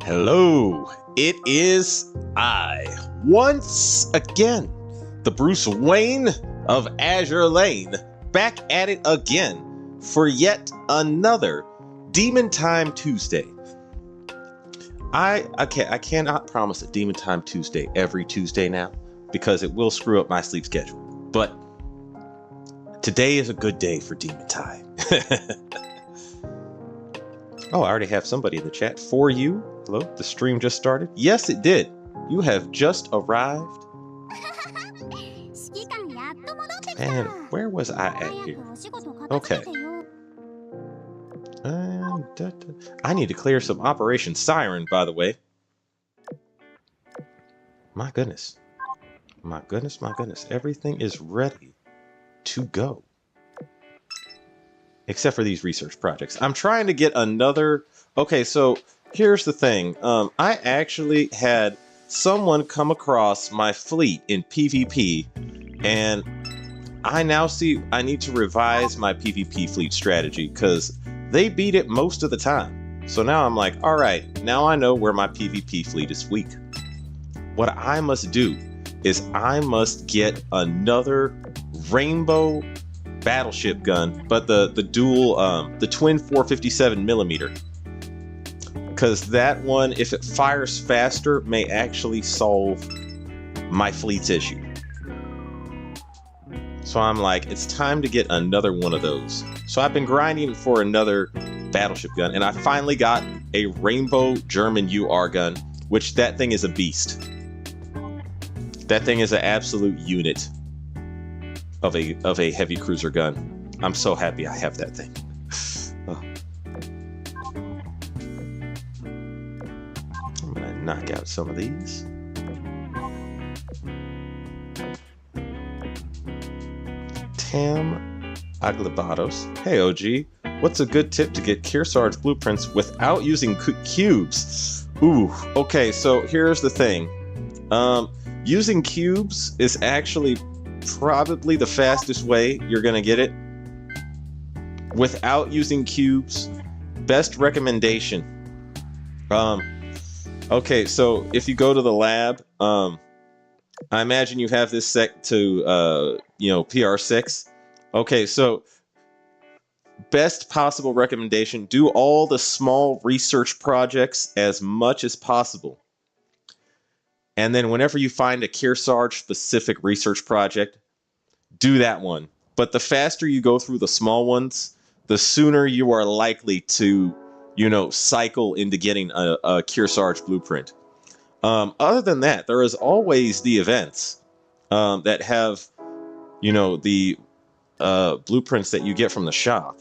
Hello, it is I, once again, the Bruce Wayne of Azur Lane, back at it again for yet another Demon Time Tuesday. I cannot promise a Demon Time Tuesday every Tuesday now, because it will screw up my sleep schedule. But today is a good day for Demon Time. Oh, I already have somebody in the chat. For you. Hello, the stream just started. Yes, it did. You have just arrived. And where was I at here? Okay. I need to clear some Operation Siren, by the way. My goodness. My goodness, my goodness. Everything is ready to go. Except for these research projects. I'm trying to get another... Okay, so here's the thing. I actually had someone come across my fleet in PvP, and I now see I need to revise my PvP fleet strategy, because they beat it most of the time. So now I'm like, alright, now I know where my PvP fleet is weak. What I must do is I must get another rainbow battleship gun, but the dual the twin 457mm, because that one, if it fires faster, may actually solve my fleet's issue. So I'm like, it's time to get another one of those. So I've been grinding for another battleship gun, and I finally got a rainbow German UR gun, which that thing is a beast. That thing is an absolute unit of a heavy cruiser gun. I'm so happy I have that thing. Oh. I'm gonna knock out some of these. Tam Aglebados. Hey OG. What's a good tip to get Kearsarge blueprints without using cubes? Ooh, okay, so here's the thing. Using cubes is actually probably the fastest way you're gonna get it. Without using cubes, best recommendation. Okay, so if you go to the lab, I imagine you have this set to, PR6. Okay, so best possible recommendation, do all the small research projects as much as possible. And then whenever you find a Kearsarge specific research project, do that one. But the faster you go through the small ones, the sooner you are likely to, cycle into getting a Kearsarge blueprint. Other than that, there is always the events that have, the blueprints that you get from the shop.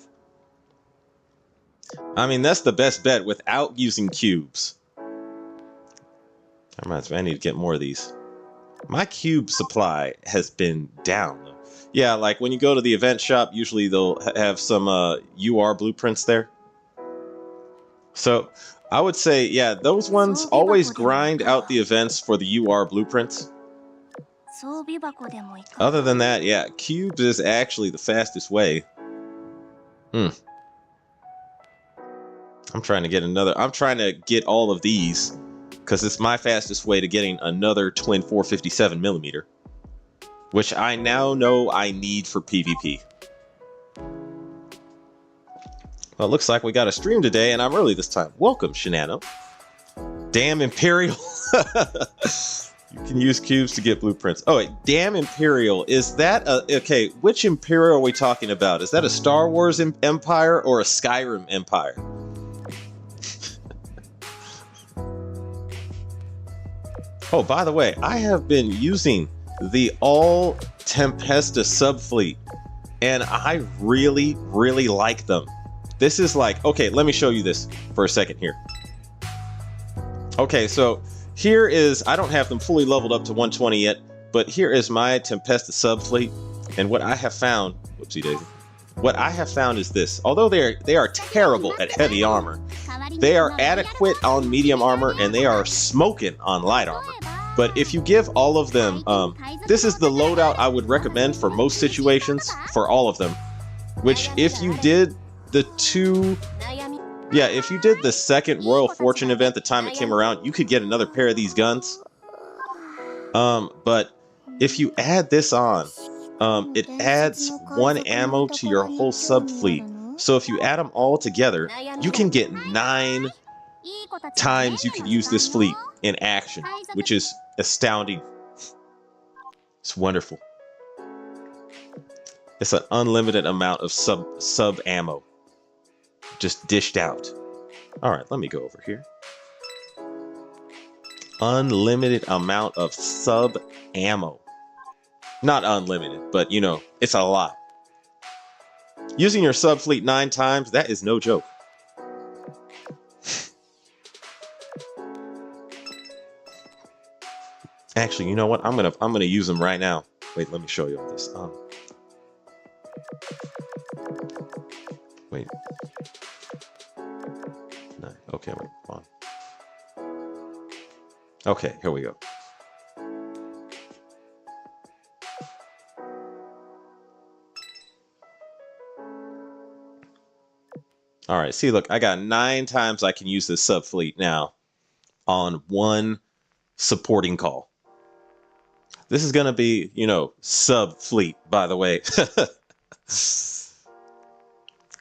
I mean, that's the best bet without using cubes. That reminds me, I need to get more of these. My cube supply has been down. Yeah, like when you go to the event shop, usually they'll have some UR blueprints there. So I would say, yeah, those ones, always grind out the events for the UR blueprints. Other than that, yeah, cubes is actually the fastest way. I'm trying to get all of these because it's my fastest way to getting another twin 457mm, which I now know I need for PvP. Well, it looks like we got a stream today, and I'm early this time. Welcome, Shinano. Damn Imperial. You can use cubes to get blueprints. Oh, wait, damn Imperial. Is that okay, which Imperial are we talking about? Is that a Star Wars Empire or a Skyrim Empire? Oh, by the way, I have been using the all Tempesta subfleet, and I really, really like them. This is like, okay, let me show you this for a second here. Okay, so here is, I don't have them fully leveled up to 120 yet, but here is my Tempesta subfleet, and what I have found, whoopsie daisy, what I have found is this. Although they are terrible at heavy armor, they are adequate on medium armor, and they are smoking on light armor. But if you give all of them, this is the loadout I would recommend for most situations, for all of them. Which, if you did the if you did the second Royal Fortune event the time it came around, you could get another pair of these guns. But if you add this on, it adds 1 ammo to your whole subfleet. So if you add them all together, you can get 9 times you could use this fleet in action, which is astounding. It's wonderful. It's an unlimited amount of sub ammo just dished out. All right, let me go over here. Unlimited amount of sub ammo. Not unlimited, but it's a lot. Using your sub fleet 9 times, that is no joke. Actually, you know what? I'm gonna use them right now. Wait, let me show you all this. Wait. No. Okay, wait. Hold on. Okay, here we go. All right. See, look, I got 9 times I can use this sub fleet now on 1 supporting call. This is going to be, sub fleet, by the way.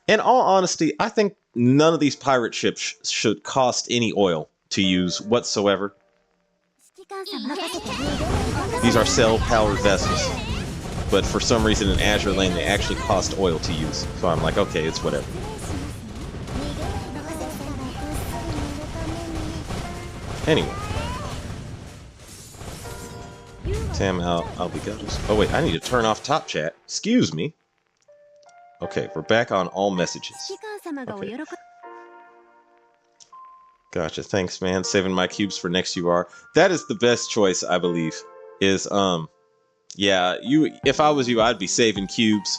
In all honesty, I think none of these pirate ships should cost any oil to use whatsoever. These are cell-powered vessels. But for some reason in Azur Lane, they actually cost oil to use. So I'm like, okay, it's whatever. Anyway. Tam I'll be good. Oh wait, I need to turn off top chat. Excuse me. Okay, we're back on all messages. Okay. Gotcha. Thanks, man. Saving my cubes for next UR. That is the best choice, I believe. Is yeah, if I was you, I'd be saving cubes.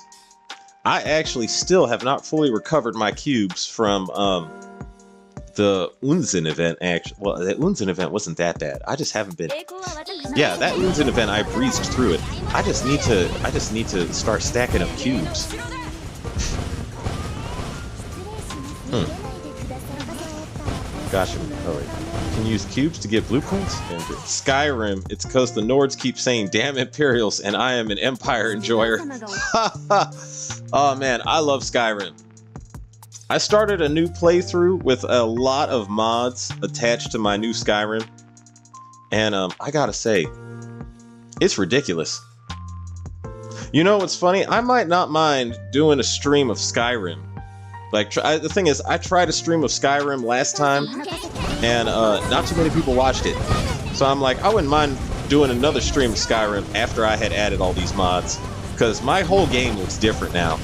I actually still have not fully recovered my cubes from the Unzen event. Actually, well, the Unzen event wasn't that bad. I just haven't been. Yeah, that Unzen event, I breezed through it. I just need to start stacking up cubes. Gosh, oh wait. Can use cubes to get blueprints? Skyrim, it's because the Nords keep saying damn Imperials and I am an Empire enjoyer. Oh man, I love Skyrim. I started a new playthrough with a lot of mods attached to my new Skyrim. And I gotta say, it's ridiculous. You know what's funny? I might not mind doing a stream of Skyrim. Like, the thing is, I tried a stream of Skyrim last time, and not too many people watched it. So I'm like, I wouldn't mind doing another stream of Skyrim after I had added all these mods, because my whole game looks different now.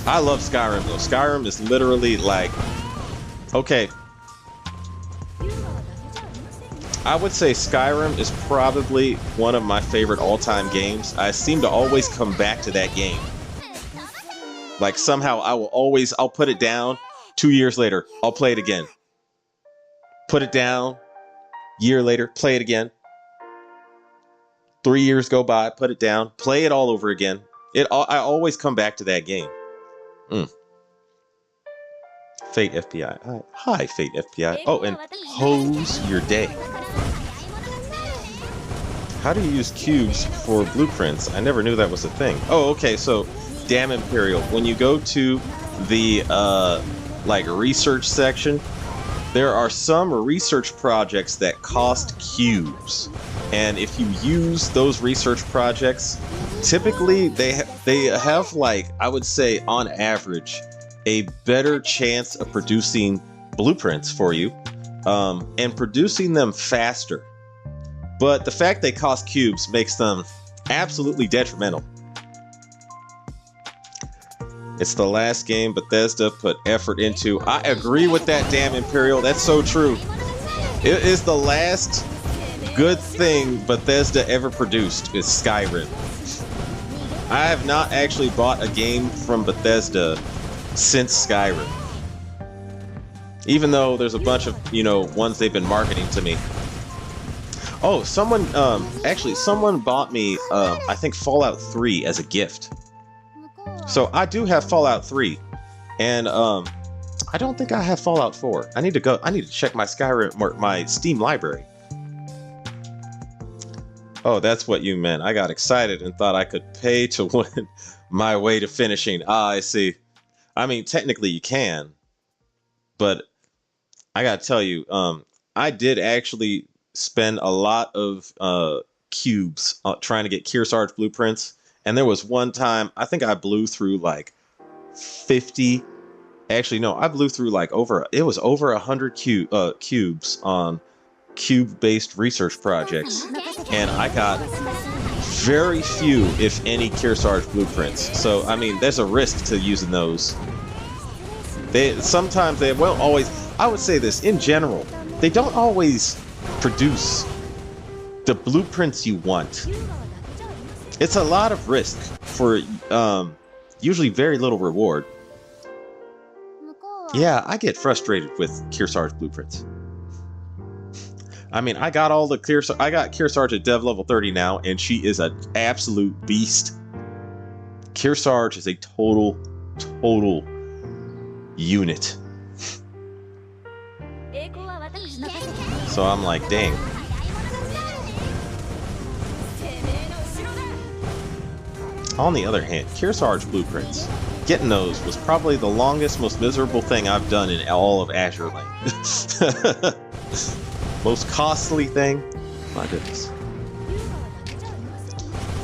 I love Skyrim, though. Skyrim is literally like, okay. I would say Skyrim is probably one of my favorite all-time games. I seem to always come back to that game. Like, somehow I'll put it down, 2 years later, I'll play it again. Put it down, year later, play it again. 3 years go by, put it down, play it all over again. I always come back to that game. Fate FPI. Hi, Fate FPI. Oh, and hose your day. How do you use cubes for blueprints? I never knew that was a thing. Oh, okay, so damn Imperial. When you go to the like research section, there are some research projects that cost cubes, and if you use those research projects, typically they have like, I would say on average, a better chance of producing blueprints for you, and producing them faster. But the fact they cost cubes makes them absolutely detrimental. It's the last game Bethesda put effort into. I agree with that, damn Imperial. That's so true. It is the last good thing Bethesda ever produced is Skyrim. I have not actually bought a game from Bethesda since Skyrim. Even though there's a bunch of, ones they've been marketing to me. Oh, someone bought me, I think Fallout 3 as a gift. So I do have Fallout 3, and I don't think I have Fallout 4. I need to check my Skyrim, my Steam library. Oh, that's what you meant. I got excited and thought I could pay to win my way to finishing. Ah, I see. I mean, technically you can, but I gotta tell you, I did actually spend a lot of cubes trying to get Kearsarge blueprints. And there was one time, I think I blew through like 50. Actually, no, I blew through like over 100 cubes on cube-based research projects. And I got very few, if any, Kearsarge blueprints. So, I mean, there's a risk to using those. Sometimes they won't always, I would say this, in general, they don't always produce the blueprints you want. It's a lot of risk for usually very little reward. Yeah, I get frustrated with Kearsarge blueprints. I mean, I got Kearsarge at dev level 30 now, and she is an absolute beast. Kearsarge is a total unit. So I'm like, dang. On the other hand, Kearsarge blueprints, getting those was probably the longest, most miserable thing I've done in all of Azur Lane. Most costly thing? My goodness.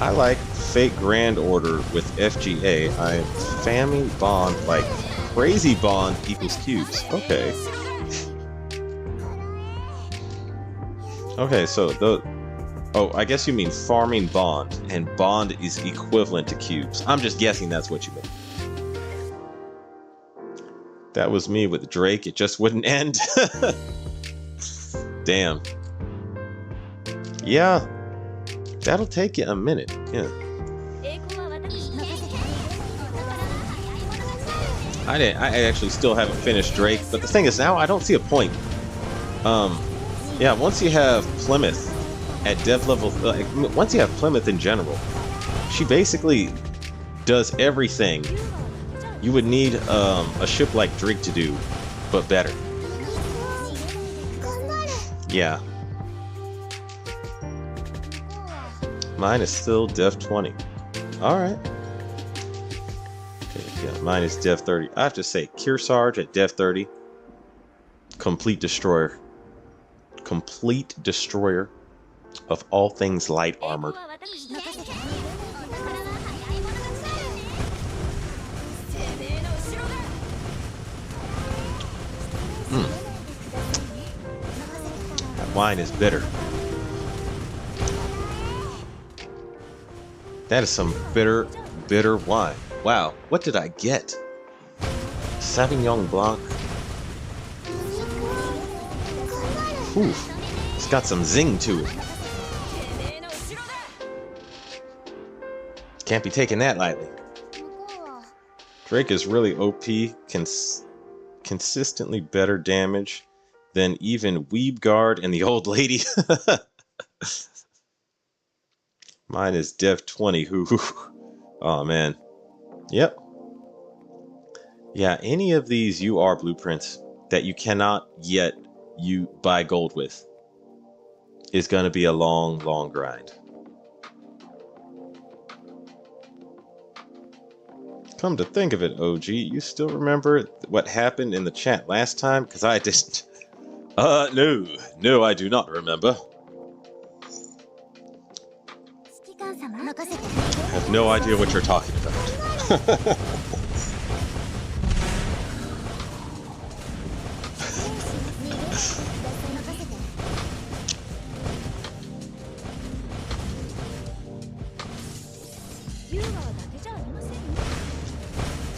I like Fate Grand Order with FGA. I family bond like crazy bond equals cubes. Okay. Okay, so oh, I guess you mean farming bond, and bond is equivalent to cubes. I'm just guessing that's what you mean. That was me with Drake. It just wouldn't end. Damn. Yeah. That'll take you a minute. Yeah. I actually still haven't finished Drake, but the thing is now I don't see a point. Yeah, once you have Plymouth at dev level, once you have Plymouth in general, she basically does everything you would need a ship like Drake to do, but better. Yeah. Mine is still Dev 20. Alright. Yeah, mine is Dev 30. I have to say, Kearsarge at Dev 30. Complete destroyer. Complete destroyer of all things light armored. That wine is bitter. That is some bitter, bitter wine. Wow, what did I get? Sauvignon Blanc. Oof, it's got some zing to it. Can't be taking that lightly. Drake is really OP, consistently better damage than even Weebguard and the old lady. Mine is Dev 20. Oh man. Yep. Yeah, any of these UR blueprints that you cannot yet buy gold with is going to be a long, long grind. Come to think of it, OG, you still remember what happened in the chat last time? Because I didn't. No, I do not remember. I have no idea what you're talking about.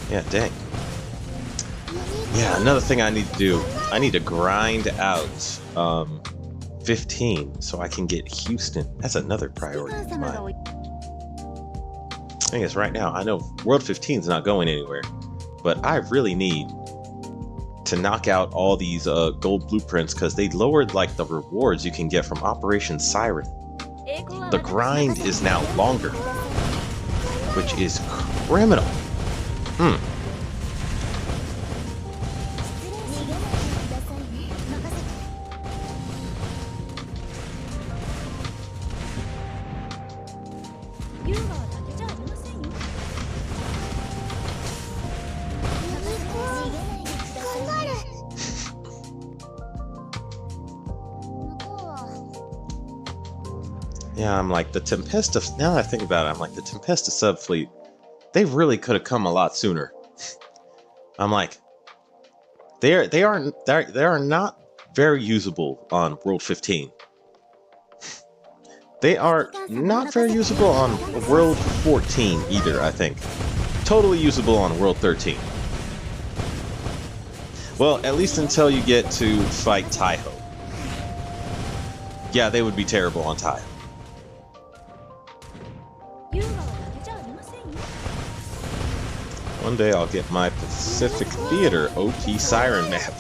Yeah, dang. Yeah, another thing I need to do, I need to grind out 15 so I can get Houston. That's another priority of mine. Thing is, right now, I know World 15 is not going anywhere, but I really need to knock out all these gold blueprints because they lowered like the rewards you can get from Operation Siren. The grind is now longer, which is criminal. Yeah, I'm like the Tempesta. Now that I think about it, I'm like the Tempesta subfleet. They really could have come a lot sooner. I'm like, they are not very usable on World 15. They are not very usable on World 14 either. I think totally usable on World 13. Well, at least until you get to fight Taiho. Yeah, they would be terrible on Taiho. One day I'll get my Pacific Theater OP Siren map.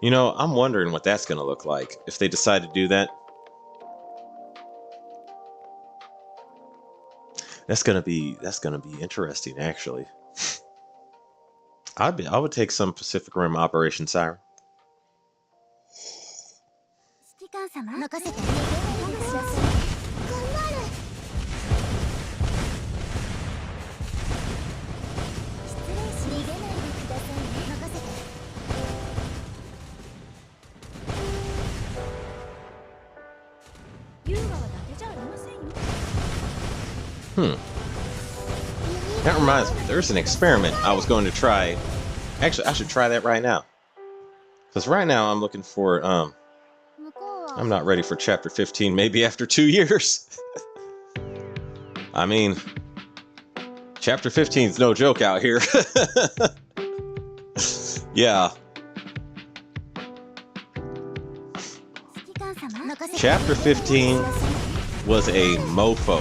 You know, I'm wondering what that's going to look like if they decide to do that. That's gonna be interesting, actually. I would take some Pacific Rim Operation Siren. That reminds me, there's an experiment I was going to try. Actually, I should try that right now. Because right now I'm looking for, I'm not ready for Chapter 15, maybe after 2 years. I mean, Chapter 15 is no joke out here. Yeah. Chapter 15 was a mofo.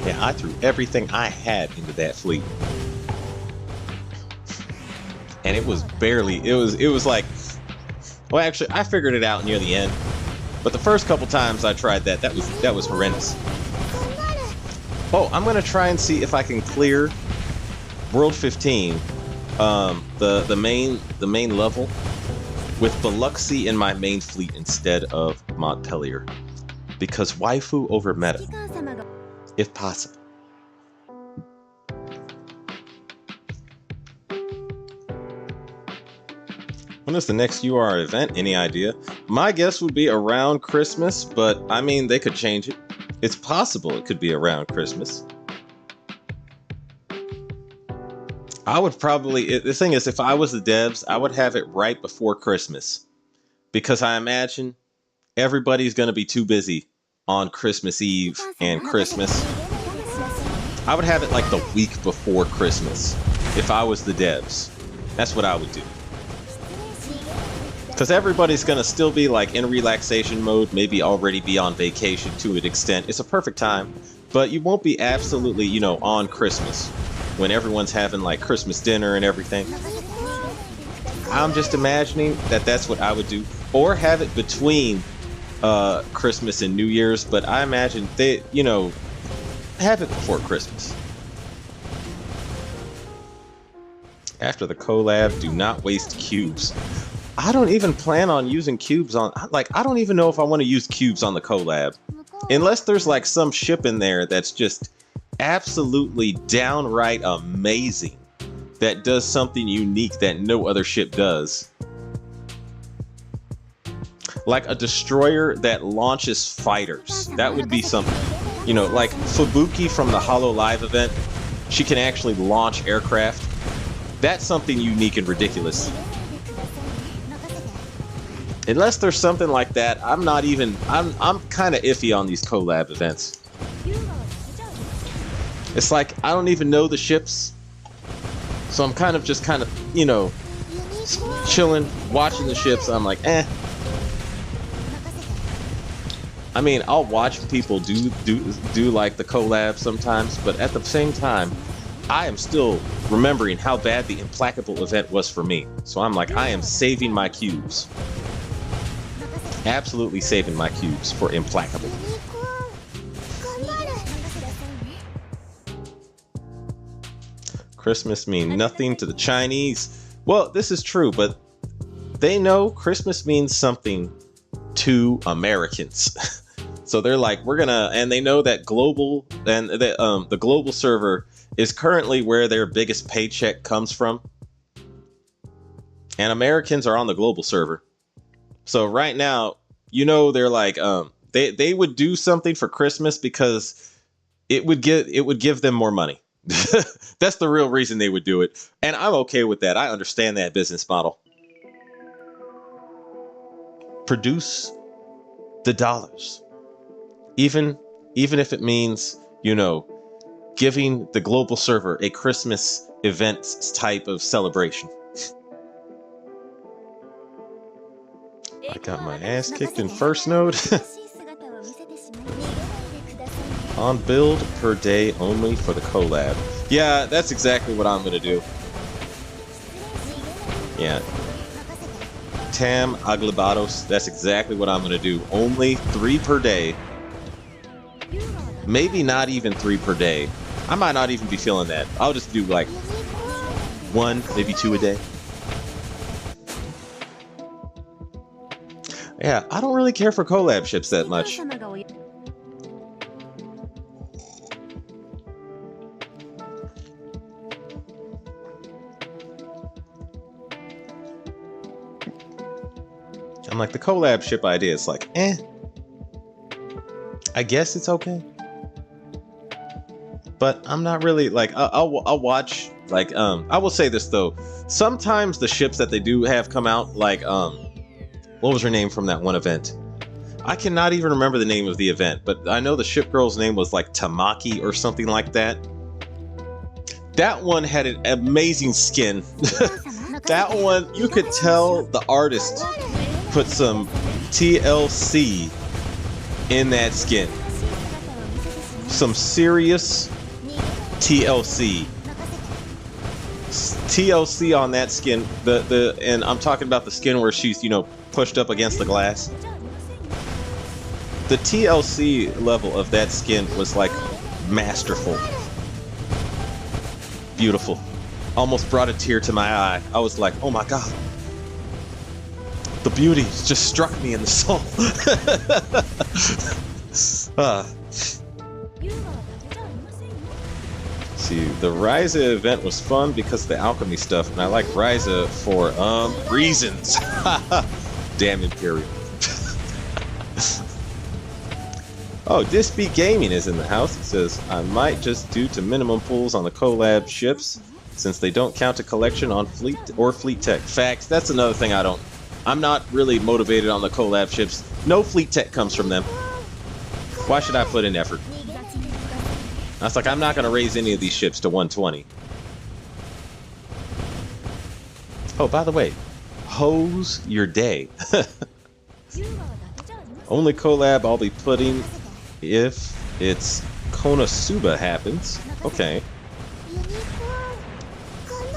Yeah, I threw everything I had into that fleet. And it was barely, it was like, well, actually, I figured it out near the end. But the first couple times I tried that was horrendous. Oh, I'm gonna try and see if I can clear World 15, the main level, with Biloxi in my main fleet instead of Montpelier, because waifu over meta, if possible. When is the next UR event? Any idea? My guess would be around Christmas, but I mean, they could change it. It's possible it could be around Christmas. I would probably, the thing is, if I was the devs, I would have it right before Christmas, because I imagine everybody's going to be too busy on Christmas Eve and Christmas. I would have it like the week before Christmas if I was the devs. That's what I would do. Because everybody's going to still be like in relaxation mode, maybe already be on vacation to an extent. It's a perfect time, but you won't be absolutely, you know, on Christmas when everyone's having like Christmas dinner and everything. I'm just imagining that that's what I would do, or have it between Christmas and New Year's, but I imagine they, you know, have it before Christmas. After the collab, do not waste cubes. I don't even plan on using cubes on, like, I don't even know if I want to use cubes on the collab. Unless there's like some ship in there that's just absolutely downright amazing, that does something unique that no other ship does. Like a destroyer that launches fighters. That would be something. You know, like Fubuki from the Holo Live event. She can actually launch aircraft. That's something unique and ridiculous. Unless there's something like that, I'm not even, I'm kind of iffy on these collab events. It's like, I don't even know the ships. So I'm kind of, you know, chilling, watching the ships. I'm like, eh. I mean, I'll watch people do like the collab sometimes, but at the same time, I am still remembering how bad the Implacable event was for me. So I'm like, I am saving my cubes. Absolutely saving my cubes for Implacable. Christmas means nothing to the Chinese. Well, this is true, but they know Christmas means something to Americans. So they're like, we're gonna, and they know that global, and the global server is currently where their biggest paycheck comes from. And Americans are on the global server. So right now, you know, they're like, they would do something for Christmas because it would give them more money. That's the real reason they would do it. And I'm okay with that. I understand that business model. Produce the dollars. Even if it means, you know, giving the global server a Christmas event type of celebration. I got my ass kicked in first node. On build per day only for the collab. Yeah, that's exactly what I'm gonna do. Yeah. Tam Aglebados, that's exactly what I'm gonna do. Only 3 per day. Maybe not even 3 per day. I might not even be feeling that. I'll just do like 1, maybe 2 a day. Yeah, I don't really care for collab ships that much. I'm like, the collab ship idea is like, eh. I guess it's okay. But I'm not really like, I'll watch, like, I will say this though. Sometimes the ships that they do have come out, like, what was her name from that one event? I cannot even remember the name of the event, but I know the ship girl's name was like Tamaki or something like that. That one had an amazing skin. That one, you could tell the artist put some TLC in that skin. Some serious TLC. TLC on that skin. And I'm talking about the skin where she's, you know, pushed up against the glass. The TLC level of that skin was like masterful. Beautiful. Almost brought a tear to my eye. I was like, oh my god. The beauty just struck me in the soul. See, the Ryza event was fun because of the alchemy stuff, and I like Ryza for reasons. Damn Imperial. Oh, Disbeat Gaming is in the house. It says, I might just due to minimum pulls on the collab ships, since they don't count a collection on fleet or fleet tech. Facts, that's another thing I'm not really motivated on the collab ships. No fleet tech comes from them. Why should I put in effort? I was like, I'm not going to raise any of these ships to 120. Oh, by the way, hose your day. Only collab I'll be putting if it's Konosuba happens. Okay.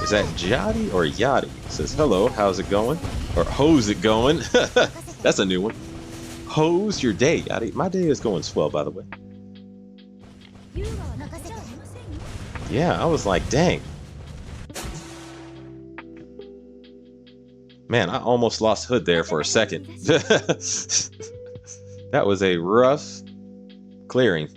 Is that Jadi or Yadi? It says, hello, how's it going? Or how's it going? That's a new one. Hose your day, Yadi. My day is going swell, by the way. Yeah, I was like, dang. Man, I almost lost Hood there for a second. That was a rough clearing.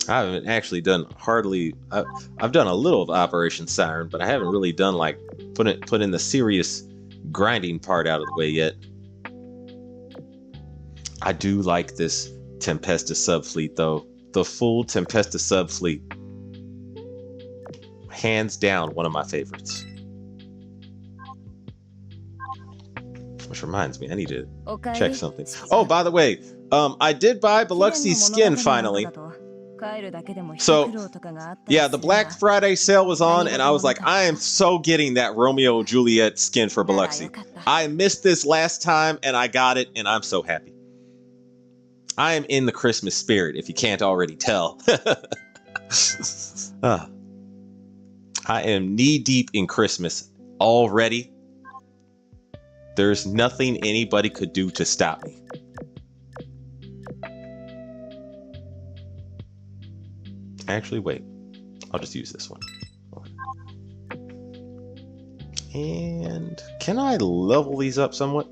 I haven't actually done hardly. I've done a little of Operation Siren, but I haven't really done like put in the serious grinding part out of the way yet. I do like this Tempesta subfleet though. The full Tempesta subfleet. Hands down, one of my favorites. Which reminds me, I need to check something. Oh, by the way, I did buy Biluxi's skin finally. So, yeah, the Black Friday sale was on, and I was like, I am so getting that Romeo and Juliet skin for Biluxi. I missed this last time, and I got it, and I'm so happy. I am in the Christmas spirit, if you can't already tell. I am knee-deep in Christmas already. There's nothing anybody could do to stop me. Actually, wait. I'll just use this one. And can I level these up somewhat?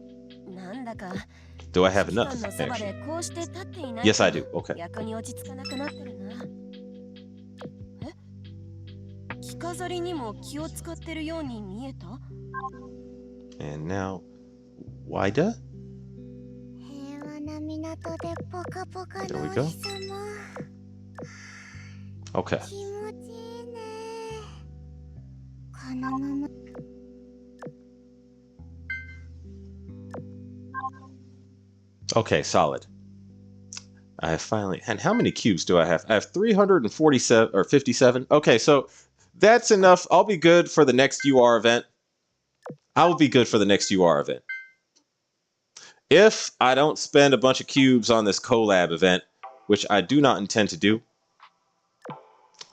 Do I have enough? Actually? Yes, I do. Okay. And now, Wida? There we go. Okay. Okay, solid. I have finally... And how many cubes do I have? I have 347 or 57. Okay, so that's enough. I'll be good for the next UR event. I will be good for the next UR event. If I don't spend a bunch of cubes on this collab event, which I do not intend to do,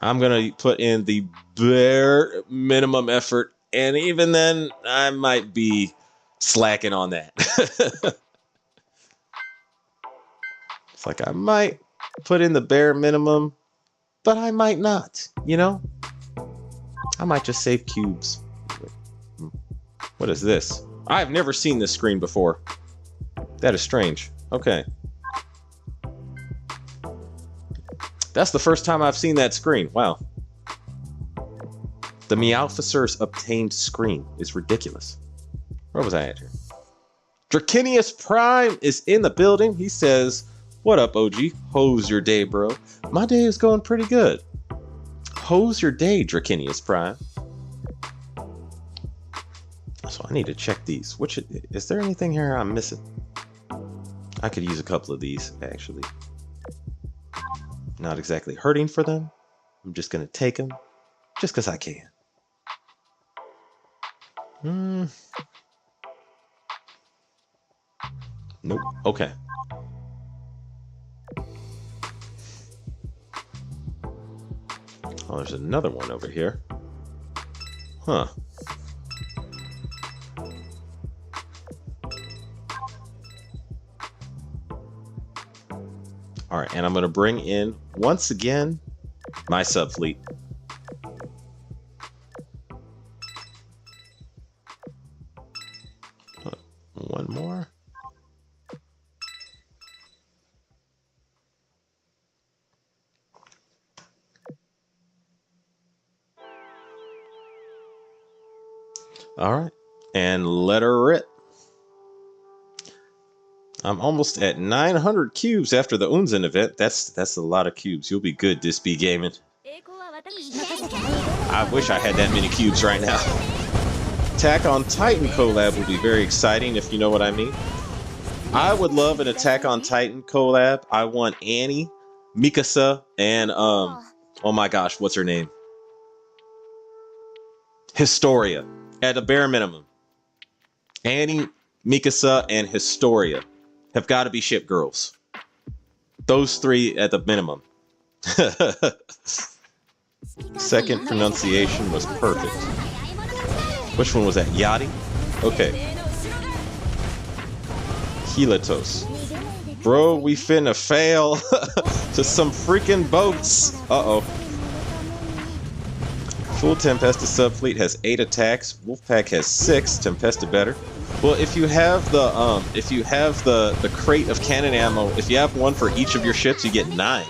I'm going to put in the bare minimum effort. And even then, I might be slacking on that. It's like I might put in the bare minimum, but I might not, you know? I might just save cubes. What is this? I've never seen this screen before. That is strange. Okay. That's the first time I've seen that screen. Wow. The Meowfiscer's obtained screen is ridiculous. Where was I at here? Draconius Prime is in the building. He says, what up, OG? How's your day, bro? My day is going pretty good. How's your day, Draconius Prime? So I need to check these. Which is there anything here I'm missing? I could use a couple of these, actually. Not exactly hurting for them, I'm just gonna take them just because I can. Nope. Okay. Oh, there's another one over here. Huh. All right, and I'm going to bring in, once again, my subfleet. One more. All right, and let her rip. I'm almost at 900 cubes after the Unzen event. That's a lot of cubes. You'll be good, Disby Gaming. I wish I had that many cubes right now. Attack on Titan collab will be very exciting, if you know what I mean. I would love an Attack on Titan collab. I want Annie, Mikasa, and oh my gosh, what's her name? Historia, at a bare minimum. Annie, Mikasa, and Historia have got to be ship girls. Those three at the minimum. Second pronunciation was perfect. Which one was that? Yachty? Okay. Helitos. Bro, we finna fail to some freaking boats. Uh-oh. Full Tempesta subfleet has 8 attacks. Wolfpack has 6. Tempesta better. Well, if you have the crate of cannon ammo, if you have one for each of your ships, you get 9.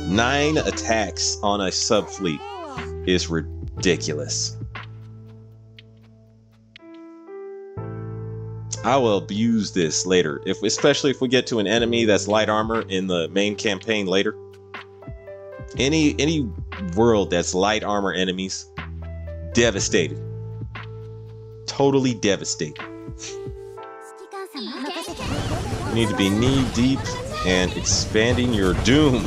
9 attacks on a subfleet is ridiculous. I will abuse this later, especially if we get to an enemy that's light armor in the main campaign later. Any world that's light armor enemies, devastated. Totally devastated. You need to be knee deep and expanding your doom.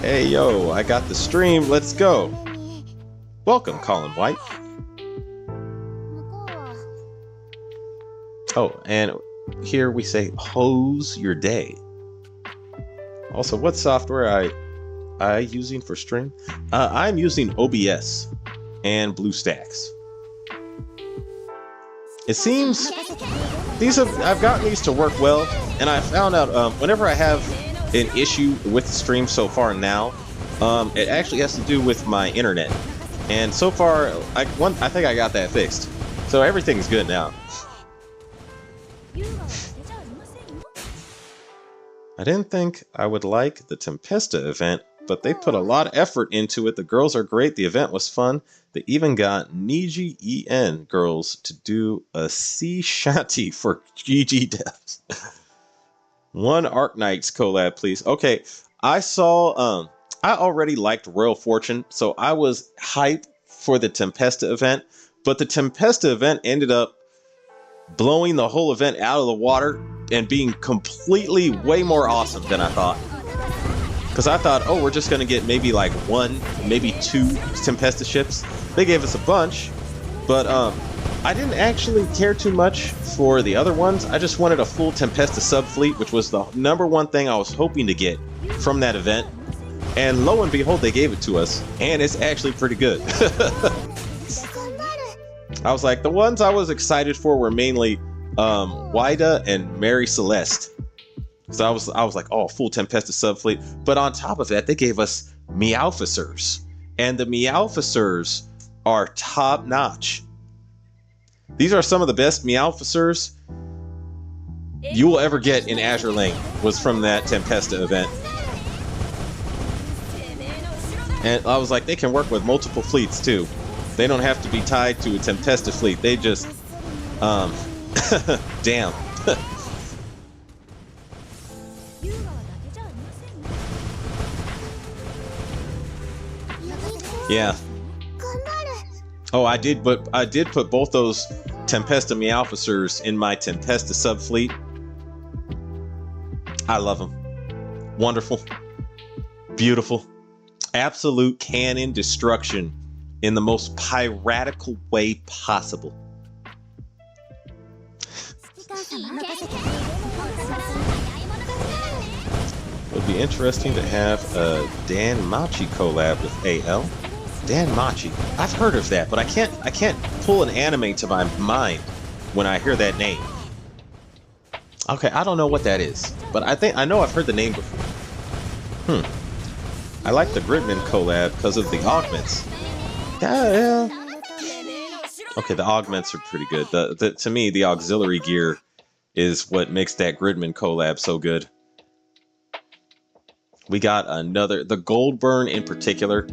Hey yo, I got the stream. Let's go. Welcome, Colin White. Oh, and here we say hose your day. Also, what software I using for stream? I'm using OBS and BlueStacks. It seems I've gotten these to work well, and I found out whenever I have an issue with the stream so far now, it actually has to do with my internet. And so far, I think I got that fixed. So everything's good now. I didn't think I would like the Tempesta event, but they put a lot of effort into it. The girls are great. The event was fun. They even got Niji EN girls to do a sea shanty for GG devs. One Arc Knights collab, please. Okay, I saw... I already liked Royal Fortune, so I was hyped for the Tempesta event, but the Tempesta event ended up blowing the whole event out of the water and being completely way more awesome than I thought. Because I thought, oh, we're just going to get maybe like 1, maybe 2 Tempesta ships. They gave us a bunch, but I didn't actually care too much for the other ones. I just wanted a full Tempesta subfleet, which was the #1 thing I was hoping to get from that event. And lo and behold, they gave it to us, and it's actually pretty good. I was like, the ones I was excited for were mainly Wida and Mary Celeste. So I was like, oh, full Tempesta subfleet. But on top of that, they gave us Meowficers, and the Meowficers are top notch. These are some of the best Meowficers you will ever get in Azur Lane. Was from that Tempesta event. And I was like, they can work with multiple fleets too. They don't have to be tied to a Tempesta fleet. They just, damn. Yeah. Oh, I did put both those Tempesta Meowficers in my Tempesta subfleet. I love him. Wonderful. Beautiful. Absolute cannon destruction in the most piratical way possible. It would be interesting to have a Dan Machi collab with AL. Dan Machi. I've heard of that, but I can't pull an anime to my mind when I hear that name. Okay, I don't know what that is, but I know I've heard the name before. I like the Gridman collab because of the augments. Yeah. Okay, the augments are pretty good. To me, the auxiliary gear is what makes that Gridman collab so good. We got another, the Goldburn in particular,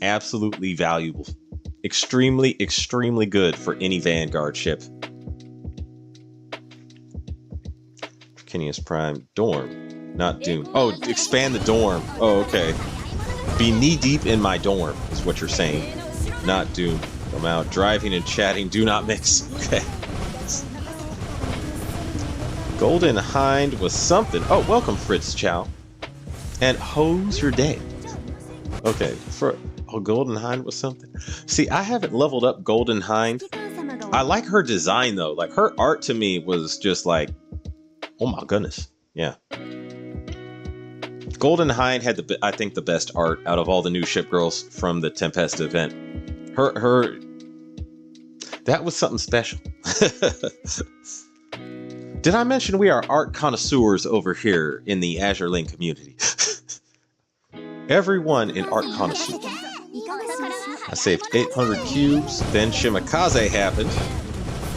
absolutely valuable. Extremely, extremely good for any Vanguard ship. Trachinius Prime Dorm, not Doom. Oh, expand the dorm. Oh, okay. Be knee-deep in my dorm, is what you're saying. Not Doom. I'm out driving and chatting. Do not mix. Okay. Golden Hind was something. Oh, welcome, Fritz Chow. And how's your day? Okay, Golden Hind was something. See, I haven't leveled up Golden Hind. I like her design, though. Like, her art to me was just like, oh my goodness. Yeah. Golden Hind had, I think, the best art out of all the new ship girls from the Tempesta event. That was something special. Did I mention we are art connoisseurs over here in the Azur Lane community? Everyone in art connoisseur. I saved 800 cubes, then Shimakaze happened.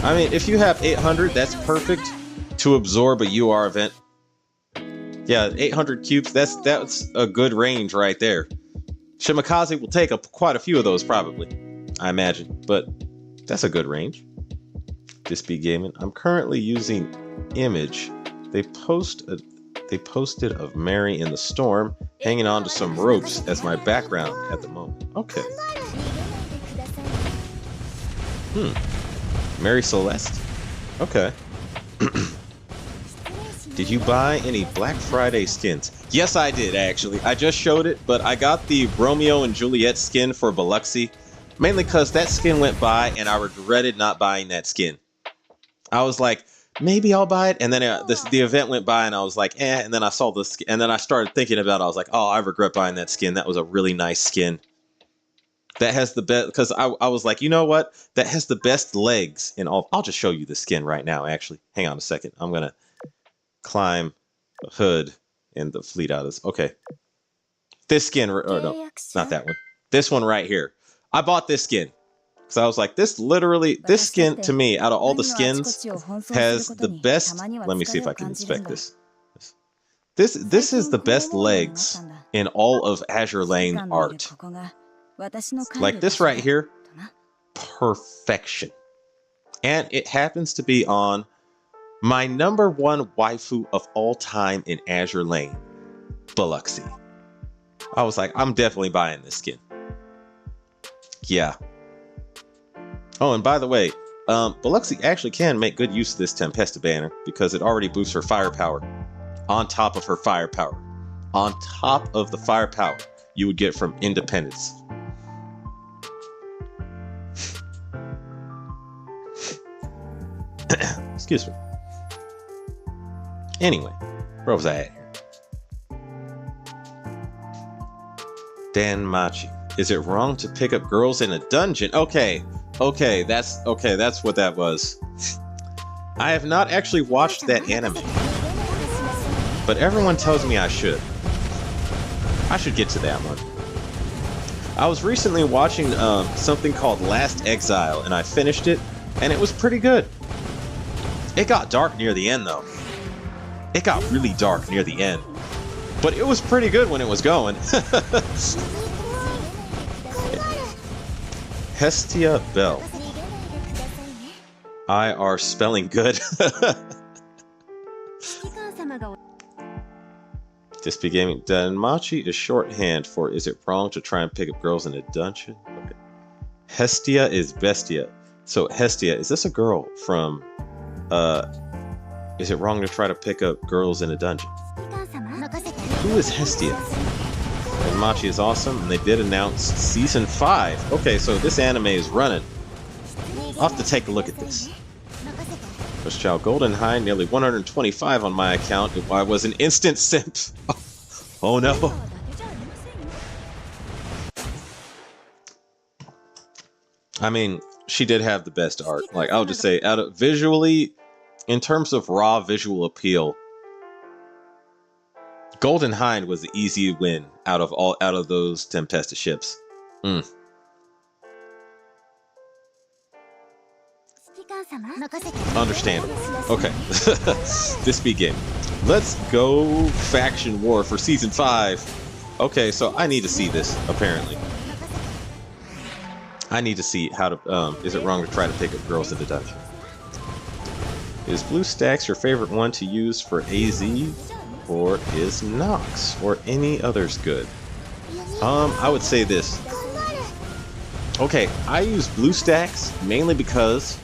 I mean, if you have 800, that's perfect to absorb a UR event. Yeah, 800 cubes, that's a good range right there. Shimakaze will take quite a few of those probably, I imagine, but that's a good range. Dispy Gaming. I'm currently using Image. They posted of Mary in the storm hanging on to some ropes as my background at the moment. Okay. Mary Celeste. Okay. Did you buy any Black Friday skins? Yes, I did, actually. I just showed it, but I got the Romeo and Juliet skin for Biloxi, mainly because that skin went by and I regretted not buying that skin. I was like, maybe I'll buy it, and then the event went by and I was like, and then I saw this, and then I started thinking about it. I was like, oh, I regret buying that skin. That was a really nice skin. That has the best, because I was like, you know what? That has the best legs in all. I'll just show you the skin right now, actually. Hang on a second. I'm going to climb the hood and the fleet out of this. Okay. This skin, or no, not that one. This one right here. I bought this skin. So I was like, this skin to me, out of all the skins, has the best. Let me see if I can inspect this. This is the best legs in all of Azur Lane art. Like this right here, perfection. And it happens to be on my #1 waifu of all time in Azur Lane, Biloxi. I was like, I'm definitely buying this skin. Yeah. Oh, and by the way, Biloxi actually can make good use of this Tempesta banner because it already boosts her firepower on top of her firepower. On top of the firepower you would get from Independence. Excuse me. Anyway, where was I at here? Dan Machi. Is it wrong to pick up girls in a dungeon? Okay, that's what that was. I have not actually watched that anime, but everyone tells me I should. I should get to that one. I was recently watching something called Last Exile, and I finished it, and it was pretty good. It got dark near the end, though. It got really dark near the end, but it was pretty good when it was going. Hestia Bell. I are spelling good. Dispy Gaming. Danmachi is shorthand for is it wrong to try and pick up girls in a dungeon? Okay. Hestia is Bestia. So Hestia, is this a girl from Is it wrong to try to pick up girls in a dungeon? Who is Hestia? And Machi is awesome, and they did announce Season 5. Okay, so this anime is running. I'll have to take a look at this. First child, Golden High, nearly 125 on my account. I was an instant simp. Oh no. I mean, she did have the best art. Like, I'll just say, out of visually, in terms of raw visual appeal, Golden Hind was the easy win out of those Tempesta ships. Understandable. Okay. This be game. Let's go faction war for season 5. Okay, so I need to see this, apparently. I need to see how to, is it wrong to try to pick up girls in the dungeon? Is BlueStacks your favorite one to use for AZ? Or is Nox or any others good? I would say this. Okay, I use BlueStacks mainly because...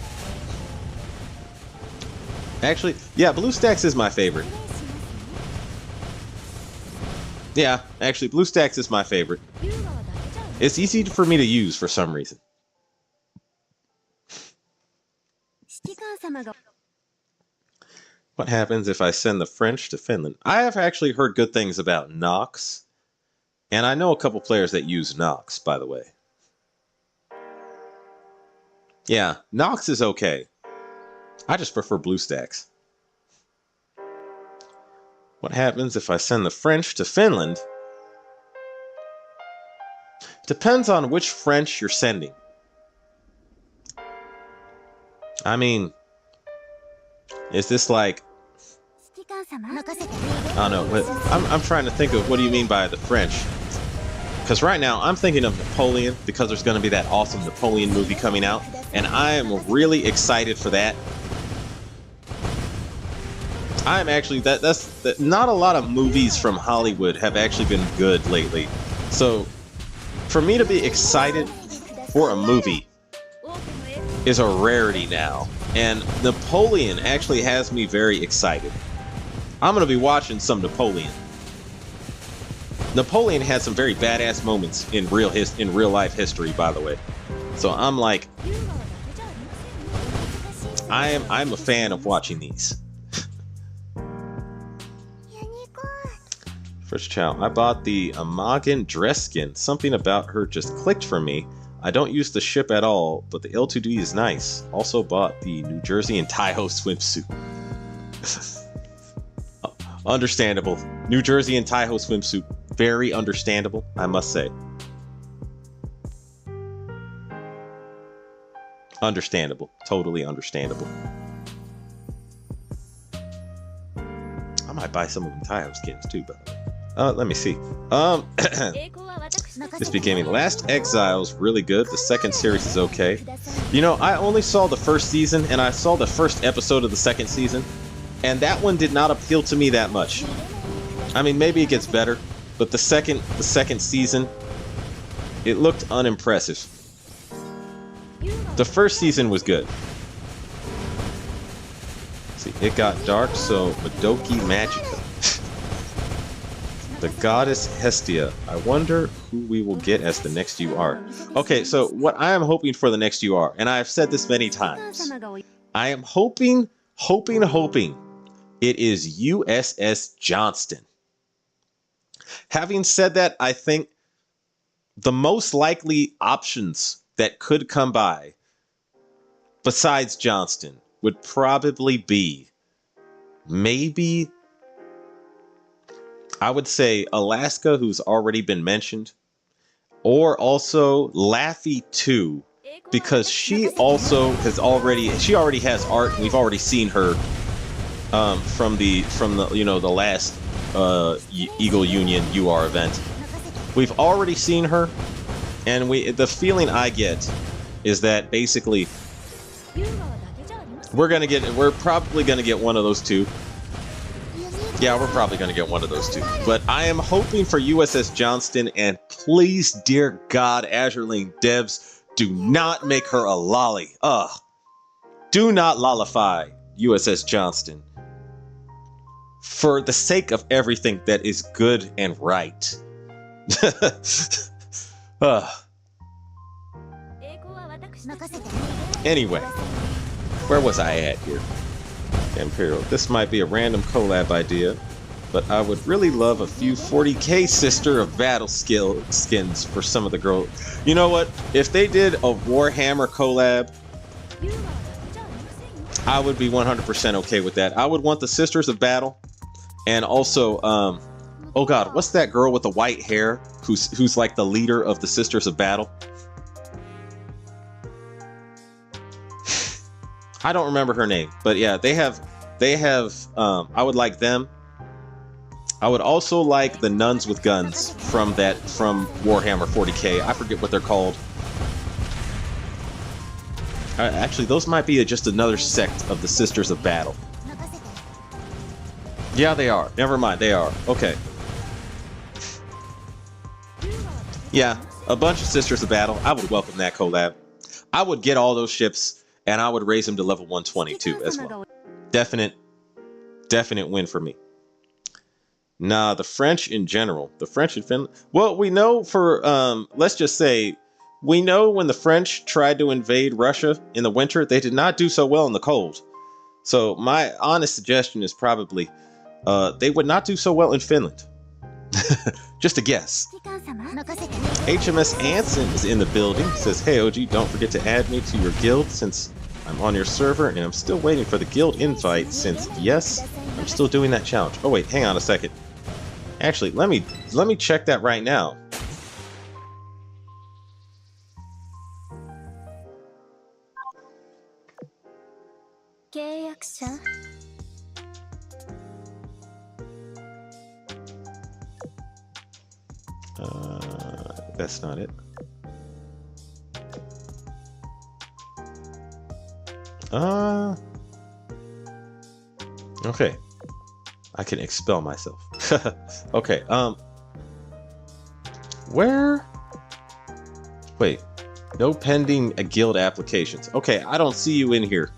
Actually, yeah, BlueStacks is my favorite. Yeah, actually, BlueStacks is my favorite. It's easy for me to use for some reason. What happens if I send the French to Finland? I have actually heard good things about Nox. And I know a couple players that use Nox, by the way. Yeah, Nox is okay. I just prefer BlueStacks. What happens if I send the French to Finland? Depends on which French you're sending. I mean, is this like... I don't know, but I'm trying to think of what do you mean by the French? Because right now I'm thinking of Napoleon, because there's going to be that awesome Napoleon movie coming out, and I am really excited for that. I'm actually not a lot of movies from Hollywood have actually been good lately. So for me to be excited for a movie is a rarity now, and Napoleon actually has me very excited. I'm going to be watching some Napoleon. Napoleon had some very badass moments in real life history, by the way. So I'm like, I'm a fan of watching these. First child, I bought the Amagan dress skin. Something about her just clicked for me. I don't use the ship at all, but the L2D is nice. Also bought the New Jersey and Taiho swimsuit. Understandable. New Jersey and Taiho swimsuit. Very understandable, I must say. Understandable. Totally understandable. I might buy some of them Taiho skins too, by the way. Let me see. This became Last Exile's really good. The second series is okay. You know, I only saw the first season, and I saw the first episode of the second season, and that one did not appeal to me that much. I mean, maybe it gets better, but the second season, it looked unimpressive. The first season was good. See, it got dark, so Madoki Magica. The goddess Hestia. I wonder who we will get as the next UR. Okay, so what I am hoping for the next UR, and I've said this many times, I am hoping it is USS Johnston. Having said that, I think the most likely options that could come by, besides Johnston, would probably be maybe, I would say Alaska, who's already been mentioned, or also Laffy 2, because she already has art, and we've already seen her from the the last Eagle Union UR event. We've already seen her, and the feeling I get is that basically we're probably gonna get one of those two. Yeah, we're probably going to get one of those two. But I am hoping for USS Johnston, and please, dear God, Azurling devs, do not make her a lolly. Ugh. Do not lollify USS Johnston. for the sake of everything that is good and right. uh, anyway, where was I at here? Imperial. This might be a random collab idea, but I would really love a few 40k Sister of Battle skins for some of the girls. You know what? If they did a Warhammer collab, I would be 100% okay with that. I would want the Sisters of Battle, and also, oh god, what's that girl with the white hair who's like the leader of the Sisters of Battle? I don't remember her name, but yeah, they have, I would like them. I would also like the nuns with guns from Warhammer 40k. I forget what they're called. Actually, those might be just another sect of the Sisters of Battle. Yeah, they are. Never mind, they are. Okay. Yeah, a bunch of Sisters of Battle. I would welcome that collab. I would get all those ships, and I would raise them to level 120 too, as well. Definite win for me. Nah, the French in general. The French in Finland. Well, we know for, let's just say, we know when the French tried to invade Russia in the winter, they did not do so well in the cold. So my honest suggestion is probably they would not do so well in Finland. Just a guess. HMS Anson is in the building. Says, hey OG, don't forget to add me to your guild since I'm on your server and I'm still waiting for the guild invite since, yes, I'm still doing that challenge. Oh wait, hang on a second. Actually, let me check that right now. That's not it. Okay. I can expel myself. Okay, where? Wait, no pending guild applications. Okay, I don't see you in here.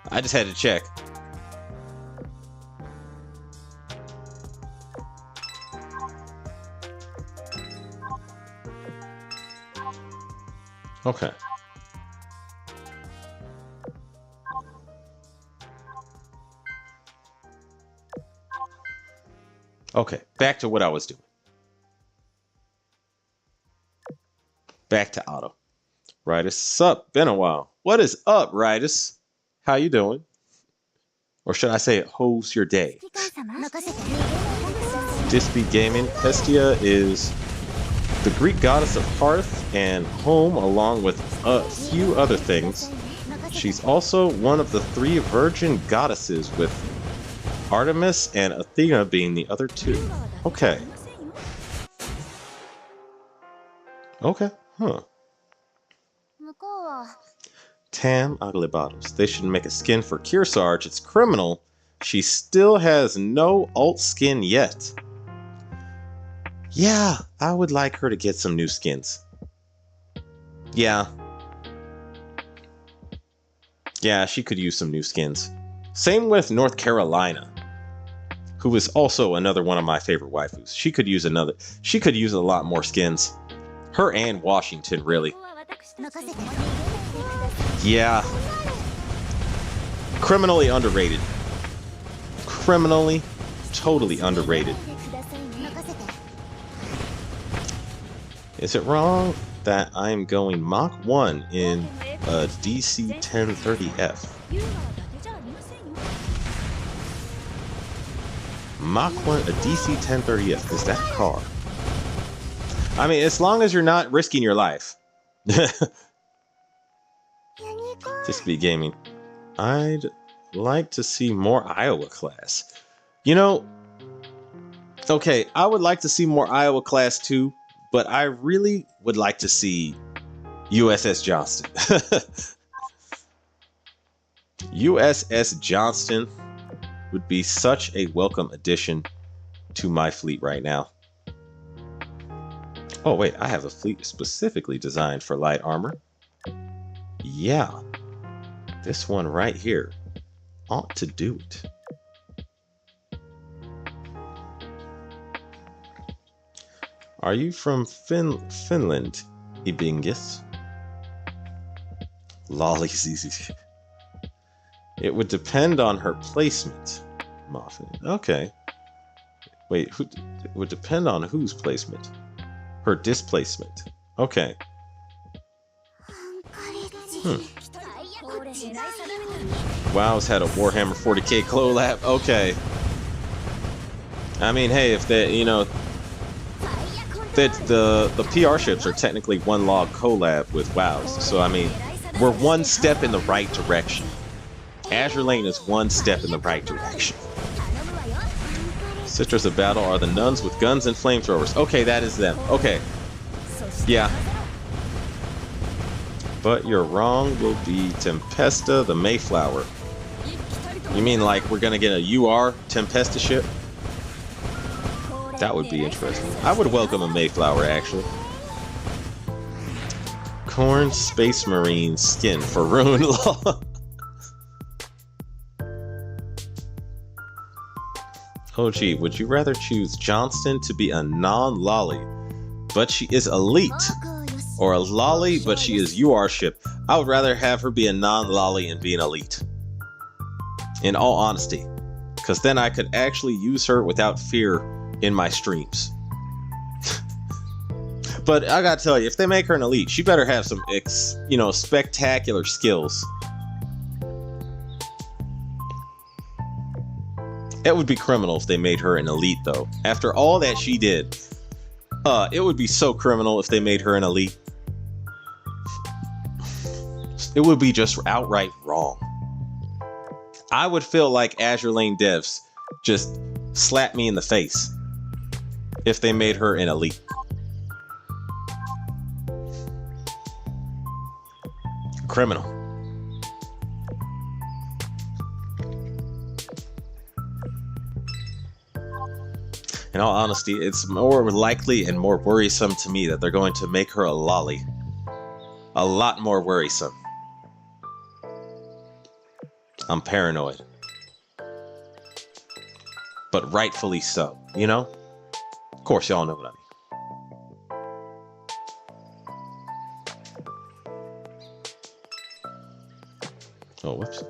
I just had to check. Okay. Okay, back to what I was doing. Back to auto. Ritus, sup? Been a while. What is up, Ritus? How you doing? Or should I say, how's your day? Disby Gaming. Hestia is the Greek goddess of hearth and home, along with a few other things. She's also one of the 3 virgin goddesses, with Artemis and Athena being the other 2. Okay. Okay, huh. Tam ugly bottles. They should make a skin for Kearsarge. It's criminal. She still has no alt skin yet. Yeah, I would like her to get some new skins. Yeah. Yeah, she could use some new skins. Same with North Carolina, who is also another one of my favorite waifus. She could use a lot more skins. Her and Washington, really. Yeah. Criminally underrated. Criminally, totally underrated. Is it wrong that I'm going Mach 1 in a DC 1030F? Mach 1, a DC 1030F. Is that a car? I mean, as long as you're not risking your life. Just be gaming. I'd like to see more Iowa class. You know, okay, I would like to see more Iowa class too, but I really would like to see USS Johnston. USS Johnston would be such a welcome addition to my fleet right now. Oh wait, I have a fleet specifically designed for light armor. Yeah, this one right here ought to do it. Are you from Finland, Ibingus? Lolly's easy. It would depend on her placement. Moffin. Okay. Wait, it would depend on whose placement? Her displacement. Okay. WoW's had a Warhammer 40k collab. Okay. I mean, hey, if they, you know, that the PR ships are technically one log collab with WoW's, so I mean, we're one step in the right direction. Azur Lane is one step in the right direction. Citrus of Battle are the nuns with guns and flamethrowers. Okay, that is them. Okay. Yeah. But you're wrong, will be Tempesta the Mayflower. You mean like we're gonna get a UR Tempesta ship? That would be interesting. I would welcome a Mayflower, actually. Corn Space Marine skin for Rune Law. Oh gee, would you rather choose Johnston to be a non-lolly, but she is elite, or a lolly, but she is UR ship? I would rather have her be a non-lolly and be an elite. In all honesty. Because then I could actually use her without fear in my streams. But I gotta tell you, if they make her an elite, she better have some, spectacular skills. It would be criminal if they made her an elite, though. After all that she did, it would be so criminal if they made her an elite. It would be just outright wrong. I would feel like Azur Lane devs just slapped me in the face if they made her an elite. Criminal. In all honesty, it's more likely and more worrisome to me that they're going to make her a lolly. A lot more worrisome. I'm paranoid. But rightfully so, you know? Of course, y'all know what I mean. Oh, whoops.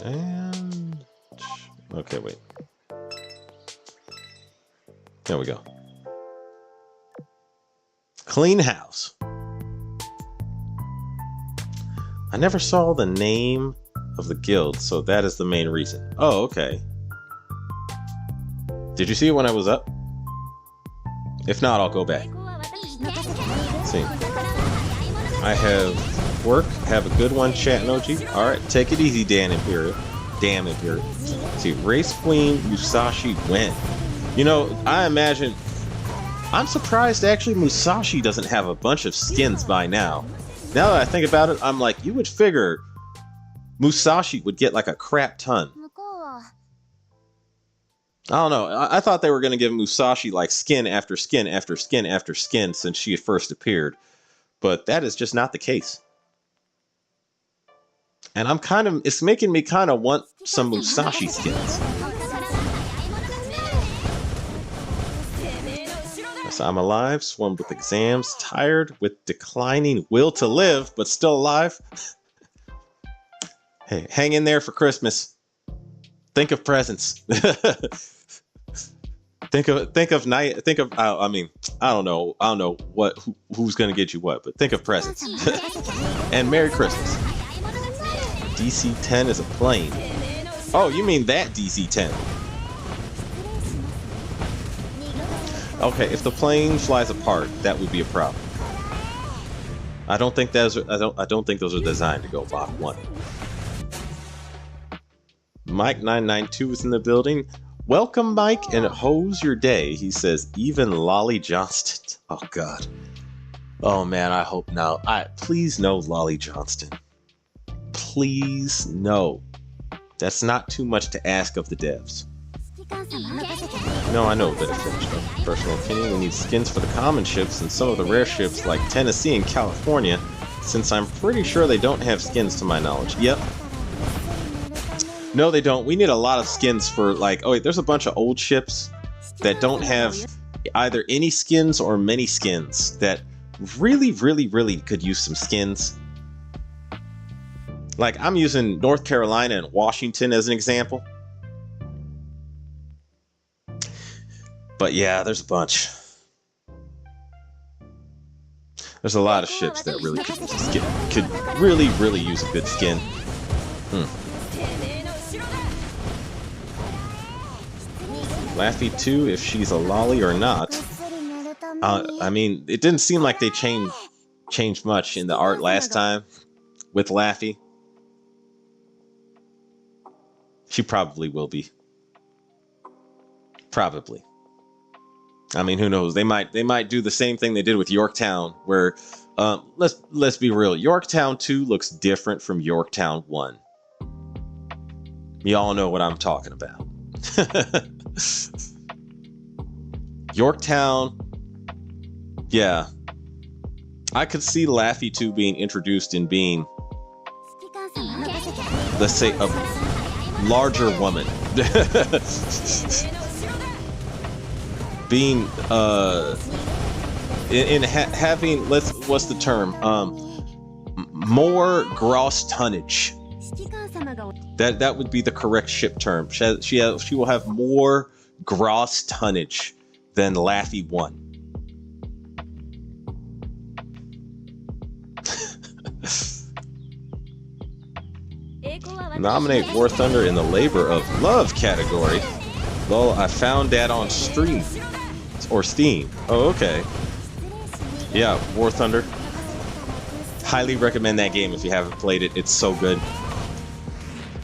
And... okay, wait. There we go. Clean house. I never saw the name of the guild, so that is the main reason. Oh, okay. Did you see it when I was up? If not, I'll go back. Let's see. I have work. Have a good one, chat emoji. Alright, take it easy, Dan Imperial. Damn Imperial. Let's see, Race Queen Musashi win. You know, I imagine... I'm surprised actually Musashi doesn't have a bunch of skins by now. Now that I think about it, I'm like, you would figure Musashi would get like a crap ton. I don't know. I thought they were going to give Musashi like skin after skin after skin after skin since she first appeared. But that is just not the case. And it's making me kind of want some Musashi skins. Yes, I'm alive, swarmed with exams, tired with declining will to live, but still alive. Hey, hang in there for Christmas. Think of presents. Think of night. Think of. I mean, I don't know who's gonna get you what, but think of presents. And Merry Christmas. DC-10 is a plane. Oh, you mean that DC-10? Okay, if the plane flies apart, that would be a problem. I don't think those are designed to go Mach 1. Mike992 is in the building. Welcome, Mike, and hose your day. He says, even Lolly Johnston. Oh, God. Oh, man, I hope now. Please no Lolly Johnston. Please no. That's not too much to ask of the devs. No, I know that it finished up. Personal opinion, we need skins for the common ships and some of the rare ships like Tennessee and California. Since I'm pretty sure they don't have skins to my knowledge. Yep. No, they don't. We need a lot of skins for, like... Oh, wait, there's a bunch of old ships that don't have either any skins or many skins that really, really, really could use some skins. Like, I'm using North Carolina and Washington as an example. But yeah, there's a bunch. There's a lot of ships that really could use a skin. Could really, really use a good skin. Laffy 2, if she's a lolly or not. I mean, it didn't seem like they changed much in the art last time with Laffy. She probably will be. Probably. I mean, who knows? They might do the same thing they did with Yorktown, where let's be real. Yorktown 2 looks different from Yorktown 1. Y'all know what I'm talking about. Yorktown, yeah. I could see Laffy 2 being introduced in being, let's say, a larger woman. Being having, what's the term, more gross tonnage. That would be the correct ship term. She will have more gross tonnage than Laffy 1. Nominate War Thunder in the Labor of Love category. Lol, I found that on stream. Or Steam. Oh, okay. Yeah, War Thunder. Highly recommend that game if you haven't played it. It's so good.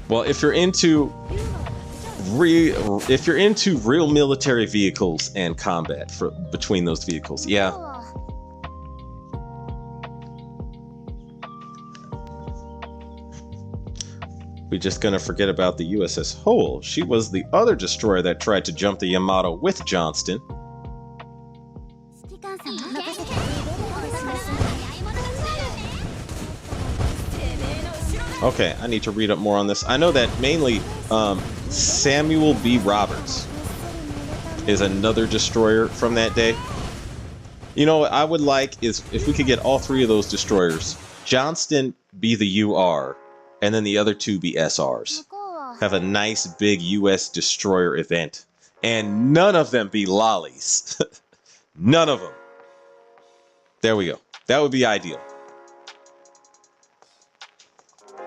Well, if you're into real military vehicles and combat between those vehicles, yeah. We're just gonna forget about the USS Hole. She was the other destroyer that tried to jump the Yamato with Johnston. Okay, I need to read up more on this. I know that mainly Samuel B. Roberts is another destroyer from that day. You know what I would like is if we could get all three of those destroyers. Johnston be the UR, and then the other two be SRs. Have a nice big US destroyer event. And none of them be lollies. None of them. There we go. That would be ideal.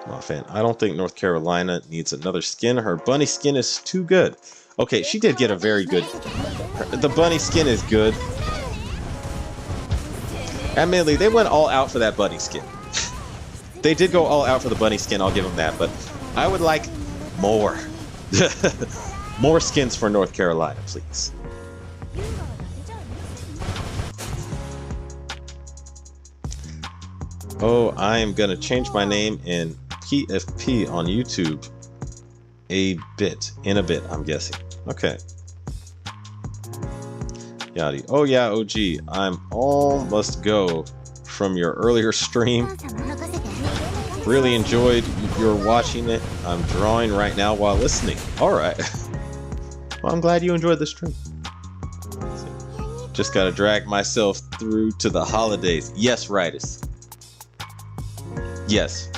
Oh, fan. I don't think North Carolina needs another skin. Her bunny skin is too good. Okay, she did get a very good... The bunny skin is good. Admittedly, they went all out for that bunny skin. They did go all out for the bunny skin, I'll give them that. But I would like more. More skins for North Carolina, please. Oh, I am going to change my name in PFP on YouTube in a bit, I'm guessing. Okay. Yadi. Oh yeah, OG, I'm almost go from your earlier stream. Really enjoyed your watching it. I'm drawing right now while listening. Alright. Well, I'm glad you enjoyed the stream. Just gotta drag myself through to the holidays. Yes, Ritus. Yes.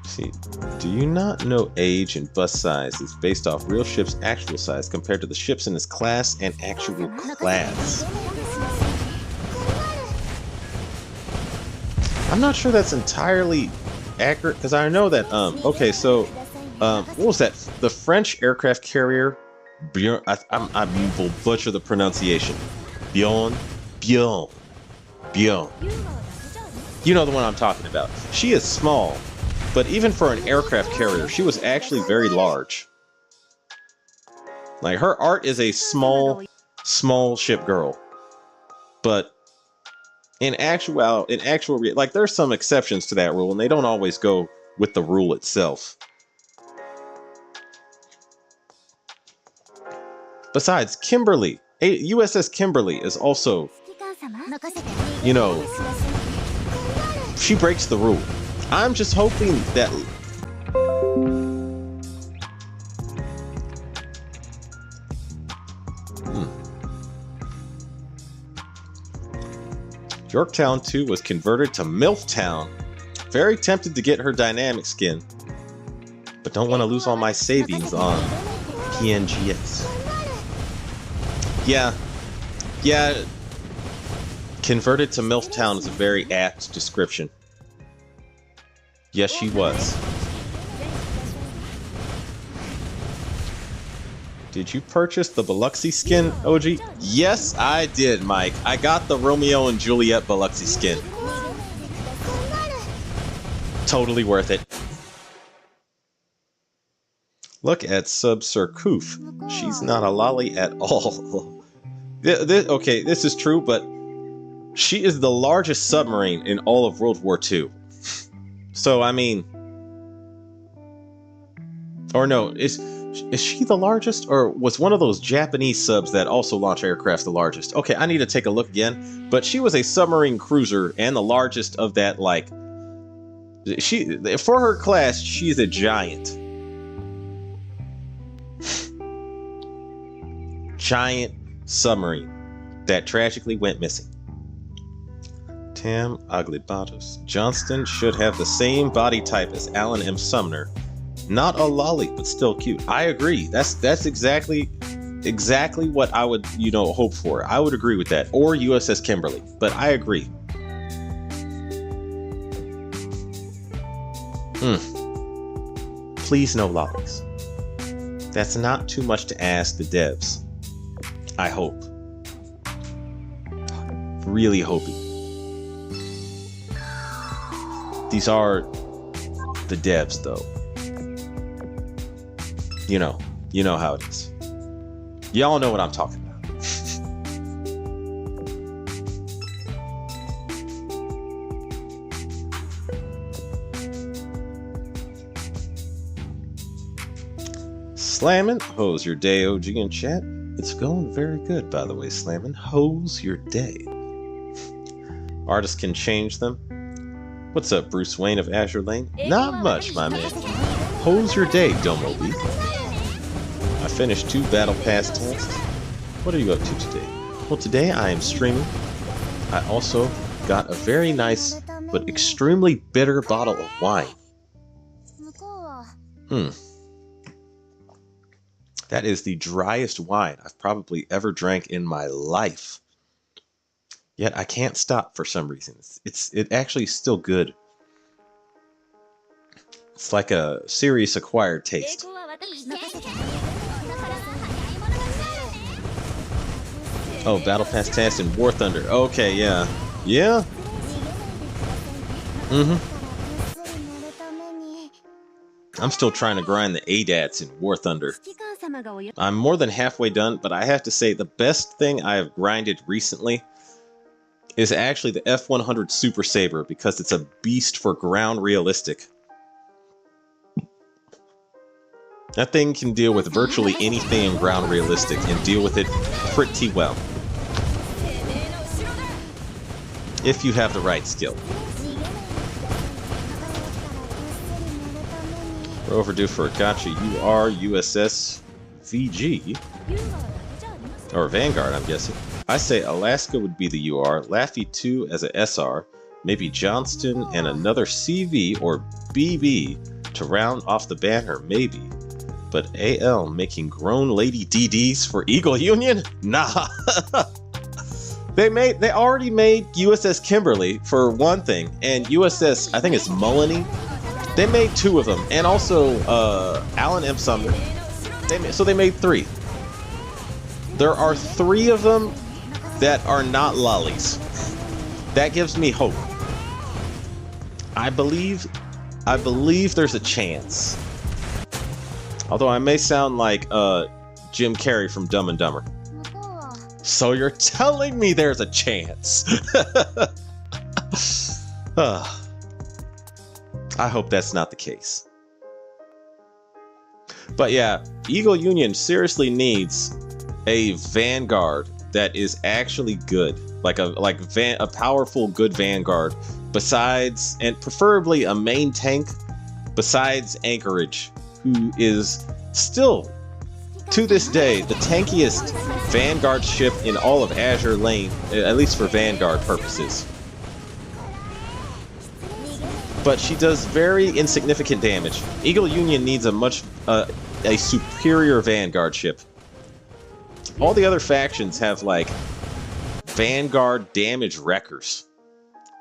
See, do you not know age and bus size is based off real ship's actual size compared to the ships in its class and actual class? I'm not sure that's entirely accurate because I know that okay, so what was that? The French aircraft carrier Bjorn, I will butcher the pronunciation. Bjorn. You know the one I'm talking about. She is small, but even for an aircraft carrier, she was actually very large. Like, her art is a small ship girl. But in actual, like, there's some exceptions to that rule, and they don't always go with the rule itself. Besides, Kimberly, USS Kimberly is also you know, she breaks the rule. I'm just hoping that... Yorktown 2 was converted to MILFtown. Very tempted to get her dynamic skin, but don't want to lose all my savings on PNGS. Yeah, converted to MILFtown is a very apt description. Yes, she was. Did you purchase the Biluxy skin, OG? Yes, I did, Mike. I got the Romeo and Juliet Biluxy skin. Totally worth it. Look at Sub Surkoof. She's not a lolly at all. Okay, this is true, but she is the largest submarine in all of World War II. So, I mean... Or no, is she the largest? Or was one of those Japanese subs that also launch aircraft the largest? Okay, I need to take a look again. But she was a submarine cruiser and the largest of that, like... For her class, she's a giant. Giant submarine that tragically went missing. Tam Aglibatos. Johnston should have the same body type as Alan M. Sumner. Not a lolly, but still cute. I agree. That's exactly what I would, hope for. I would agree with that. Or USS Kimberly. But I agree. Please no lollies. That's not too much to ask the devs. I hope. Really hoping. These are the devs, though. You know how it is. Y'all know what I'm talking about. Slammin', how's your day, OG in chat? It's going very good, by the way, Slammin'. How's your day? Artists can change them. What's up, Bruce Wayne of Azure Lane? Not much, my man. How's your day, Domo B? I finished 2 Battle Pass tasks. What are you up to today? Well, today I am streaming. I also got a very nice but extremely bitter bottle of wine. That is the driest wine I've probably ever drank in my life. Yet I can't stop for some reason. It actually is still good. It's like a serious acquired taste. Oh, Battle Pass task in War Thunder. Okay, yeah. Yeah? I'm still trying to grind the ADATs in War Thunder. I'm more than halfway done, but I have to say the best thing I have grinded recently is actually the F100 Super Saber, because it's a beast for ground realistic. That thing can deal with virtually anything in ground realistic and deal with it pretty well. If you have the right skill. We're overdue for a gotcha UR USS VG. Or Vanguard, I'm guessing. I say Alaska would be the UR, Laffy 2 as a SR, maybe Johnston and another CV or BB to round off the banner, maybe. But AL making grown lady DDs for Eagle Union? Nah. They already made USS Kimberly for one thing, and USS, I think it's Mullany. They made 2 of them, and also Alan M. Sumner. They made 3. There are 3 of them that are not lollies. That gives me hope. I believe there's a chance. Although I may sound like Jim Carrey from Dumb and Dumber. So you're telling me there's a chance? I hope that's not the case. But yeah, Eagle Union seriously needs a Vanguard that is actually good, like a powerful good vanguard, besides, and preferably a main tank, besides Anchorage, who is still, to this day, the tankiest vanguard ship in all of Azur Lane, at least for vanguard purposes. But she does very insignificant damage. Eagle Union needs a superior vanguard ship. All the other factions have like vanguard damage wreckers.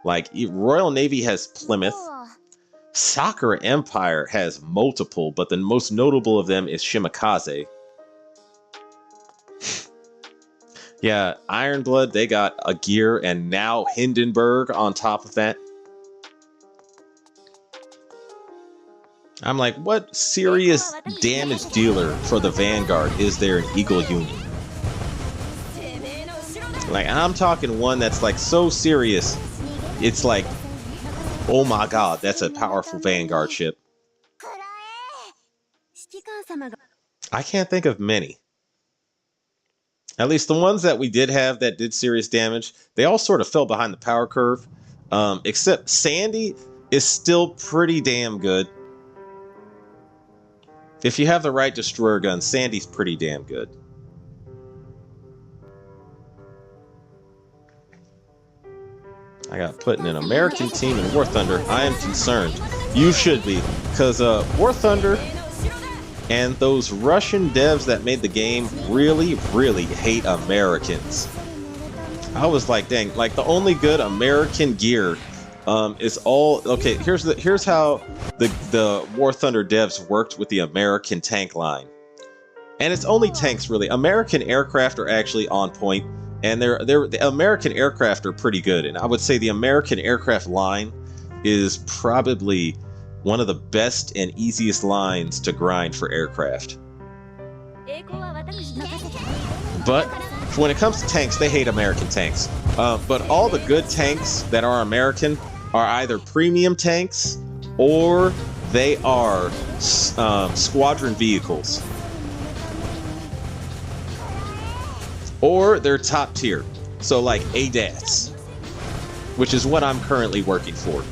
Like Royal Navy has Plymouth. Sakura Empire has multiple, but the most notable of them is Shimakaze. Yeah, Ironblood, they got a gear, and now Hindenburg on top of that. I'm like, what serious damage dealer for the Vanguard is there in Eagle Union? Like, I'm talking one that's like so serious, it's like, oh my god, that's a powerful Vanguard ship. I can't think of many. At least the ones that we did have that did serious damage, they all sort of fell behind the power curve. Except Sandy is still pretty damn good. If you have the right destroyer gun, Sandy's pretty damn good. I got put in an American team in War Thunder. I am concerned. You should be, because War Thunder and those Russian devs that made the game really, really hate Americans. I was like, dang, like the only good American gear is all okay. Here's how the War Thunder devs worked with the American tank line, and it's only tanks really. American aircraft are actually on point, and the American aircraft are pretty good. And I would say the American aircraft line is probably one of the best and easiest lines to grind for aircraft. But when it comes to tanks, they hate American tanks. But all the good tanks that are American are either premium tanks or they are squadron vehicles. Or they're top tier. So like ADATs, which is what I'm currently working for.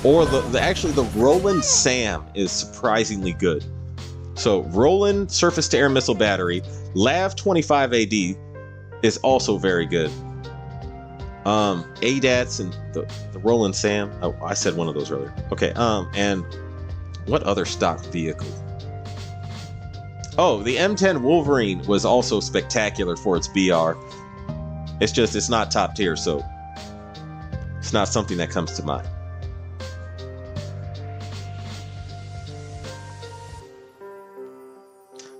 Or actually the Roland SAM is surprisingly good. So Roland surface-to-air missile battery, LAV 25 AD is also very good. ADATs and the Roland SAM. Oh, I said one of those earlier. Okay. And what other stock vehicle? Oh, the M10 Wolverine was also spectacular for its BR. It's just it's not top tier, so it's not something that comes to mind.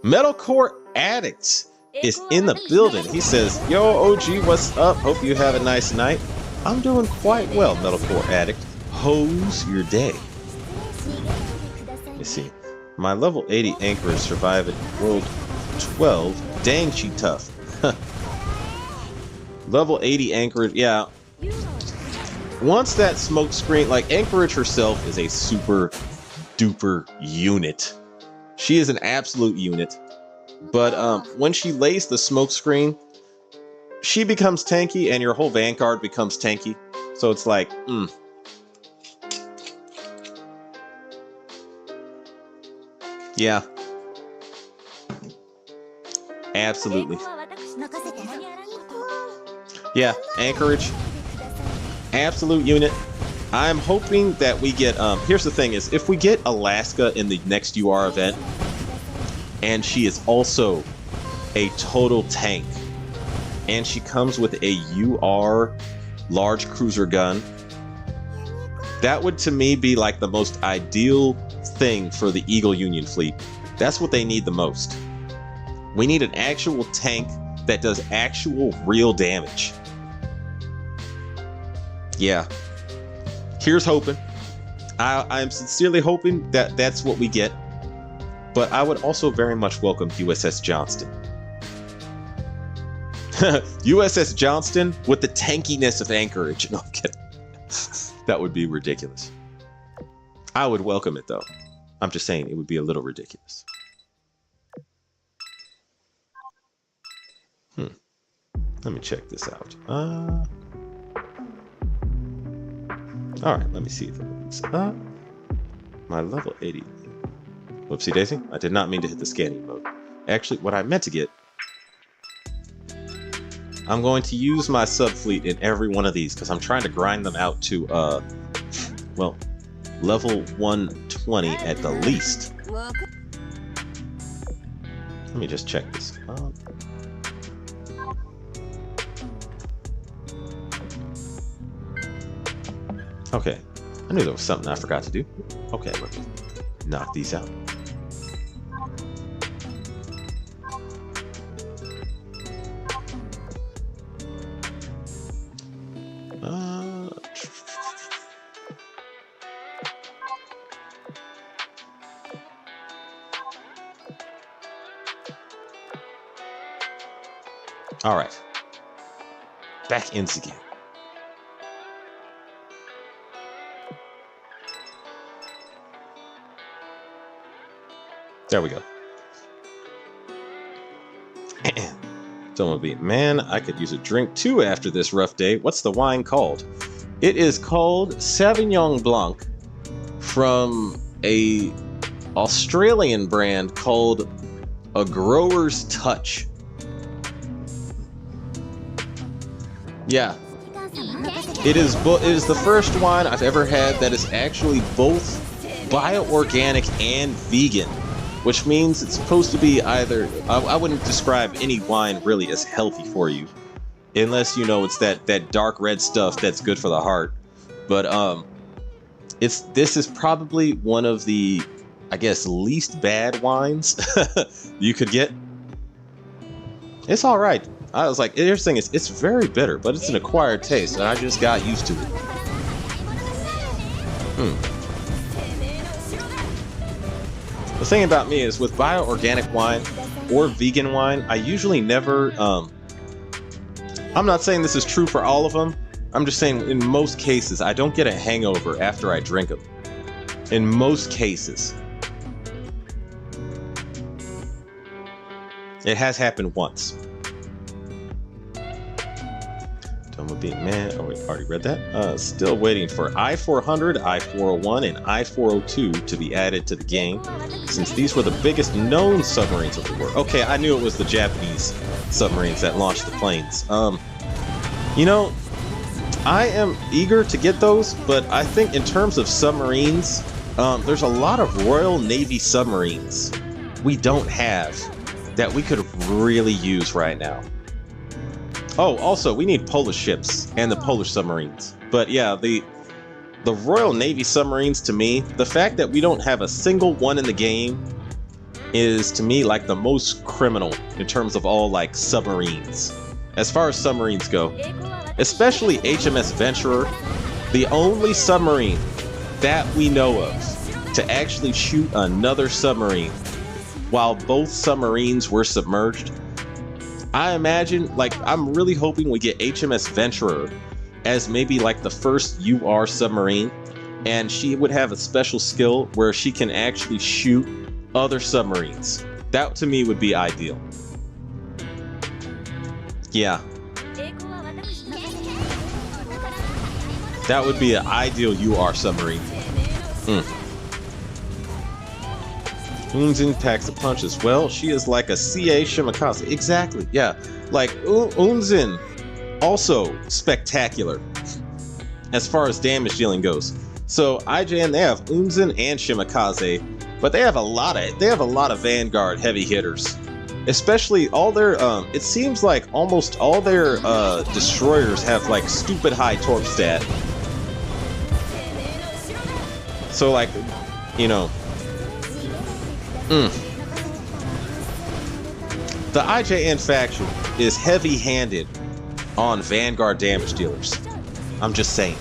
Metalcore Addict is in the building. He says, yo, OG, what's up? Hope you have a nice night. I'm doing quite well, Metalcore Addict. Hose your day. Let's see. My level 80 Anchorage survived at World 12. Dang, she tough. Level 80 Anchorage, yeah. Once that smoke screen, like Anchorage herself is a super duper unit. She is an absolute unit. But when she lays the smoke screen, she becomes tanky and your whole Vanguard becomes tanky. So it's like, yeah. Absolutely. Yeah, Anchorage. Absolute unit. I'm hoping that we get, here's the thing is, if we get Alaska in the next UR event, and she is also a total tank, and she comes with a UR large cruiser gun, that would to me be like the most ideal thing for the Eagle Union fleet. That's what they need the most. We need an actual tank that does actual real damage. Yeah. Here's hoping. I'm sincerely hoping that that's what we get. But I would also very much welcome USS Johnston. USS Johnston with the tankiness of Anchorage. No, I'm kidding. That would be ridiculous. I would welcome it, though. I'm just saying it would be a little ridiculous. Let me check this out. Alright, let me see if it works. My level 80. Whoopsie daisy. I did not mean to hit the scanning mode. Actually, what I meant to get... I'm going to use my sub-fleet in every one of these, because I'm trying to grind them out to, well, level 120 at the least. Let me just check this. Okay, I knew there was something I forgot to do. Okay, let me knock these out. All right, back in again. There we go. Don't be, man, I could use a drink too after this rough day. What's the wine called? It is called Sauvignon Blanc from a Australian brand called A Grower's Touch. Yeah. It is the first wine I've ever had that is actually both bio-organic and vegan, which means it's supposed to be either... I wouldn't describe any wine really as healthy for you, unless you know it's that dark red stuff that's good for the heart. But this is probably one of the, I guess, least bad wines you could get. It's all right. I was like, here's the thing, it's very bitter, but it's an acquired taste, and I just got used to it. The thing about me is with bio-organic wine or vegan wine, I usually never, I'm not saying this is true for all of them, I'm just saying in most cases, I don't get a hangover after I drink them. In most cases. It has happened once. Man, oh, we already read that. Still waiting for I-400, I-401, and I-402 to be added to the game, since these were the biggest known submarines of the world. Okay, I knew it was the Japanese submarines that launched the planes. You know, I am eager to get those, but I think in terms of submarines, there's a lot of Royal Navy submarines we don't have that we could really use right now. Oh, also, we need Polish ships and the Polish submarines. But yeah, the Royal Navy submarines, to me, the fact that we don't have a single one in the game is, to me, like the most criminal in terms of all, like, submarines. As far as submarines go, especially HMS Venturer, the only submarine that we know of to actually shoot another submarine while both submarines were submerged. I imagine, like, I'm really hoping we get HMS Venturer as maybe like the first UR submarine, and she would have a special skill where she can actually shoot other submarines. That to me would be ideal. Yeah. That would be an ideal UR submarine. Unzen packs a punch as well. She is like a CA Shimakaze. Exactly, yeah. Like, Unzen, also spectacular as far as damage dealing goes. So, IJN, they have Unzen and Shimakaze, but they have a lot of Vanguard heavy hitters. Especially all their, it seems like almost all their destroyers have like stupid high torp stat. So like, you know, the IJN faction is heavy-handed on Vanguard damage dealers. I'm just saying.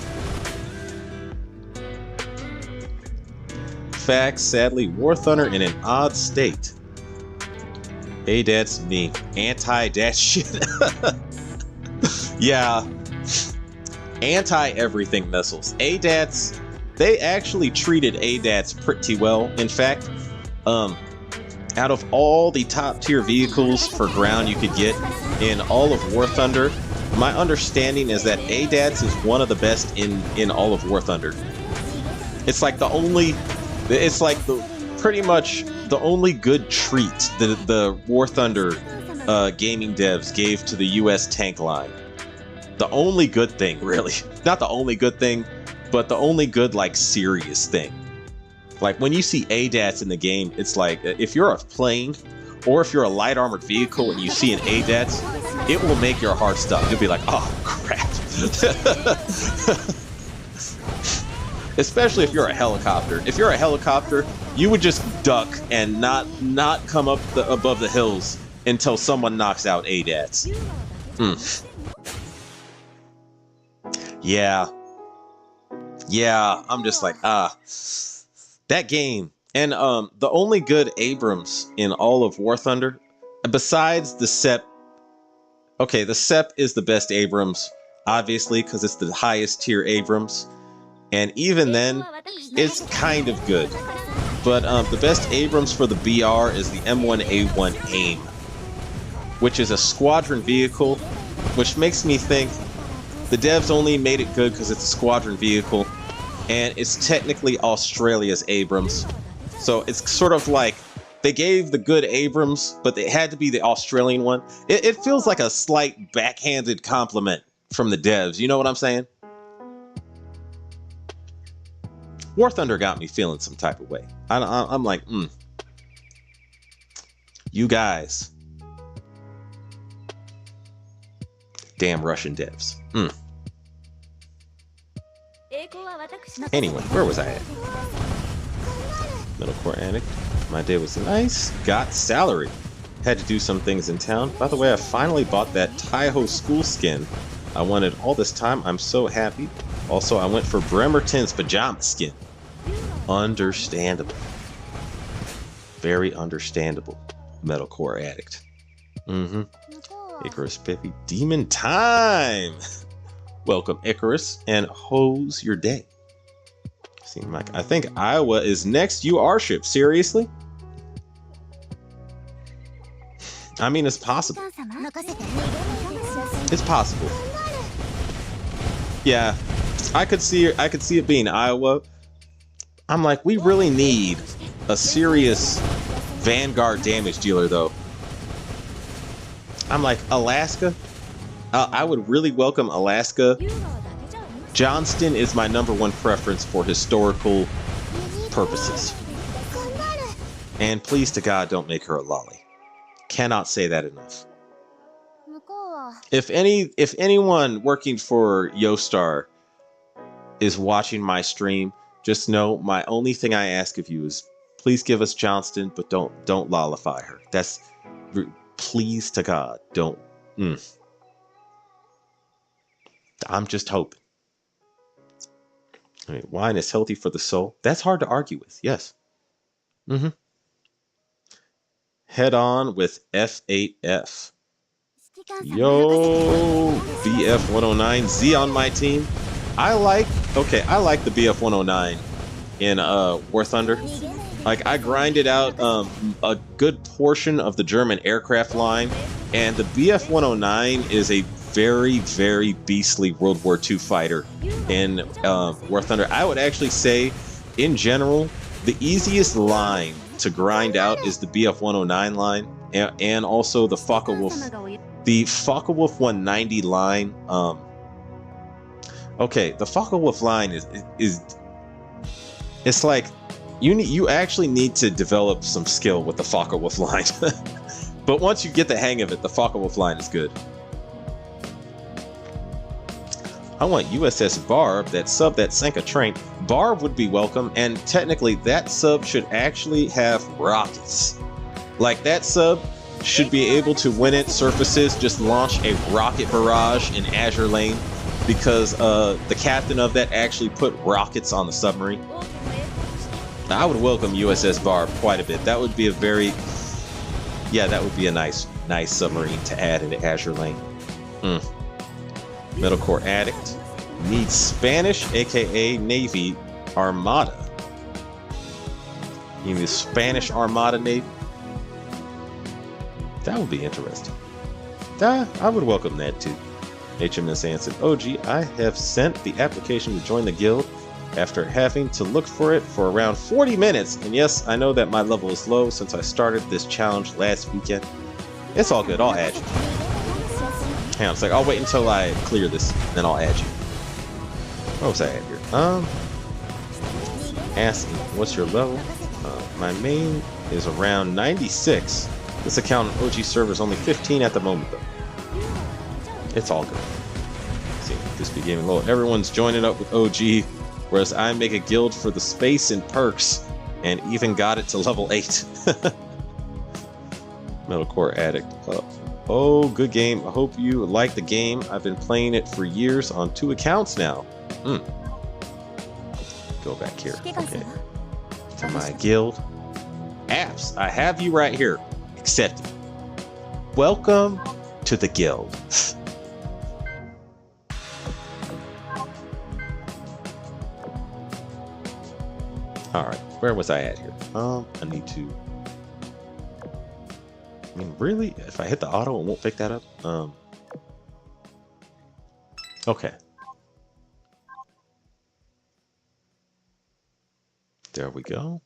Facts, sadly, War Thunder in an odd state. Hey, that's me. Anti-that shit. Yeah. Anti-everything missiles. ADATs, they actually treated ADATs pretty well. In fact, out of all the top tier vehicles for ground you could get, in all of War Thunder. My understanding is that ADATS is one of the best in all of War Thunder. It's like the only, it's like the pretty much the only good treat the War Thunder gaming devs gave to the US tank line. The only good thing, really. Not the only good thing, but the only good, like, serious thing. Like, when you see ADATS in the game, it's like, if you're a plane, or if you're a light armored vehicle and you see an ADATS, it will make your heart stop. You'll be like, oh, crap. Especially if you're a helicopter. If you're a helicopter, you would just duck and not come up above the hills until someone knocks out ADATS. Yeah, I'm just like, that game. And the only good Abrams in all of War Thunder, besides the SEP, okay, the SEP is the best Abrams, obviously, because it's the highest tier Abrams. And even then, it's kind of good. But the best Abrams for the BR is the M1A1 AIM, which is a squadron vehicle, which makes me think the devs only made it good because it's a squadron vehicle, and it's technically Australia's Abrams. So it's sort of like they gave the good Abrams, but it had to be the Australian one. It feels like a slight backhanded compliment from the devs. You know what I'm saying? War Thunder got me feeling some type of way. I'm like, you guys. Damn Russian devs. Anyway, where was I at? Metalcore Addict. My day was nice. Got salary. Had to do some things in town. By the way, I finally bought that Taiho school skin I wanted all this time. I'm so happy. Also, I went for Bremerton's pajama skin. Understandable. Very understandable. Metalcore Addict. Icarus Pippy. Demon time! Welcome, Icarus, and hose your day. Seem like I think Iowa is next. You are ship. Seriously? I mean, it's possible. It's possible. Yeah, I could see it being Iowa. I'm like, we really need a serious Vanguard damage dealer, though. I'm like, Alaska? I would really welcome Alaska. Johnston is my #1 preference for historical purposes. And please to God, don't make her a lolly. Cannot say that enough. If anyone working for Yostar is watching my stream, just know my only thing I ask of you is please give us Johnston, but don't lollify her. That's please to God, don't. I'm just hoping. I mean, wine is healthy for the soul. That's hard to argue with. Yes. Head on with F8F. Yo, BF109. Z on my team. I like the BF109 in War Thunder. Like, I grinded out a good portion of the German aircraft line, and the BF109 is a very, very beastly World War II fighter in War Thunder. I would actually say, in general, the easiest line to grind out is the BF109 line, and also the Focke-Wulf. The Focke-Wulf 190 line. Okay, the Focke-Wulf line is it's like you actually need to develop some skill with the Focke-Wulf line. But once you get the hang of it, the Focke-Wulf line is good. I want USS Barb, that sub that sank a train. Barb would be welcome, and technically that sub should actually have rockets. Like, that sub should be able to, when it surfaces, just launch a rocket barrage in Azur Lane, because the captain of that actually put rockets on the submarine. I would welcome USS Barb quite a bit. That would be a very, that would be a nice submarine to add into Azur Lane. Metalcore Addict needs Spanish, aka Navy Armada. You need Spanish Armada Navy? That would be interesting. I would welcome that too. HMS Anson. OG, I have sent the application to join the guild after having to look for it for around 40 minutes. And yes, I know that my level is low since I started this challenge last weekend. It's all good, I'll add you. Hang on a sec, I'll wait until I clear this, then I'll add you. What was I at here? Asking, what's your level? My main is around 96. This account on OG server is only 15 at the moment though. It's all good. See, this be gaming low. Everyone's joining up with OG, whereas I make a guild for the space and perks, and even got it to level 8. Metalcore Addict. Oh, good game. I hope you like the game. I've been playing it for years on 2 accounts now. Go back here. Okay. To my guild. Apps, I have you right here. Accepted. Welcome to the guild. Alright, where was I at here? I need to... I mean, really? If I hit the auto, it won't pick that up? Okay. There we go.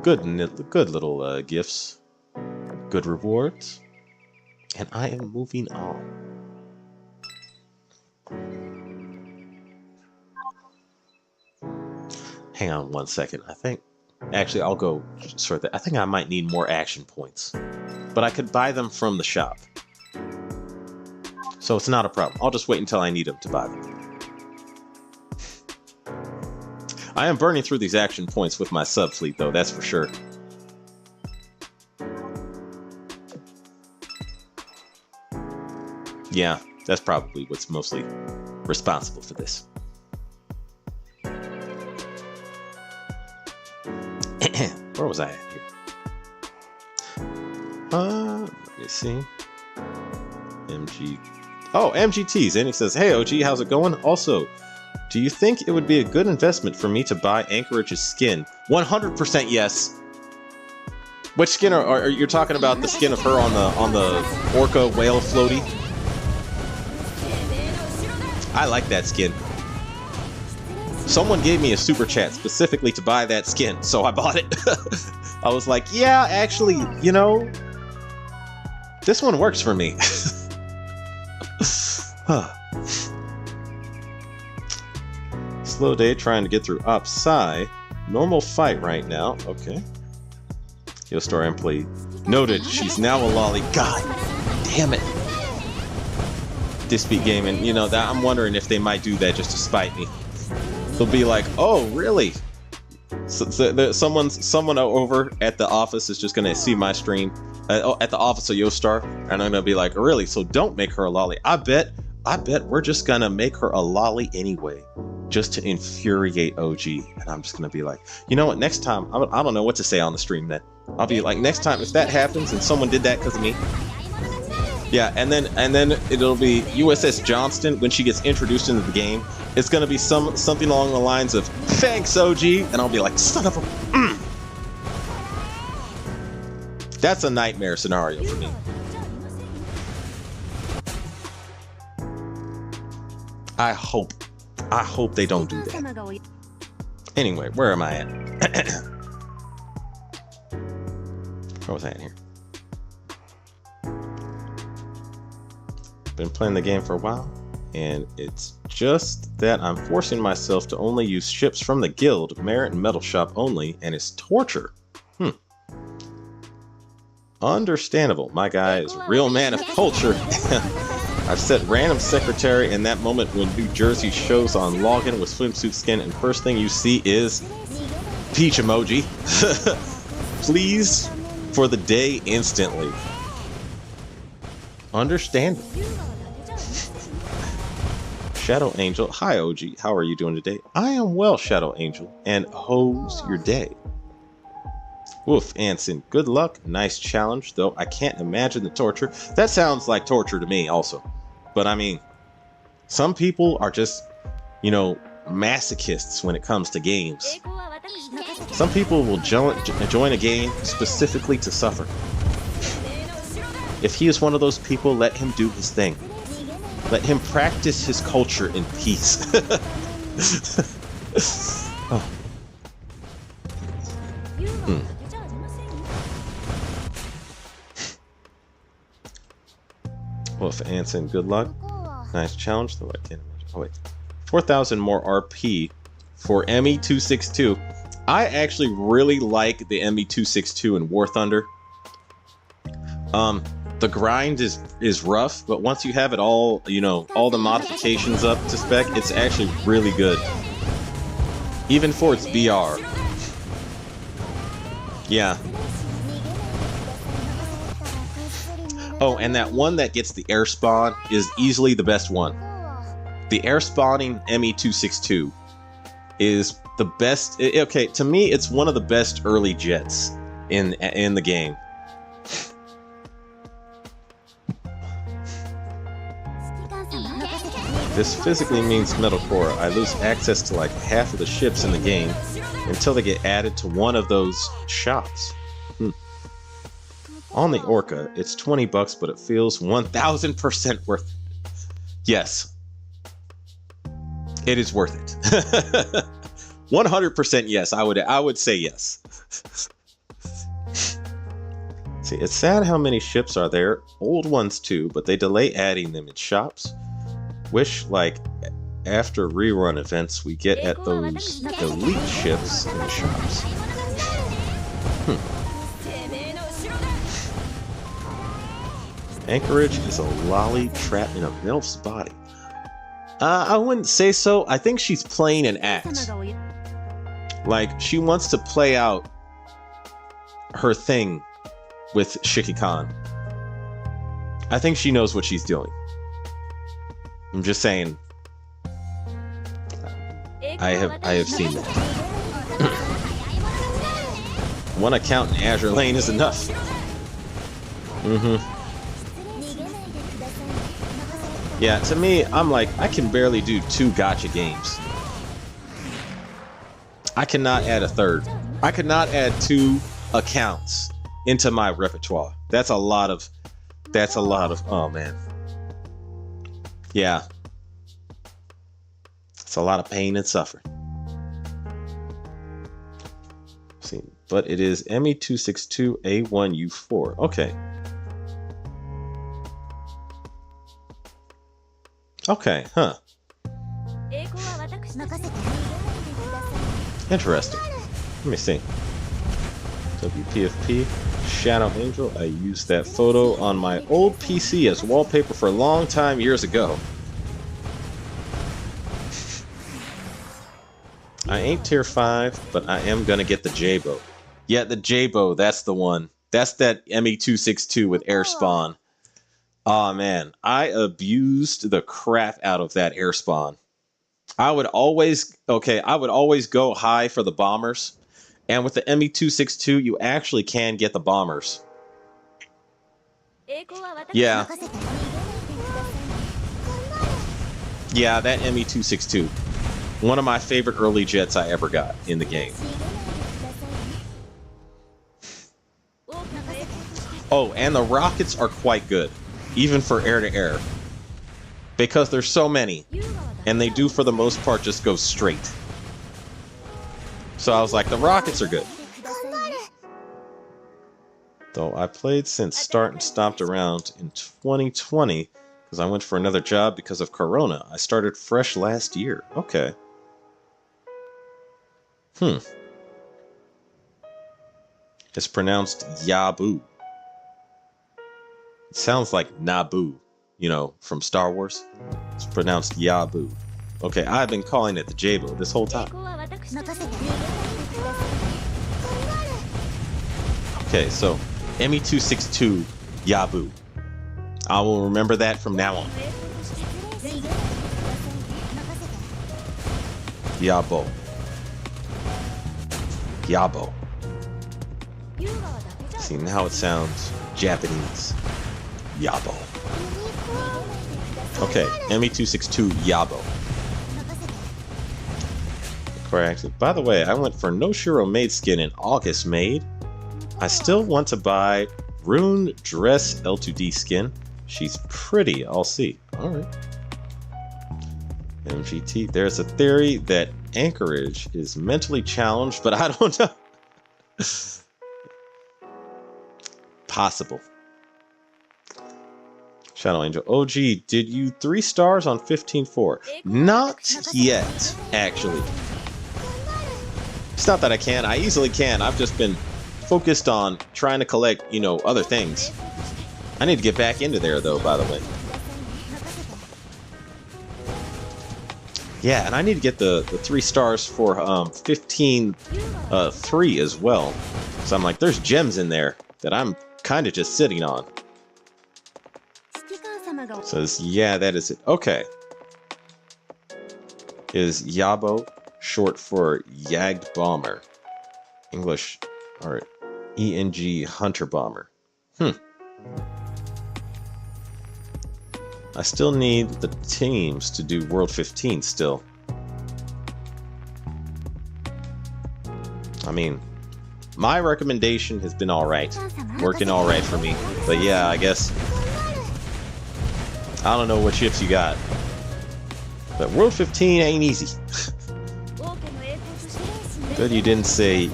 Good little gifts. Good rewards. And I am moving on. Hang on one second. I think... Actually, I'll go sort that. I think I might need more action points. But I could buy them from the shop. So it's not a problem. I'll just wait until I need them to buy them. I am burning through these action points with my sub fleet, though, that's for sure. Yeah, that's probably what's mostly responsible for this. Where was I at here? Let me see. MG. Oh, MGTs. And he says, hey, OG, how's it going? Also, do you think it would be a good investment for me to buy Anchorage's skin? 100% yes. Which skin are you talking about? The skin of her on the orca whale floaty? I like that skin. Someone gave me a super chat specifically to buy that skin, so I bought it. I was like, yeah, actually, you know, this one works for me. Slow day trying to get through Opsai. Normal fight right now. Okay. Yostar employee. Noted, she's now a lolly. God damn it. Disbeat Gaming, you know, that I'm wondering if they might do that just to spite me. They'll be like, oh, really? So someone over at the office is just gonna see my stream at the office of Yostar, and I'm gonna be like, really? So don't make her a lolly. I bet we're just gonna make her a lolly anyway, just to infuriate OG. And I'm just gonna be like, you know what? Next time, I don't know what to say on the stream. Then I'll be like, next time if that happens and someone did that because of me. Yeah, and then it'll be USS Johnston when she gets introduced into the game. It's gonna be something along the lines of "Thanks, OG," and I'll be like, "Son of a." That's a nightmare scenario for me. I hope they don't do that. Anyway, where am I at? Where was I at here? Been playing the game for a while, and it's just that I'm forcing myself to only use ships from the guild, merit and metal shop only, and it's torture. Understandable. My guy is a real man of culture. I've set random secretary in that moment when New Jersey shows on login with swimsuit skin, and first thing you see is peach emoji. Please for the day instantly. Understandable. Shadow Angel. Hi, OG. How are you doing today? I am well, Shadow Angel. And how's your day? Woof, Anson. Good luck. Nice challenge, though I can't imagine the torture. That sounds like torture to me also. But I mean, some people are just, you know, masochists when it comes to games. Some people will join a game specifically to suffer. If he is one of those people, let him do his thing. Let him practice his culture in peace. Oh. Wolf Anson, good luck. Nice challenge, though I can't imagine. Oh, wait. 4,000 more RP for ME262. I actually really like the ME262 in War Thunder. The grind is rough, but once you have it all, you know, all the modifications up to spec, it's actually really good. Even for its BR. Yeah. Oh, and that one that gets the air spawn is easily the best one. The air spawning ME262 is the best. Okay, to me, it's one of the best early jets in the game. This physically means metalcore. I lose access to like half of the ships in the game until they get added to one of those shops. On the Orca, it's $20, but it feels 1,000% worth it. Yes. It is worth it. 100% yes. I would say yes. See, it's sad how many ships are there. Old ones too, but they delay adding them in shops. Wish, like, after rerun events, we get at those elite ships in the shops. Anchorage is a lolly trapped in a MILF's body. I wouldn't say so. I think she's playing an act. Like, she wants to play out her thing with Shiki Khan. I think she knows what she's doing. I'm just saying. I have seen that. One account in Azure Lane is enough. Yeah, to me, I'm like, I can barely do 2 gacha games. I cannot add a third. I could not add 2 accounts into my repertoire. That's a lot of, oh man. Yeah. It's a lot of pain and suffering. See, but it is ME262A1U4. Okay. Okay, huh. Interesting. Let me see. WPFP, Shadow Angel. I used that photo on my old PC as wallpaper for a long time years ago. I ain't tier 5, but I am gonna get the J-Bow. Yeah, the J-Bow, that's the one. That's that ME262 with air spawn. Oh man, I abused the crap out of that air spawn. I would always go high for the bombers. And with the ME262, you actually can get the bombers. Yeah. Yeah, that ME262. One of my favorite early jets I ever got in the game. Oh, and the rockets are quite good. Even for air-to-air. Because there's so many. And they do, for the most part, just go straight. So I was like, the rockets are good. Though I played since start and stopped around in 2020 because I went for another job because of Corona. I started fresh last year. Okay. It's pronounced Yabu. It sounds like Naboo, you know, from Star Wars. It's pronounced Yabu. Okay, I've been calling it the J-Bow this whole time. Okay, so ME262 Yabu. I will remember that from now on. Yabo. Yabo. See, now it sounds Japanese. Yabo. Okay, ME262 Yabo. Proactive. By the way, I went for No Shiro Maid skin in August Maid. I still want to buy Rune Dress L2D skin. She's pretty, I'll see. Alright. MGT. There's a theory that Anchorage is mentally challenged, but I don't know. Possible. Shadow Angel. OG, did you 3 stars on 15.4? Not yet, actually. It's not that I can. I easily can. I've just been focused on trying to collect, you know, other things. I need to get back into there, though, by the way. Yeah, and I need to get the 3 stars for 15.3 as well. So I'm like, there's gems in there that I'm kind of just sitting on. Says, yeah, that is it. Okay. Is Yabo short for Yagged Bomber? English, or ENG Hunter Bomber. I still need the teams to do World 15 still. I mean, my recommendation has been alright. Working alright for me. But yeah, I guess I don't know what ships you got. But World 15 ain't easy. Good you didn't say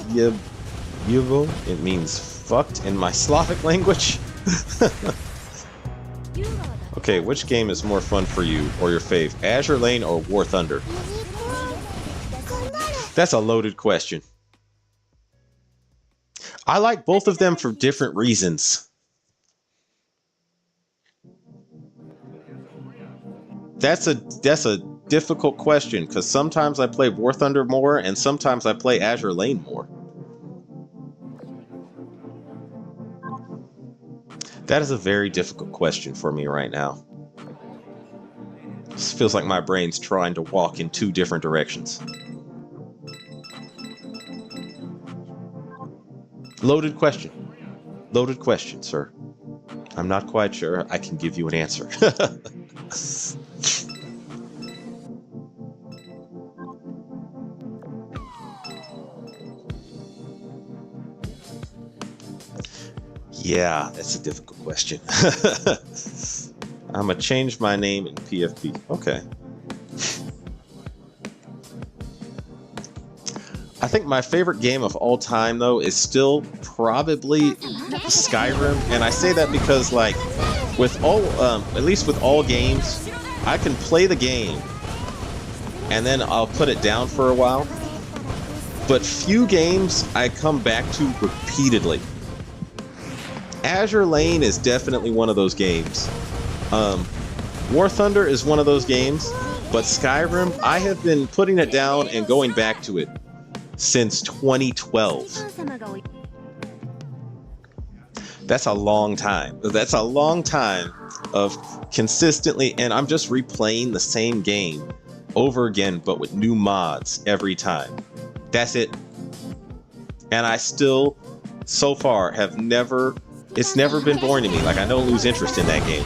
Yubo. It means fucked in my Slavic language. Okay, which game is more fun for you or your fave? Azure Lane or War Thunder? That's a loaded question. I like both of them for different reasons. That's a difficult question because sometimes I play War Thunder more and sometimes I play Azure Lane more. That is a very difficult question for me right now. This feels like my brain's trying to walk in 2 different directions. Loaded question. Loaded question, sir. I'm not quite sure I can give you an answer. Yeah, that's a difficult question. I'm gonna change my name in PFP. Okay. I think my favorite game of all time, though, is still probably Skyrim. And I say that because, like, with all, at least with all games, I can play the game and then I'll put it down for a while. But few games I come back to repeatedly. Azure Lane is definitely one of those games. War Thunder is one of those games, but Skyrim, I have been putting it down and going back to it since 2012. That's a long time. That's a long time of consistently, and I'm just replaying the same game over again, but with new mods every time. That's it. And I still, so far, have never... It's never been boring to me. Like, I don't lose interest in that game.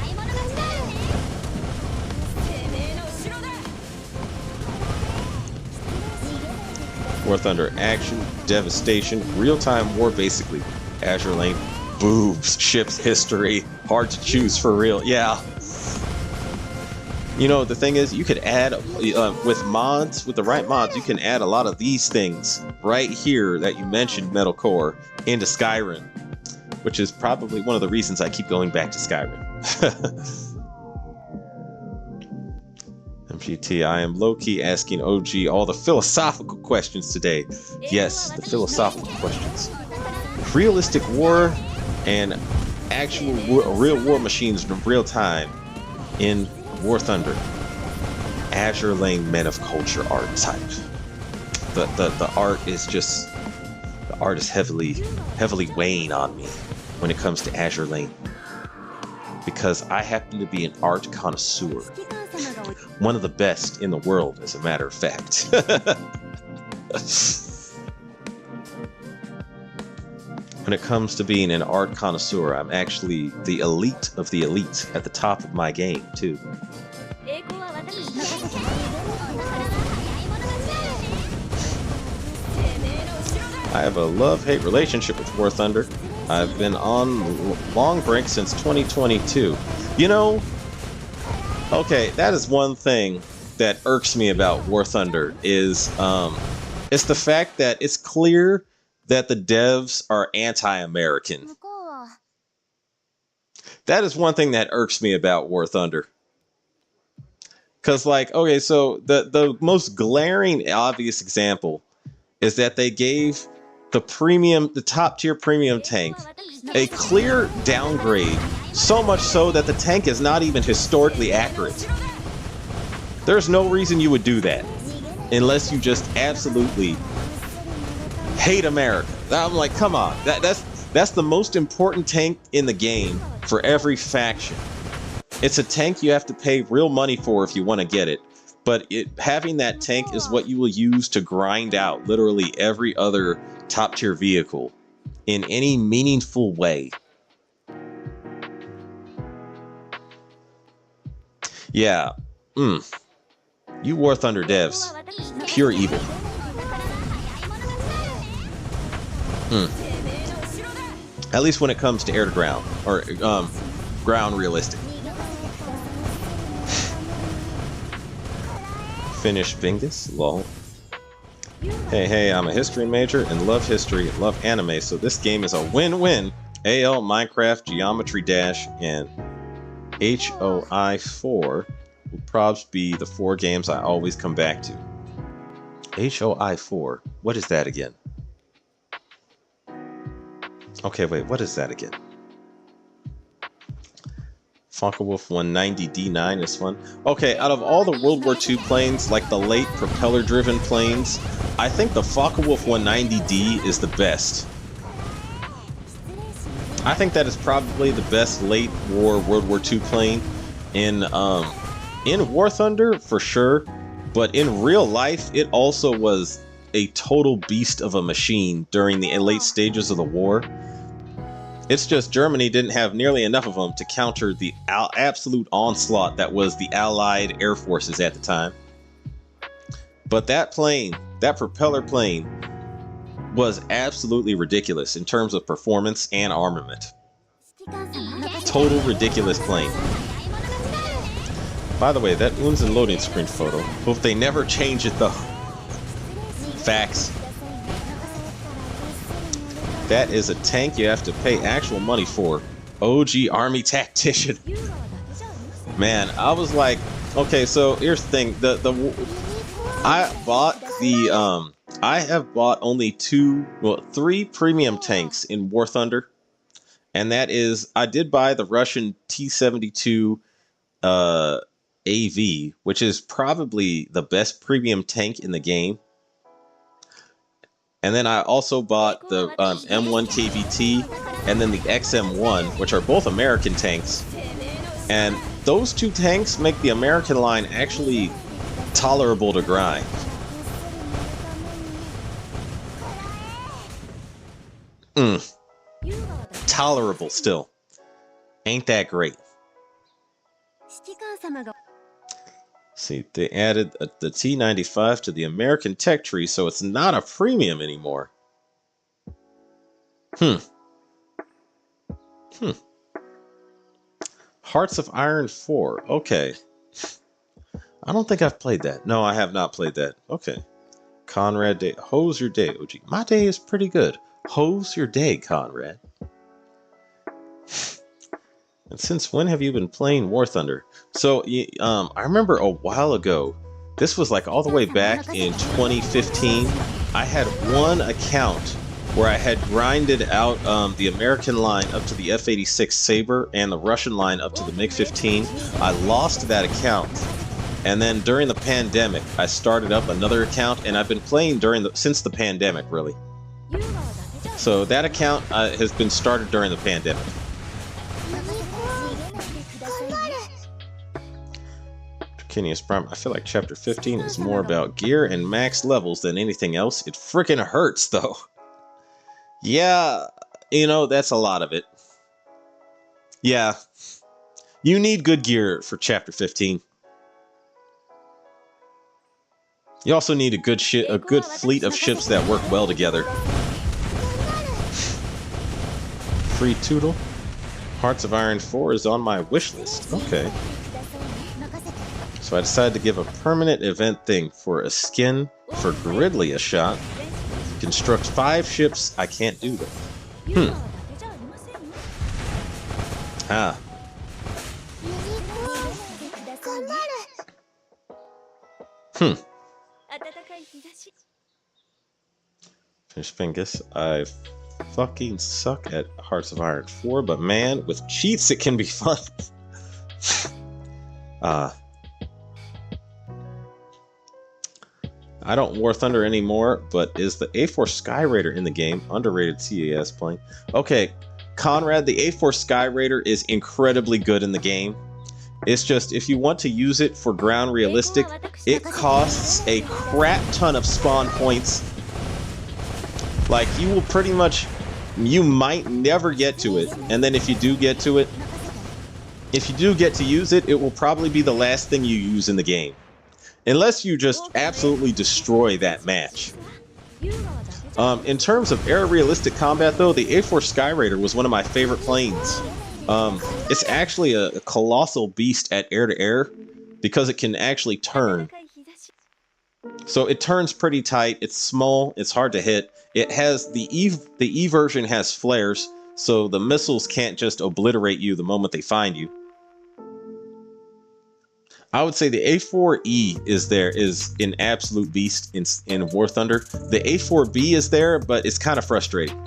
War Thunder, action, devastation, real-time war, basically. Azure Lane, boobs, ships, history, hard to choose for real. Yeah. You know, the thing is, you could add, with mods, with the right mods, you can add a lot of these things right here that you mentioned, Metalcore, into Skyrim. Which is probably one of the reasons I keep going back to Skyrim. MGT, I am low-key asking OG all the philosophical questions today. Yes, the philosophical questions. Realistic war and actual real war machines in real time in War Thunder. Azure Lane Men of Culture art type. The art is just... The art is heavily weighing on me when it comes to Azure Lane. Because I happen to be an art connoisseur. One of the best in the world, as a matter of fact. When it comes to being an art connoisseur, I'm actually the elite of the elite at the top of my game, too. I have a love-hate relationship with War Thunder. I've been on long break since 2022. You know, okay, that is one thing that irks me about War Thunder is it's the fact that it's clear that the devs are anti-American. That is one thing that irks me about War Thunder. Because, like, okay, so the most glaring, obvious example is that they gave the top tier premium tank a clear downgrade, so much so that the tank is not even historically accurate. There's no reason you would do that unless you just absolutely hate America. I'm like, come on, that's the most important tank in the game for every faction. It's a tank you have to pay real money for if you want to get it. But having that tank is what you will use to grind out literally every other top tier vehicle in any meaningful way. Yeah. You War Thunder devs. Pure evil. At least when it comes to air to ground. Or ground realistic. Finish Bingus, lol. Hey, I'm a history major and love history and love anime, so this game is a win-win. AL, Minecraft, Geometry Dash, and HOI 4 will probably be the 4 games I always come back to. HOI 4, what is that again? Okay, wait, what is that again? Focke-Wulf 190 D9 is fun. Okay, out of all the World War II planes, like the late propeller-driven planes, I think the Focke-Wulf 190D is the best. I think that is probably the best late war World War II plane in War Thunder for sure, but in real life it also was a total beast of a machine during the late stages of the war. It's just Germany didn't have nearly enough of them to counter the absolute onslaught that was the Allied air forces at the time. But that plane, that propeller plane, was absolutely ridiculous in terms of performance and armament. Total ridiculous plane. By the way, that Unzen loading screen photo, hope they never change it though. Facts. That is a tank you have to pay actual money for. OG Army Tactician. Man, I was like, okay, so here's the thing. I have bought only 3 premium tanks in War Thunder. And that is, I did buy the Russian T-72 AV, which is probably the best premium tank in the game. And then I also bought the M1 KVT and then the XM1, which are both American tanks. And those 2 tanks make the American line actually tolerable to grind. Tolerable still. Ain't that great. See, they added the T95 to the American tech tree, so it's not a premium anymore. Hearts of Iron 4. Okay. I don't think I've played that. No, I have not played that. Okay. Conrad Day. Hose your day, OG. My day is pretty good. Hose your day, Conrad. And since when have you been playing War Thunder? So, I remember a while ago, this was like all the way back in 2015, I had one account where I had grinded out the American line up to the F-86 Sabre and the Russian line up to the MiG-15. I lost that account. And then during the pandemic, I started up another account, and I've been playing since the pandemic, really. So that account has been started during the pandemic. Draconius Prime, I feel like Chapter 15 is more about gear and max levels than anything else. It freaking hurts, though. Yeah, that's a lot of it. Yeah. You need good gear for Chapter 15. You also need a good fleet of ships that work well together. Free Toodle. Hearts of Iron 4 is on my wish list. Okay. So I decided to give a permanent event thing for a skin for Gridley a shot. Construct 5 ships. I can't do that. Ah. Finish Fingus. I fucking suck at Hearts of Iron 4, but man, with cheats it can be fun. I don't War Thunder anymore, but is the A4 Sky Raider in the game? Underrated CAS playing. Okay, Conrad, the A4 Sky Raider is incredibly good in the game. It's just, if you want to use it for ground realistic, it costs a crap ton of spawn points. Like, you will pretty much, you might never get to it. And then if you do get to it, if you do get to use it, it will probably be the last thing you use in the game. Unless you just absolutely destroy that match. In terms of air-realistic combat, though, the A4 Sky Raider was one of my favorite planes. It's actually a colossal beast at air-to-air because it can actually turn. So it turns pretty tight, it's small, it's hard to hit. It has the E version has flares, so the missiles can't just obliterate you the moment they find you. I would say the A4E is an absolute beast in War Thunder. The A4B is there, but it's kind of frustrating.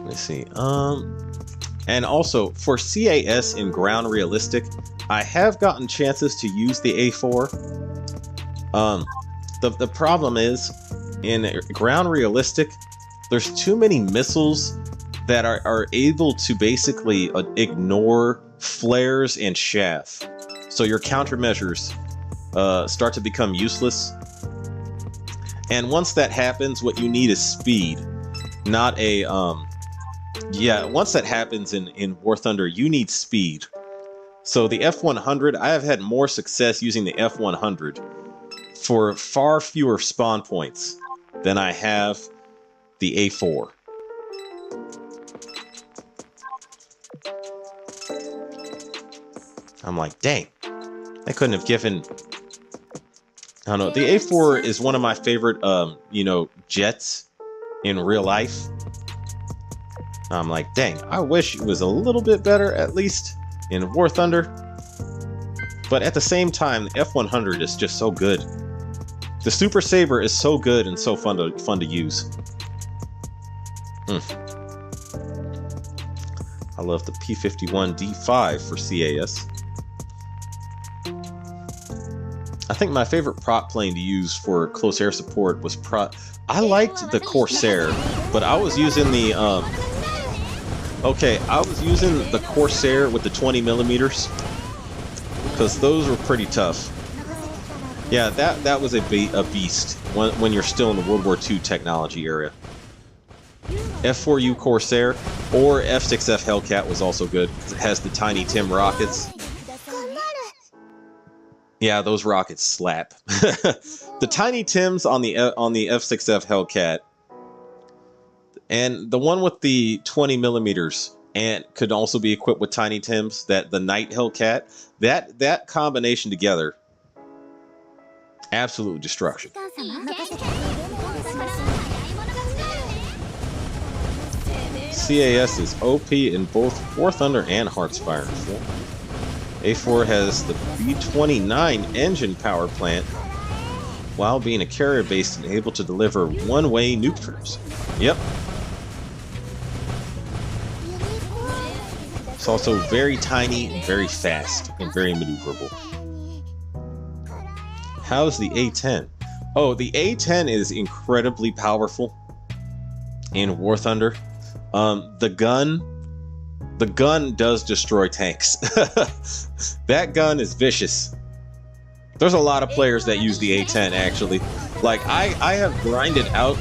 Let's see. And also for CAS in ground realistic, I have gotten chances to use the A4. The problem is, in ground realistic, there's too many missiles that are able to basically ignore flares and chaff. So your countermeasures start to become useless. And once that happens, what you need is speed, not a yeah, once that happens in War Thunder, you need speed. So the F100, I have had more success using the F100 for far fewer spawn points than I have the A4. I'm like, dang, I couldn't have given... I don't know, the A4 is one of my favorite, you know, jets in real life. I'm like, dang, I wish it was a little bit better, at least in War Thunder. But at the same time, the F100 is just so good. The Super Saber is so good and so fun to use. I love the P51D5 for CAS. I think my favorite prop plane to use for close air support was I liked the Corsair, but I was using the okay, I was using the Corsair with the 20 millimeters because those were pretty tough. Yeah, that was a beast when you're still in the World War II technology area. F4U Corsair or F6F Hellcat was also good because it has the Tiny Tim rockets. Yeah, those rockets slap. The Tiny Tims on the F6F Hellcat, and the one with the 20 millimeters and could also be equipped with Tiny Tims, the Night Hellcat, that combination together, absolute destruction. CAS is OP in both War Thunder and Hearts of Iron 4. A4 has the B-29 engine power plant while being a carrier base and able to deliver one-way nuke troops. Yep. It's also very tiny and very fast and very maneuverable. How's the A-10? Oh, the A-10 is incredibly powerful in War Thunder. The gun does destroy tanks. That gun is vicious. There's a lot of players that use the A-10 actually. Like I have grinded out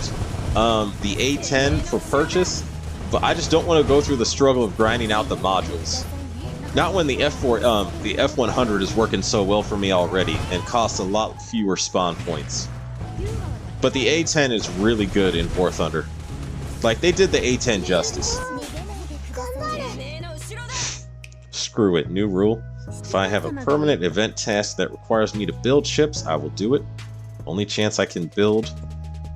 the A-10 for purchase but I just don't want to go through the struggle of grinding out the modules. Not when the the F100 is working so well for me already and costs a lot fewer spawn points. But the A10 is really good in War Thunder. Like, they did the A10 justice. Screw it, new rule. If I have a permanent event task that requires me to build ships, I will do it. Only chance I can build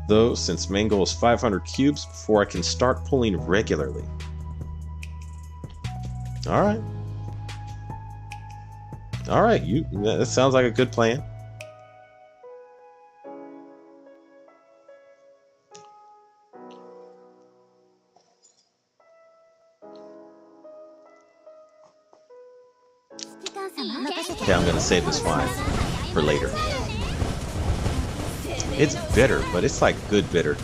those, since main goal is 500 cubes, before I can start pulling regularly. Alright. Alright, that sounds like a good plan. Okay, I'm gonna save this wine for later. It's bitter, but it's like good bitter.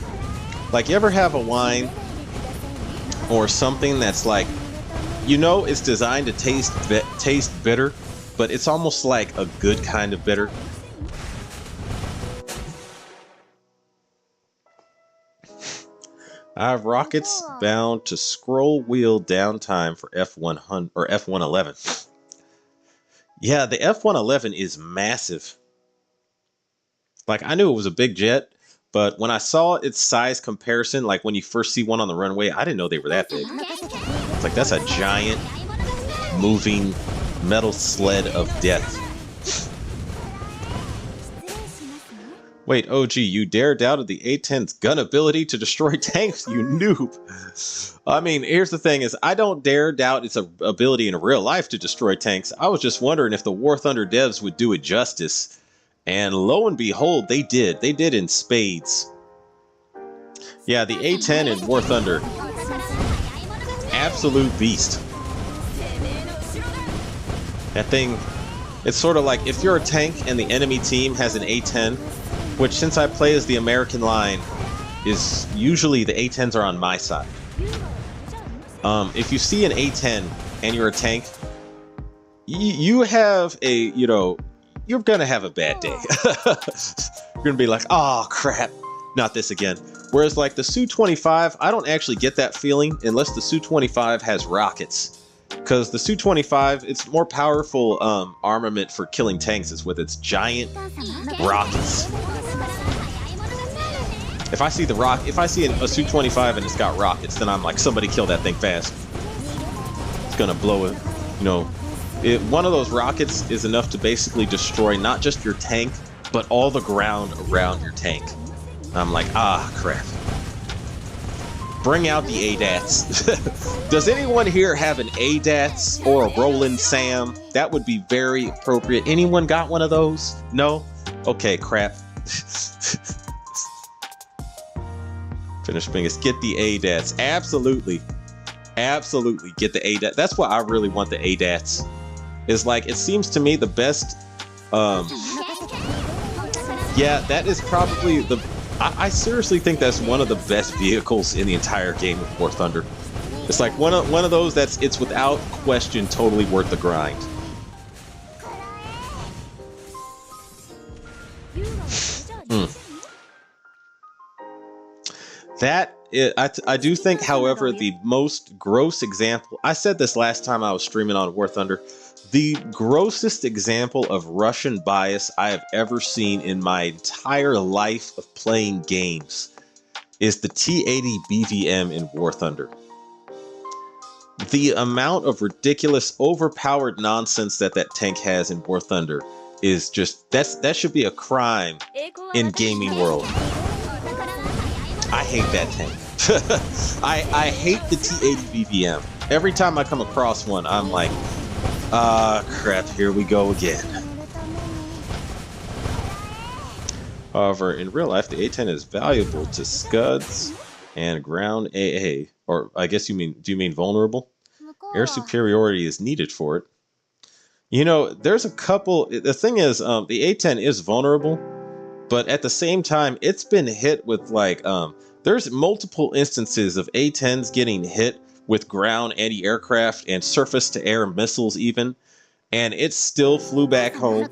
Like, you ever have a wine or something that's like, you know, it's designed to taste bitter, but it's almost like a good kind of bitter. I have rockets bound to scroll wheel downtime for F100 or F111. Yeah, the F111 is massive. Like, I knew it was a big jet, but when I saw its size comparison, like when you first see one on the runway, I didn't know they were that big. It's like, that's a giant, moving metal sled of death. Wait, OG, you dare doubted the A-10's gun ability to destroy tanks, you noob. I mean, here's the thing is, I don't dare doubt its ability in real life to destroy tanks. I was just wondering if the War Thunder devs would do it justice. And lo and behold, they did. They did in spades. Yeah, the A-10 in War Thunder. Absolute beast. That thing, it's sort of like if you're a tank and the enemy team has an A-10, which, since I play as the American line, is usually the A-10s are on my side. If you see an A-10 and you're a tank, you have a, you know, you're gonna have a bad day. You're gonna be like, oh crap, not this again. Whereas like the Su-25, I don't actually get that feeling unless the Su-25 has rockets. Because the Su-25, it's more powerful armament for killing tanks is with its giant rockets. If I see a Su-25 and it's got rockets, then I'm like, somebody kill that thing fast. It's gonna blow it. You know, one of those rockets is enough to basically destroy not just your tank, but all the ground around your tank. I'm like, ah, crap. Bring out the ADATs. Does anyone here have an ADATs or a Roland Sam? That would be very appropriate. Anyone got one of those? No? Okay, crap. Finish fingers. Get the ADATs. Absolutely. Absolutely. Get the ADATs. That's why I really want the ADATs. Is like, it seems to me the best. Yeah, that is probably the. I seriously think that's one of the best vehicles in the entire game of War Thunder. It's like one of those that's it's without question totally worth the grind. I do think, however, the most gross example. I said this last time I was streaming on War Thunder. The grossest example of Russian bias I have ever seen in my entire life of playing games is the T-80 BVM in War Thunder. The amount of ridiculous, overpowered nonsense that tank has in War Thunder is just, that should be a crime in gaming world. I hate that tank. I hate the T-80 BVM. Every time I come across one, I'm like, ah, crap, here we go again. However, in real life, the A-10 is valuable to scuds and ground AA. Or I guess do you mean vulnerable? Air superiority is needed for it. You know, there's a couple. The thing is, the A-10 is vulnerable, but at the same time, it's been hit with like, there's multiple instances of A-10s getting hit with ground anti-aircraft and surface-to-air missiles even, and it still flew back home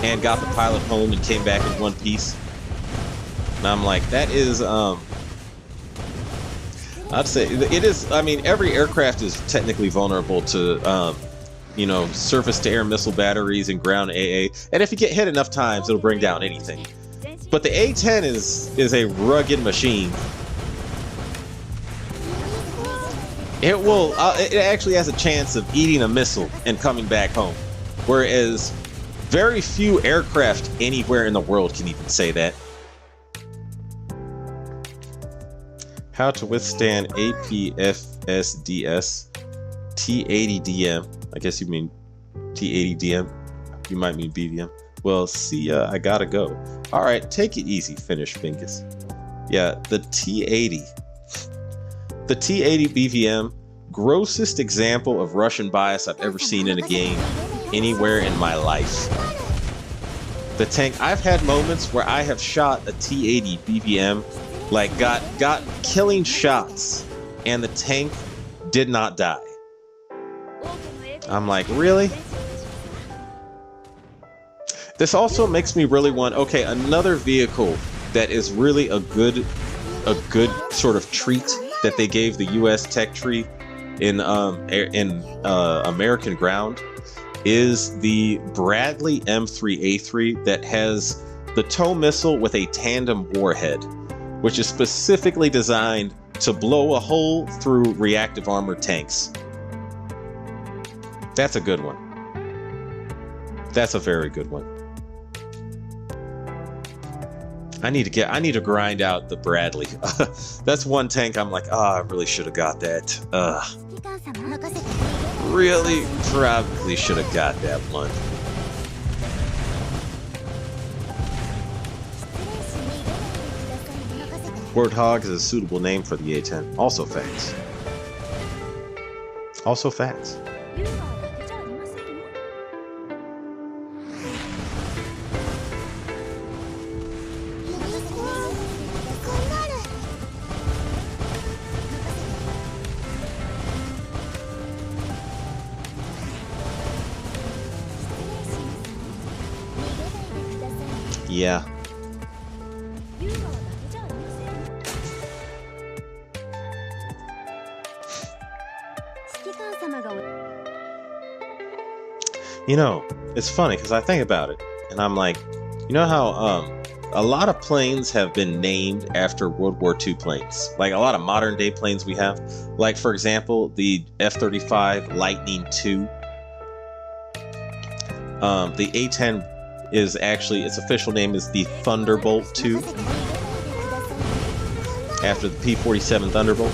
and got the pilot home and came back in one piece. And I'm like, that is, I'd say it is. I mean, every aircraft is technically vulnerable to, you know, surface-to-air missile batteries and ground AA. And if you get hit enough times, it'll bring down anything. But the A-10 is a rugged machine. It will. It actually has a chance of eating a missile and coming back home, whereas very few aircraft anywhere in the world can even say that. How to withstand APFSDS T80DM. I guess you mean T80DM. You might mean BDM. Well, see ya. I gotta go. All right, take it easy. Finish fingers. Yeah, the T80. The T80 BVM, grossest example of Russian bias I've ever seen in a game anywhere in my life. The tank, I've had moments where I have shot a T80 BVM, like got killing shots, and the tank did not die. I'm like, really? This also makes me really want, okay, another vehicle that is really a good sort of treat that they gave the U.S. tech tree in American ground is the Bradley M3A3 that has the tow missile with a tandem warhead, which is specifically designed to blow a hole through reactive armored tanks. That's a good one. That's a very good one. I need to grind out the Bradley. That's one tank I'm like, oh, I really should have got that. Really, probably should have got that one. Warthog is a suitable name for the A-10. Also facts. Also facts. Yeah. You know, it's funny because I think about it and I'm like, you know how a lot of planes have been named after World War II planes, like a lot of modern day planes we have, like for example the F-35 Lightning II. The A-10 is actually, its official name is the Thunderbolt II, after the P-47 Thunderbolt.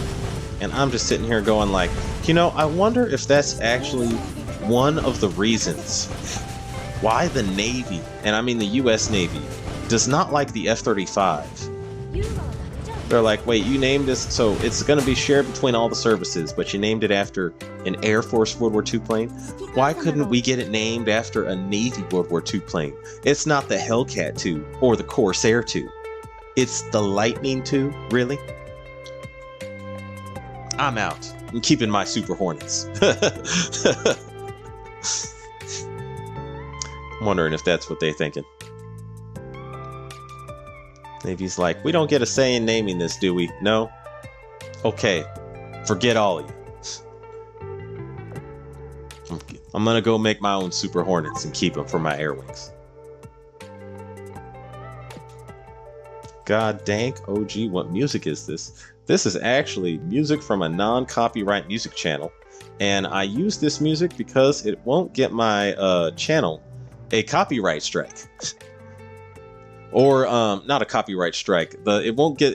And I'm just sitting here going like, you know, I wonder if that's actually one of the reasons why the Navy, and I mean the US Navy, does not like the F-35. They're like, wait, you named this, so it's going to be shared between all the services, but you named it after an Air Force World War II plane? Why couldn't we get it named after a Navy World War II plane? It's not the Hellcat II or the Corsair II. It's the Lightning II, really? I'm out. I'm keeping my Super Hornets. I'm wondering if that's what they're thinking. Navy's like, we don't get a say in naming this, do we? No? Okay. Forget all of you. I'm gonna go make my own Super Hornets and keep them for my air wings. God dank, OG, what music is this? This is actually music from a non-copyright music channel. And I use this music because it won't get my channel a copyright strike. Or not a copyright strike. It won't get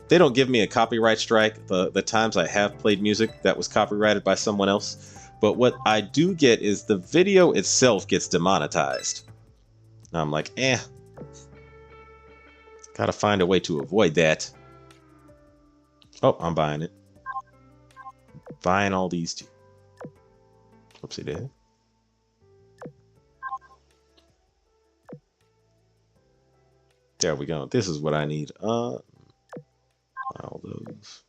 they don't give me a copyright strike the times I have played music that was copyrighted by someone else. But what I do get is the video itself gets demonetized. And I'm like, gotta find a way to avoid that. Oh, I'm buying it. Buying all these too. Oopsie daisy. There we go. This is what I need. Buy all those.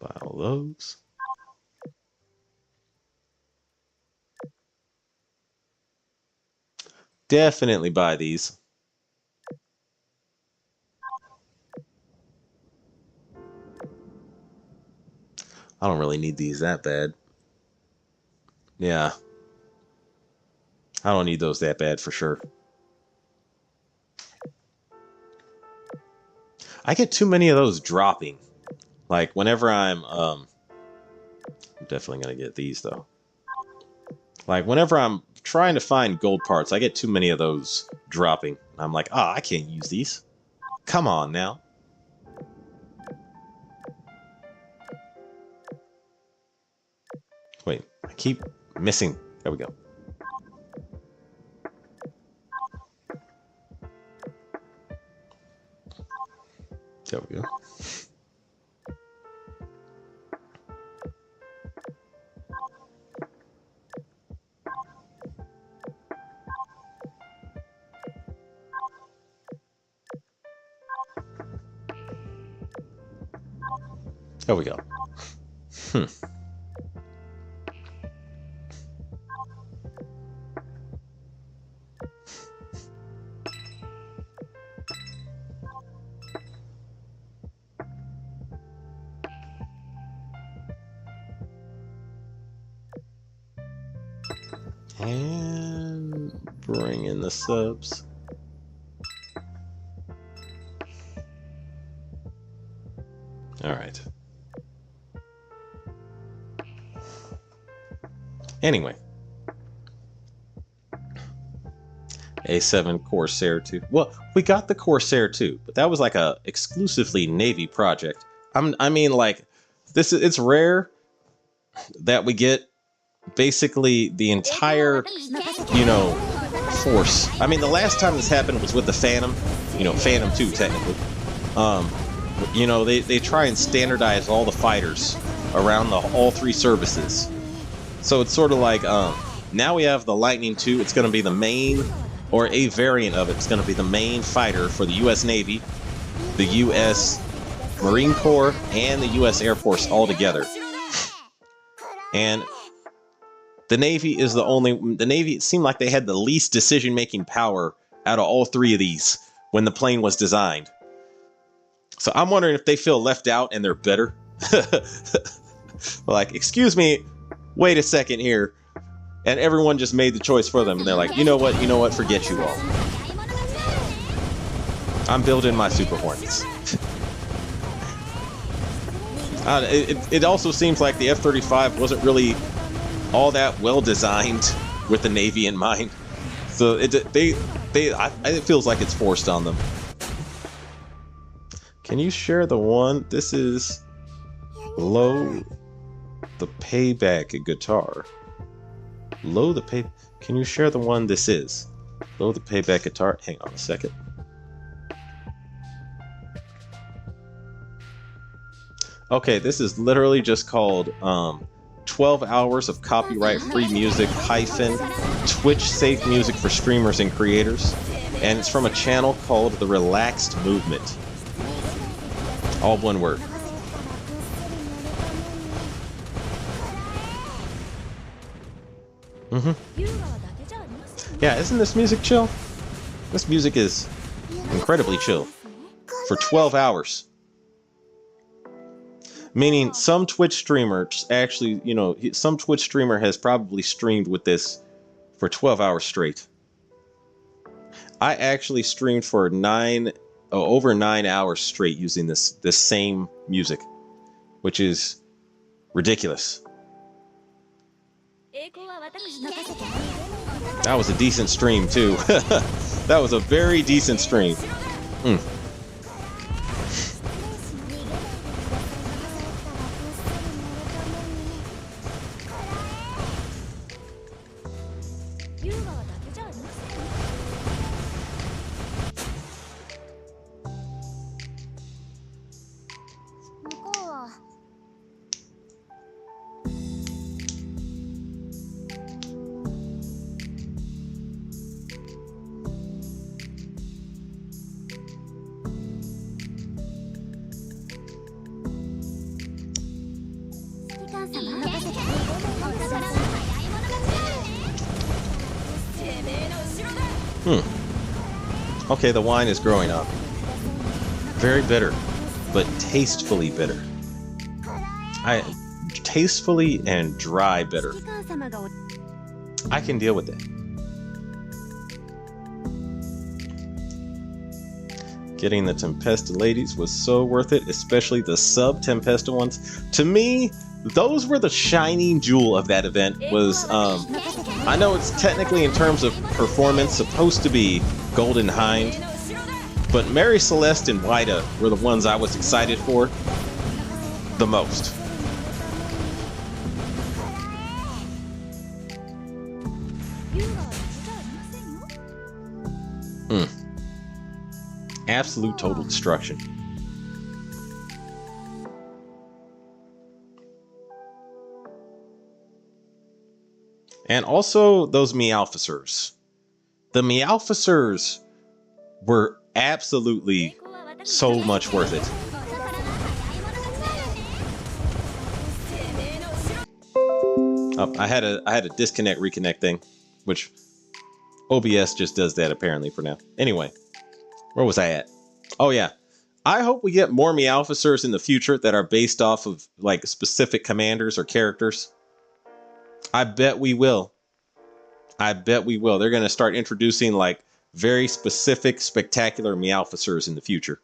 Buy all those. Definitely buy these. I don't really need these that bad. Yeah. I don't need those that bad for sure. I get too many of those dropping. Like whenever I'm definitely gonna get these though. Like whenever I'm trying to find gold parts, I get too many of those dropping. I'm like, I can't use these. Come on now. Wait, I keep missing. There we go. There we go. There we go. And bring in the subs. All right. Anyway. A7 Corsair 2. Well, we got the Corsair 2, but that was like a exclusively Navy project. I mean, like, it's rare that we get basically the entire, force. I mean, the last time this happened was with the Phantom, Phantom 2 technically. They try and standardize all the fighters around all three services. So it's sort of like, now we have the Lightning II. It's going to be the main, or a variant of it. It's going to be the main fighter for the U.S. Navy, the U.S. Marine Corps, and the U.S. Air Force all together. And the Navy is the Navy, it seemed like they had the least decision-making power out of all three of these when the plane was designed. So I'm wondering if they feel left out and they're better. Like, excuse me, wait a second here. And everyone just made the choice for them. And they're like, you know what, forget you all. I'm building my Super Hornets. It also seems like the F-35 wasn't really all that well designed with the Navy in mind. So it feels like it's forced on them. Can you share the one? This is Low the Payback guitar. Can you share the one this is? Low the Payback guitar. Hang on a second. Okay, this is literally just called 12 hours of copyright-free music - Twitch-safe music for streamers and creators. And it's from a channel called The Relaxed Movement. All one word. Yeah, isn't this music chill? This music is incredibly chill. For 12 hours. Meaning some Twitch streamer actually, some Twitch streamer has probably streamed with this for 12 hours straight. I actually streamed for over 9 hours straight using this same music, which is ridiculous. That was a decent stream too. That was a very decent stream. Okay, the wine is growing up. Very bitter, but tastefully bitter. tastefully and dry bitter. I can deal with that. Getting the Tempesta ladies was so worth it, especially the sub Tempesta ones. To me, those were the shining jewel of that event. I know it's technically in terms of performance supposed to be Golden Hind, but Mary Celeste and Wida were the ones I was excited for the most. Absolute total destruction. And also those Meowficers. The Meowficers were absolutely so much worth it. Oh, I had a disconnect reconnect thing, which OBS just does that apparently for now. Anyway, where was I at? Oh yeah. I hope we get more Meowficers in the future that are based off of like specific commanders or characters. I bet we will. I bet we will. They're going to start introducing like very specific, spectacular Meowficers in the future.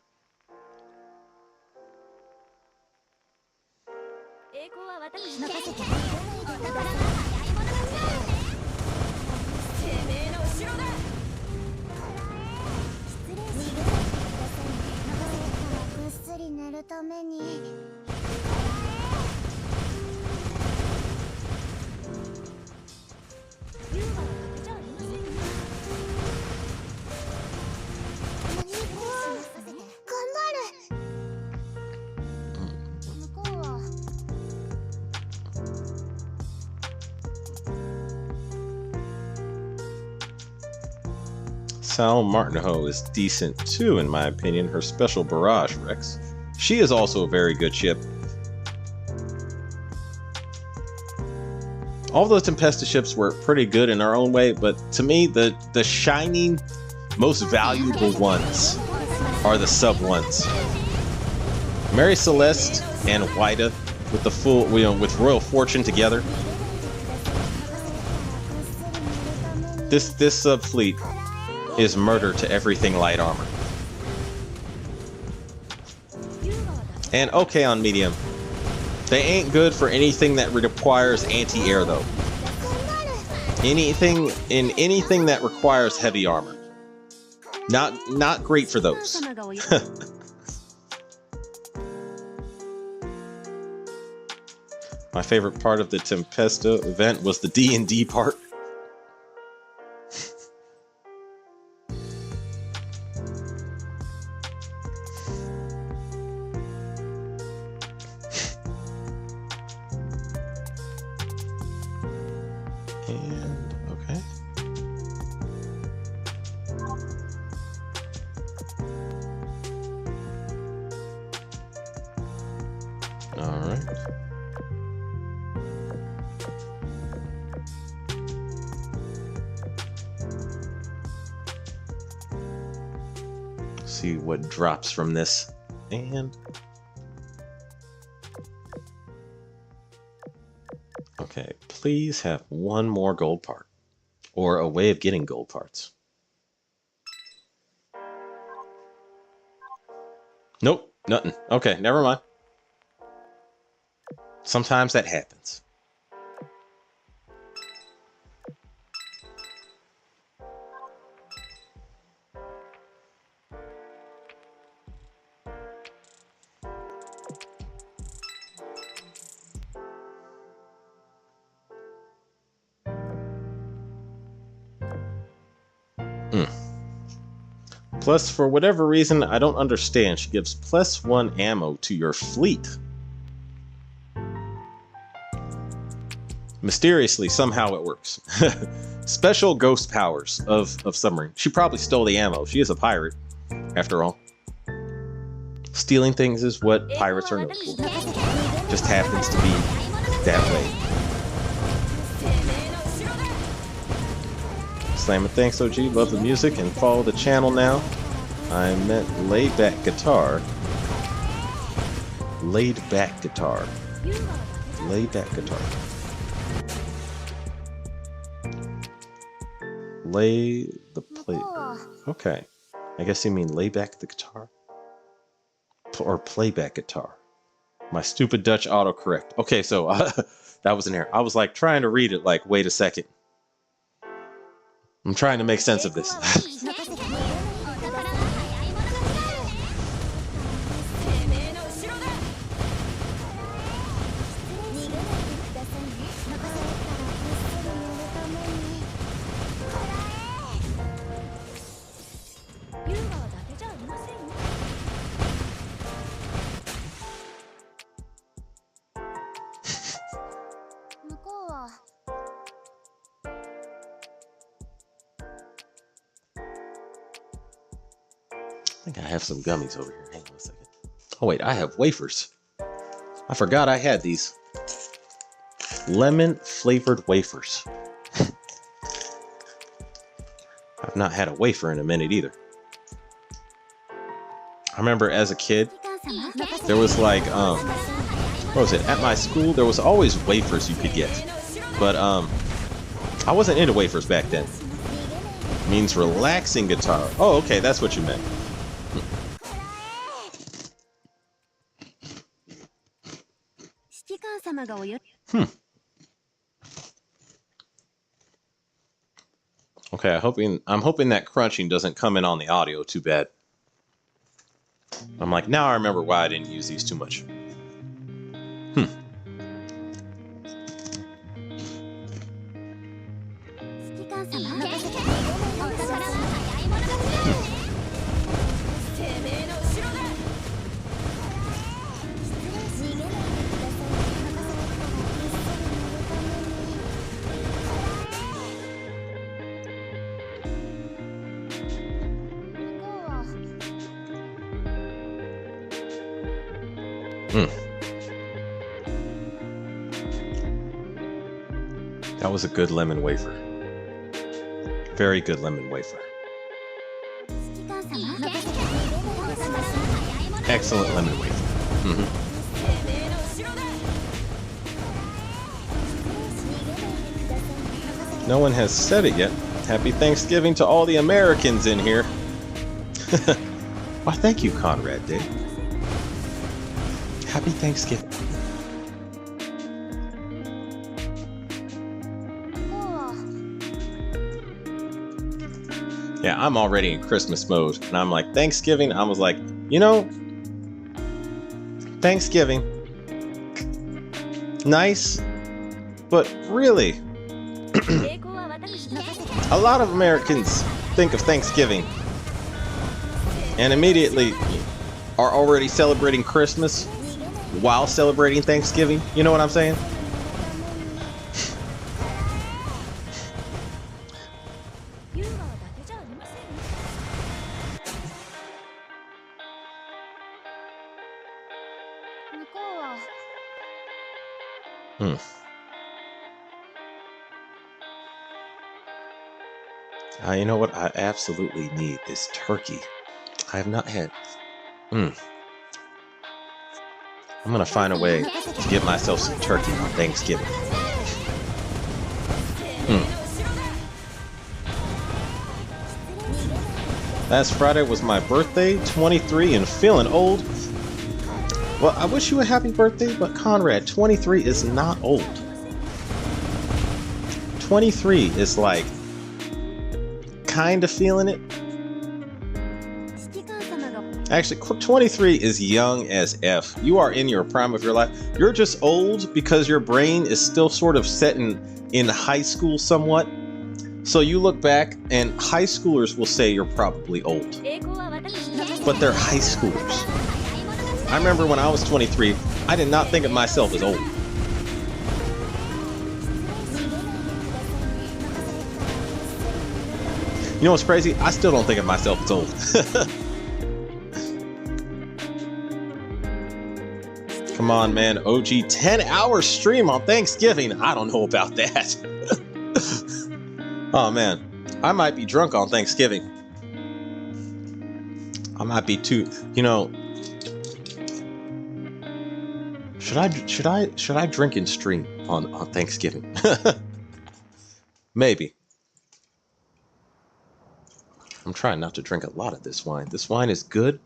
Sal Martineau is decent too, in my opinion. Her special barrage Rex. She is also a very good ship. All the Tempesta ships were pretty good in their own way, but to me, the shining, most valuable ones are the sub ones. Mary Celeste and Wida with the full, with Royal Fortune together. This sub fleet is murder to everything light armor. And okay on medium. They ain't good for anything that requires anti-air though. Anything that requires heavy armor. Not great for those. My favorite part of the Tempesta event was the D&D part. And okay. All right. See what drops from this. And okay, please have one more gold part or a way of getting gold parts. Nope, nothing. Okay, never mind. Sometimes that happens. Plus, for whatever reason, I don't understand, she gives +1 ammo to your fleet. Mysteriously, somehow it works. Special ghost powers of submarine. She probably stole the ammo. She is a pirate, after all. Stealing things is what pirates are known for. Just happens to be that way. Slammer, thanks OG, love the music, and follow the channel now. I meant laid back guitar. Laid back guitar. Laid back guitar. Lay the plate. Okay. I guess you mean lay back the guitar? Or playback guitar. My stupid Dutch autocorrect. Okay, so that was an error. I was like trying to read it like, wait a second. I'm trying to make sense of this. I think I have some gummies over here. Hang on a second. Oh wait, I have wafers. I forgot I had these. Lemon flavored wafers. I've not had a wafer in a minute either. I remember as a kid, there was like, what was it? At my school, there was always wafers you could get. But I wasn't into wafers back then. It means relaxing guitar. Oh, okay, that's what you meant. Okay, I'm hoping that crunching doesn't come in on the audio too bad. I'm like, now I remember why I didn't use these too much. That was a good lemon wafer. Very good lemon wafer. Excellent lemon wafer. No one has said it yet. Happy Thanksgiving to all the Americans in here. Why, thank you, Conrad Day. Happy Thanksgiving. Yeah, I'm already in Christmas mode, and I'm like, Thanksgiving, I was like, you know, Thanksgiving, nice, but really, a lot of Americans think of Thanksgiving and immediately are already celebrating Christmas while celebrating Thanksgiving. You know what I'm saying? You know what I absolutely need is turkey. I have not had. I'm gonna find a way to get myself some turkey on Thanksgiving. Last Friday was my birthday, 23 and feeling old. Well, I wish you a happy birthday, but Conrad, 23 is not old. 23 is like kind of feeling it. Actually, 23 is young as F. You are in your prime of your life. You're just old because your brain is still sort of set in high school somewhat. So you look back and high schoolers will say you're probably old. But they're high schoolers. I remember when I was 23, I did not think of myself as old. You know what's crazy? I still don't think of myself as old. Come on, man. OG 10-hour stream on Thanksgiving. I don't know about that. Oh, man. I might be drunk on Thanksgiving. I might be too, you know. Should I drink and stream on Thanksgiving? Maybe. I'm trying not to drink a lot of this wine. This wine is good,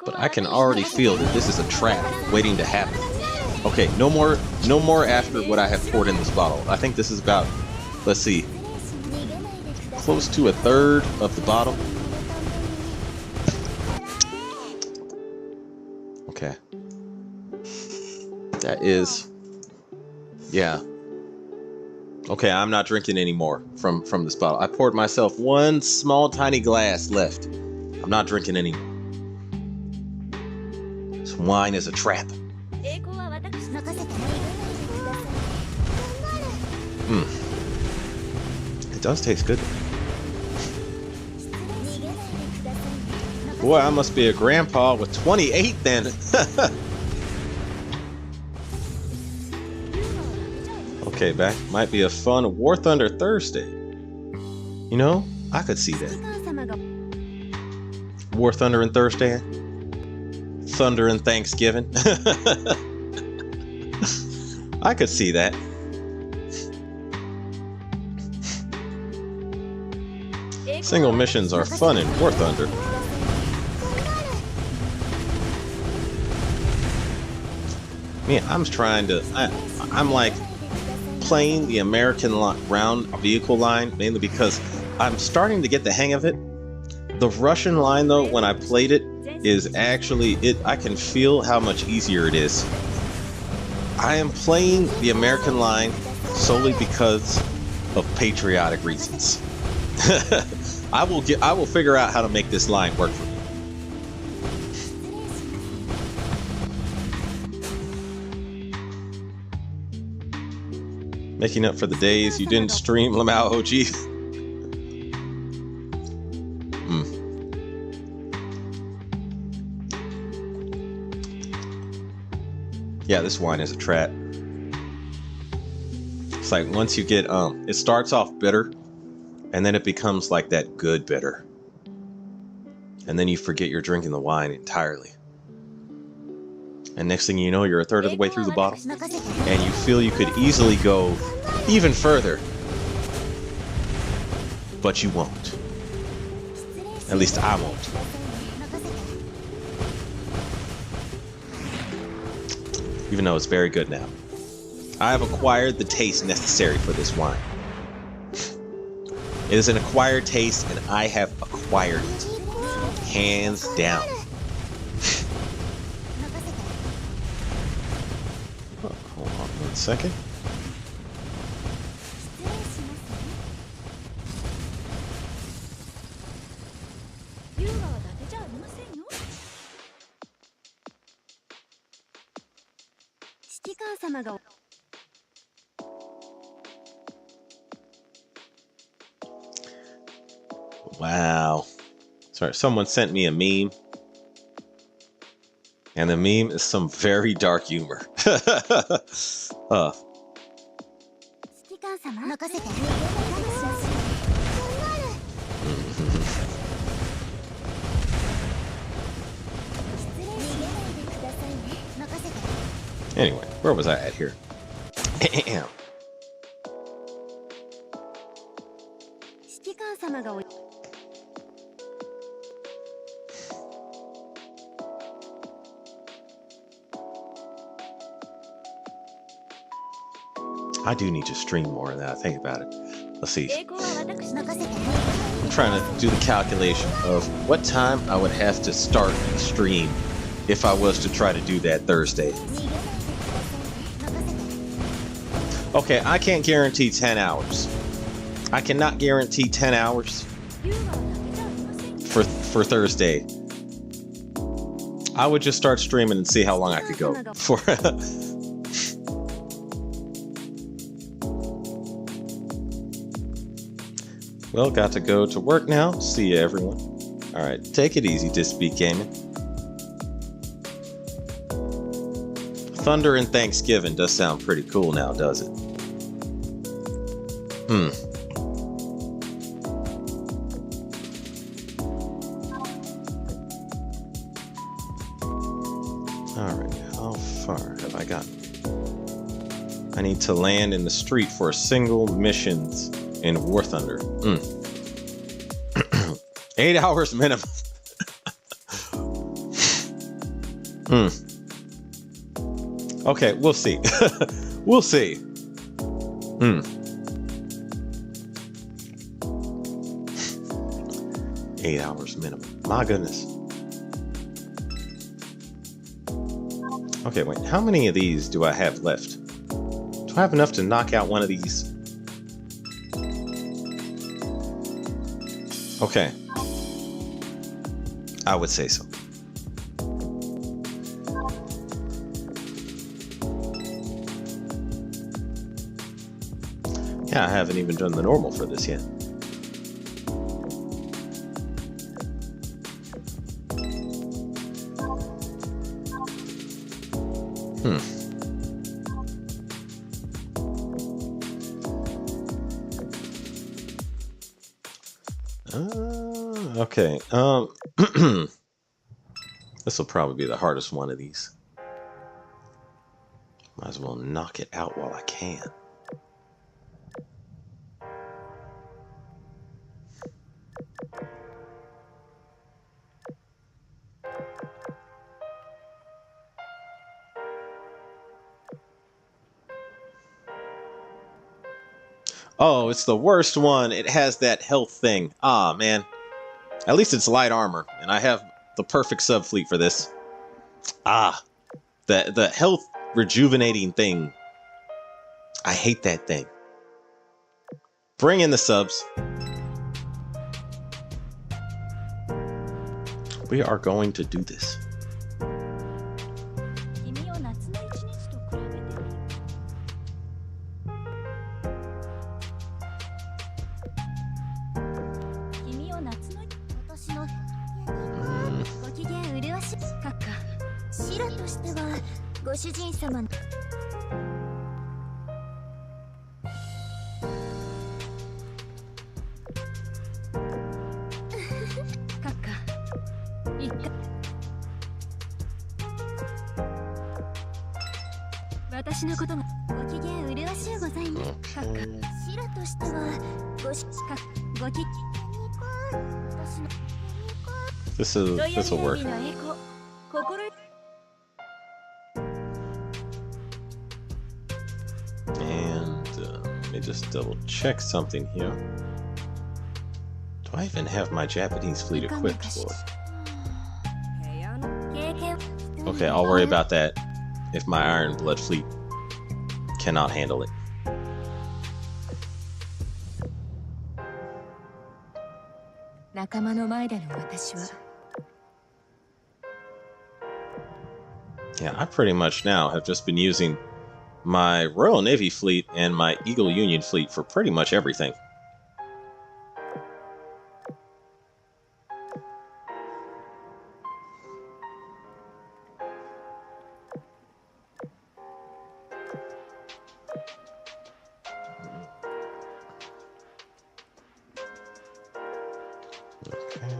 but I can already feel that this is a trap waiting to happen. Okay, no more after what I have poured in this bottle. I think this is about, let's see, close to a third of the bottle. Okay. That is, yeah. Okay, I'm not drinking anymore from this bottle. I poured myself one small tiny glass left. I'm not drinking anymore. This wine is a trap. It does taste good. Boy, I must be a grandpa with 28 then. Okay, back might be a fun War Thunder Thursday. You know, I could see that. War Thunder and Thursday. Thunder and Thanksgiving. I could see that. Single missions are fun in War Thunder. Man, I'm trying to. I'm like playing the American round vehicle line mainly because I'm starting to get the hang of it. The Russian line, though, when I played it, is actually I can feel how much easier it is. I am playing the American line solely because of patriotic reasons. I will figure out how to make this line work for me. Making up for the days you didn't stream Lamau OG. Yeah, this wine is a trap. It's like once you get it starts off bitter, and then it becomes like that good bitter, and then you forget you're drinking the wine entirely. And next thing you know, you're a third of the way through the bottle, and you feel you could easily go even further, but you won't. At least I won't. Even though it's very good now. I have acquired the taste necessary for this wine. It is an acquired taste, and I have acquired it. Hands down. Oh, hold on 1 second. Wow. Sorry, someone sent me a meme. And the meme is some very dark humor. Anyway, where was I at here? I do need to stream more now I think about it. Let's see. I'm trying to do the calculation of what time I would have to start the stream if I was to try to do that Thursday. Okay, I can't guarantee 10 hours. I cannot guarantee 10 hours for Thursday. I would just start streaming and see how long I could go for. Well, got to go to work now. See you, everyone. All right, take it easy, Disbeat Gaming. Thunder and Thanksgiving does sound pretty cool now, does it? All right, how far have I I got? I need to land in the street for a single missions in War Thunder. 8 hours minimum. Okay, we'll see. We'll see. 8 hours minimum. My goodness. Okay, wait. How many of these do I have left? Do I have enough to knock out one of these? Okay. I would say so. Yeah, I haven't even done the normal for this yet. Okay. This will probably be the hardest one of these. Might as well knock it out while I can. Oh, it's the worst one. It has that health thing. Ah, man. At least it's light armor, and I have the perfect subfleet for this. Ah, the health rejuvenating thing. I hate that thing. Bring in the subs. We are going to do this. This will work. And let me just double check something here. Do I even have my Japanese fleet equipped for it? Okay, I'll worry about that if my Iron Blood fleet cannot handle it. Yeah, I pretty much now have just been using my Royal Navy fleet and my Eagle Union fleet for pretty much everything. Okay.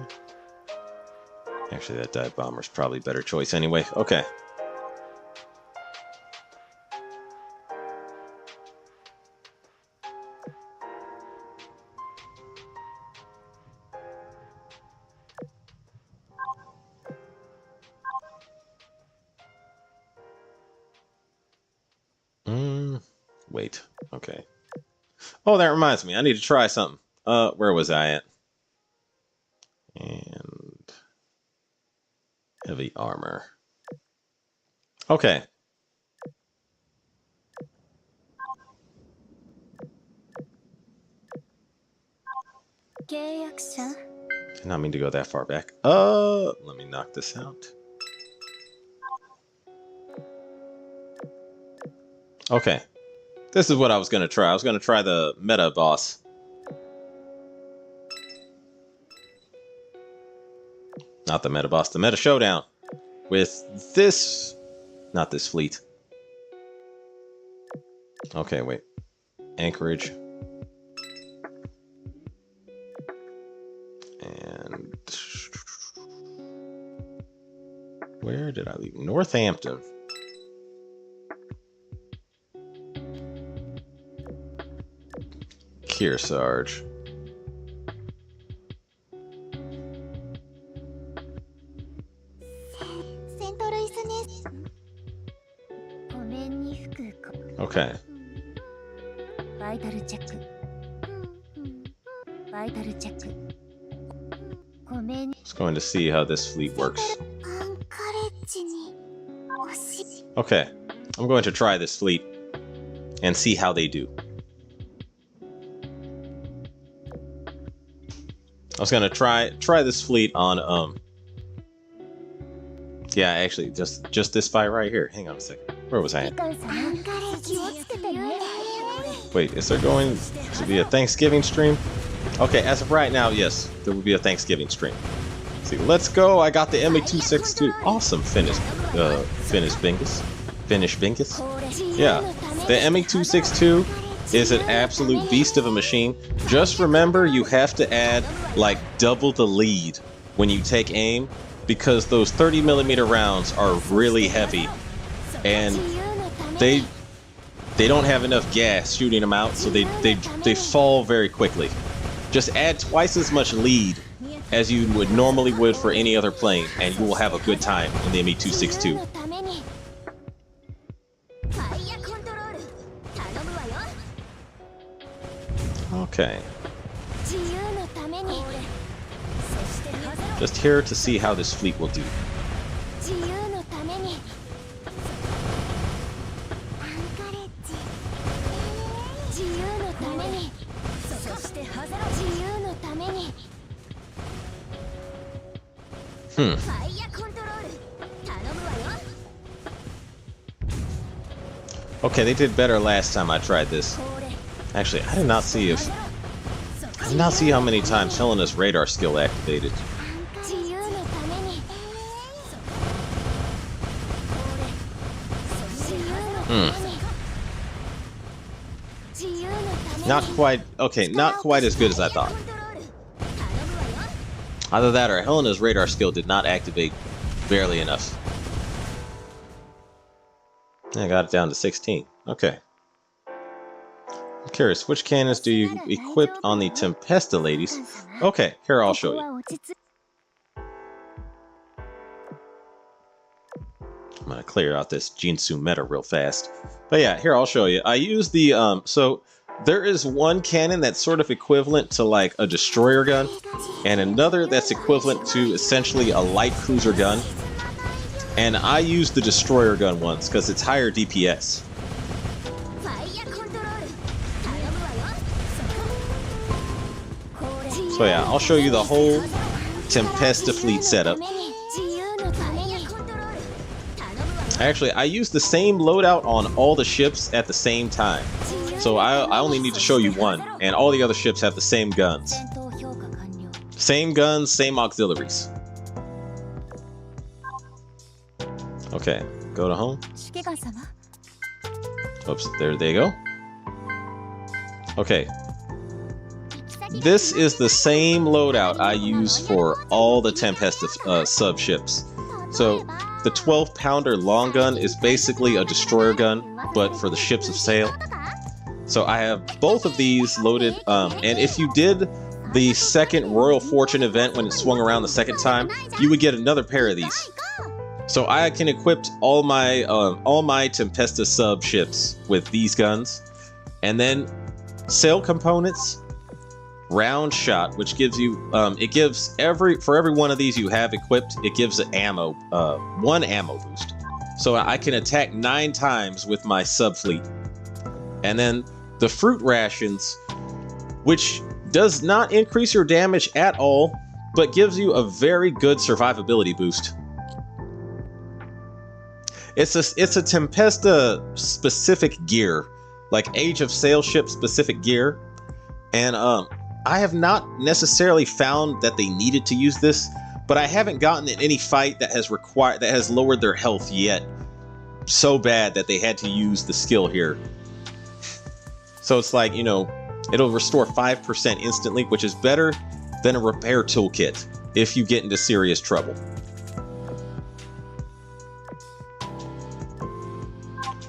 Actually, that dive bomber's probably a better choice anyway. Okay. Wait. Okay. Oh, that reminds me. I need to try something. Where was I at? And heavy armor. Okay. Did not mean to go that far back. Let me knock this out. Okay. This is what I was going to try. I was going to try the meta boss. Not the meta boss, the meta showdown. With this... Not this fleet. Okay, wait. Anchorage. And... Where did I leave? Northampton. here, Sarge. Okay. Just going to see how this fleet works. Okay, I'm going to try this fleet and see how they do. I was gonna try this fleet on yeah, actually just this fight right here. Hang on a second. Where was I at? Wait, is there going to be a Thanksgiving stream? Okay, as of right now, yes, there will be a Thanksgiving stream. See, let's go. I got the MA262. Awesome finish, Finnish Bingus. Yeah, the MA262 is an absolute beast of a machine. Just remember, you have to add like double the lead when you take aim, because those 30mm rounds are really heavy, and they don't have enough gas shooting them out, so they fall very quickly. Just add twice as much lead as you would normally would for any other plane, and you will have a good time in the ME262. Okay. Just here to see how this fleet will do. Okay, they did better last time I tried this. Actually, I did not see how many times Helena's radar skill activated. Not quite, okay, not quite as good as I thought. Either that or Helena's radar skill did not activate barely enough. I got it down to 16. Okay. I'm curious, which cannons do you equip on the Tempesta ladies? Okay, here I'll show you. I'm gonna clear out this Jinsu meta real fast. But yeah, here I'll show you. I use the, so there is one cannon that's sort of equivalent to like a destroyer gun, and another that's equivalent to essentially a light cruiser gun. And I use the destroyer gun once because it's higher DPS. So yeah, I'll show you the whole Tempesta fleet setup. Actually, I use the same loadout on all the ships at the same time. So I only need to show you one, and all the other ships have the same guns. Same guns, same auxiliaries. Okay, go to home. Oops, there they go. Okay. This is the same loadout I use for all the Tempesta sub-ships. So, the 12-pounder long gun is basically a destroyer gun, but for the ships of sail. So I have both of these loaded, and if you did the second Royal Fortune event when it swung around the second time, you would get another pair of these. So I can equip all my Tempesta sub ships with these guns, and then sail components, round shot, which gives you it gives for every one of these you have equipped, it gives an ammo, one ammo boost. So I can attack 9 times with my sub fleet. And then the fruit rations, which does not increase your damage at all, but gives you a very good survivability boost. It's a Tempesta specific gear, like Age of Sail ship specific gear, and I have not necessarily found that they needed to use this, but I haven't gotten in any fight that has lowered their health yet so bad that they had to use the skill here. So it's like, you know, it'll restore 5% instantly, which is better than a repair toolkit if you get into serious trouble.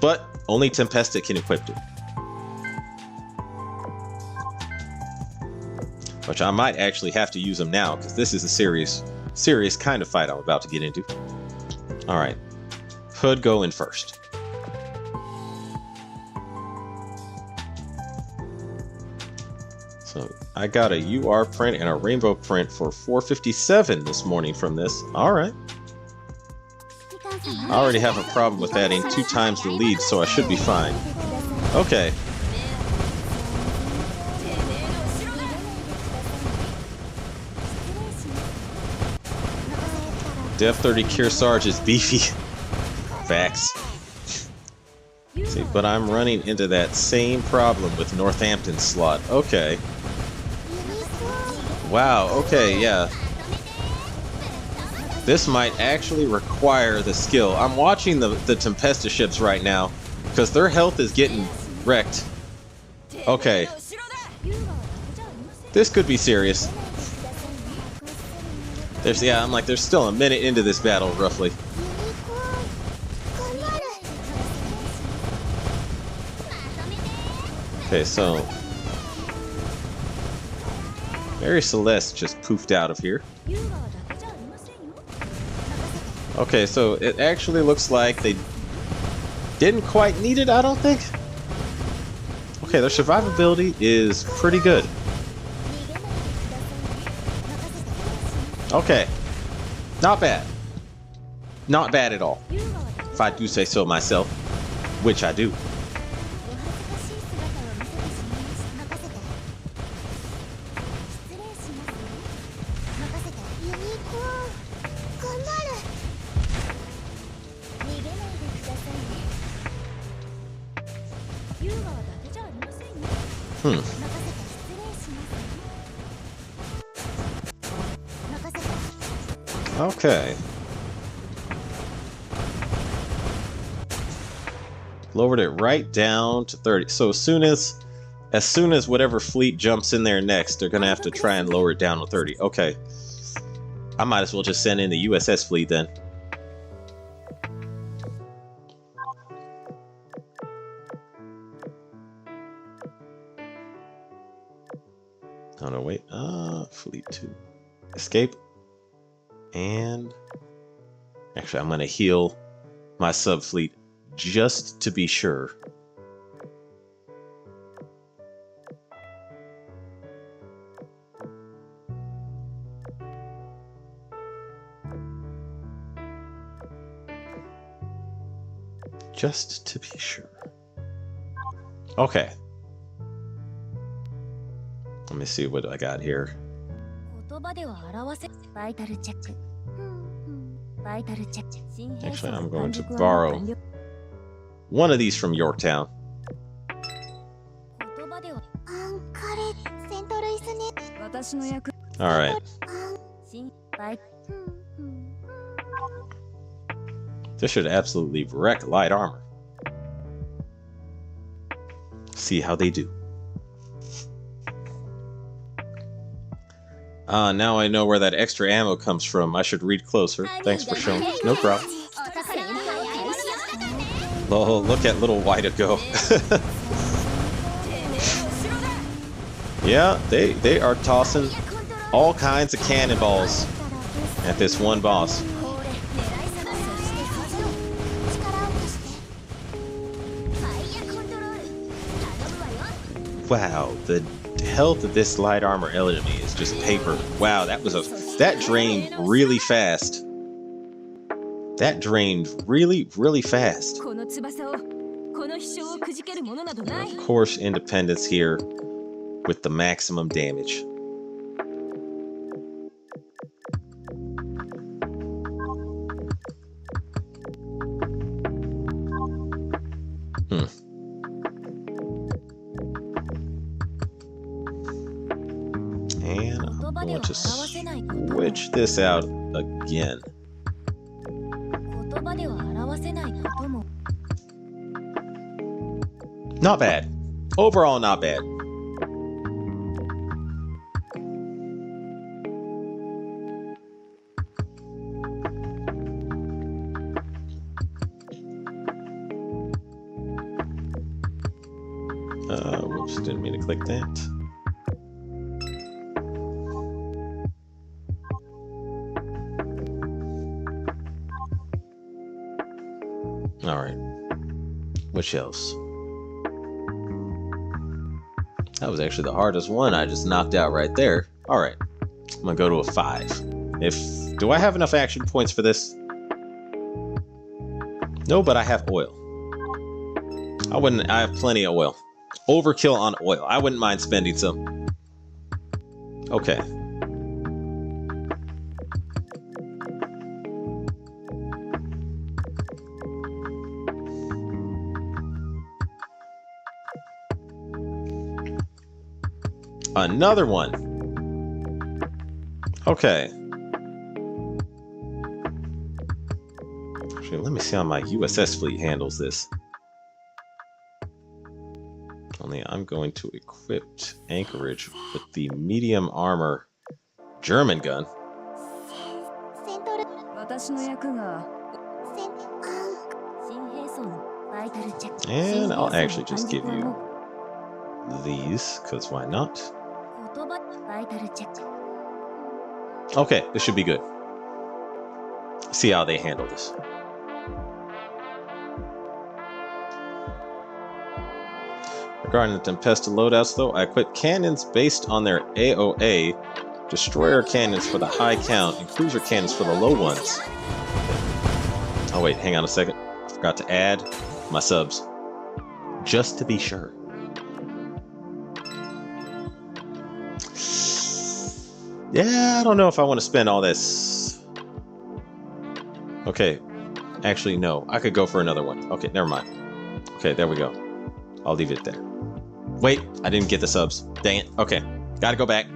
But only Tempesta can equip it. which I might actually have to use them now because this is a serious kind of fight I'm about to get into. All right, Hood, go in first. So I got a UR print and a rainbow print for 457 this morning from this. All right. I already have a problem with adding 2 times the lead, so I should be fine. Okay. Dev 30 Kearsarge is beefy. Facts. See, but I'm running into that same problem with Northampton slot. Okay. Wow, okay, yeah. This might actually require the skill. I'm watching the Tempesta ships right now because their health is getting wrecked. Okay. This could be serious. I'm like, there's still a minute into this battle, roughly. Okay, so Mary Celeste just poofed out of here. Okay, so it actually looks like they didn't quite need it, I don't think. Okay, their survivability is pretty good. Okay, not bad. Not bad at all, if I do say so myself, which I do. Okay. Lowered it right down to 30. So as soon as whatever fleet jumps in there next, they're gonna have to try and lower it down to 30. Okay. I might as well just send in the USS fleet then. Oh no, wait. Fleet 2. Escape. And actually, I'm gonna heal my sub fleet just to be sure. Just to be sure. Okay. Let me see what I got here. Actually, I'm going to borrow one of these from Yorktown. Alright. This should absolutely wreck light armor. See how they do. Now I know where that extra ammo comes from. I should read closer. Thanks for showing. No problem. Oh, look at little White go. Yeah, they are tossing all kinds of cannonballs at this one boss. Wow, the health of this light armor enemy is just paper. Wow, that drained really fast. That drained really, really fast. Of course, Independence here with the maximum damage. And I'm going to switch this out again. Not bad. Overall, not bad. Whoops, didn't mean to click that. All right. What else? That was actually the hardest one I just knocked out right there. All right. I'm gonna go to a 5. Do I have enough action points for this? No, but I have oil. I have plenty of oil. Overkill on oil. I wouldn't mind spending some. Okay. Another one. Okay. Actually, let me see how my USS fleet handles this. Only I'm going to equip Anchorage with the medium armor German gun. And I'll actually just give you these, because why not? Okay, this should be good. See how they handle this. Regarding the Tempesta loadouts, though, I equipped cannons based on their AOA, destroyer cannons for the high count, and cruiser cannons for the low ones. Oh wait, hang on a second. I forgot to add my subs. Just to be sure. Yeah, I don't know if I want to spend all this. Okay. Actually, no. I could go for another one. Okay, never mind. Okay, there we go. I'll leave it there. Wait, I didn't get the subs. Dang it. Okay, gotta go back.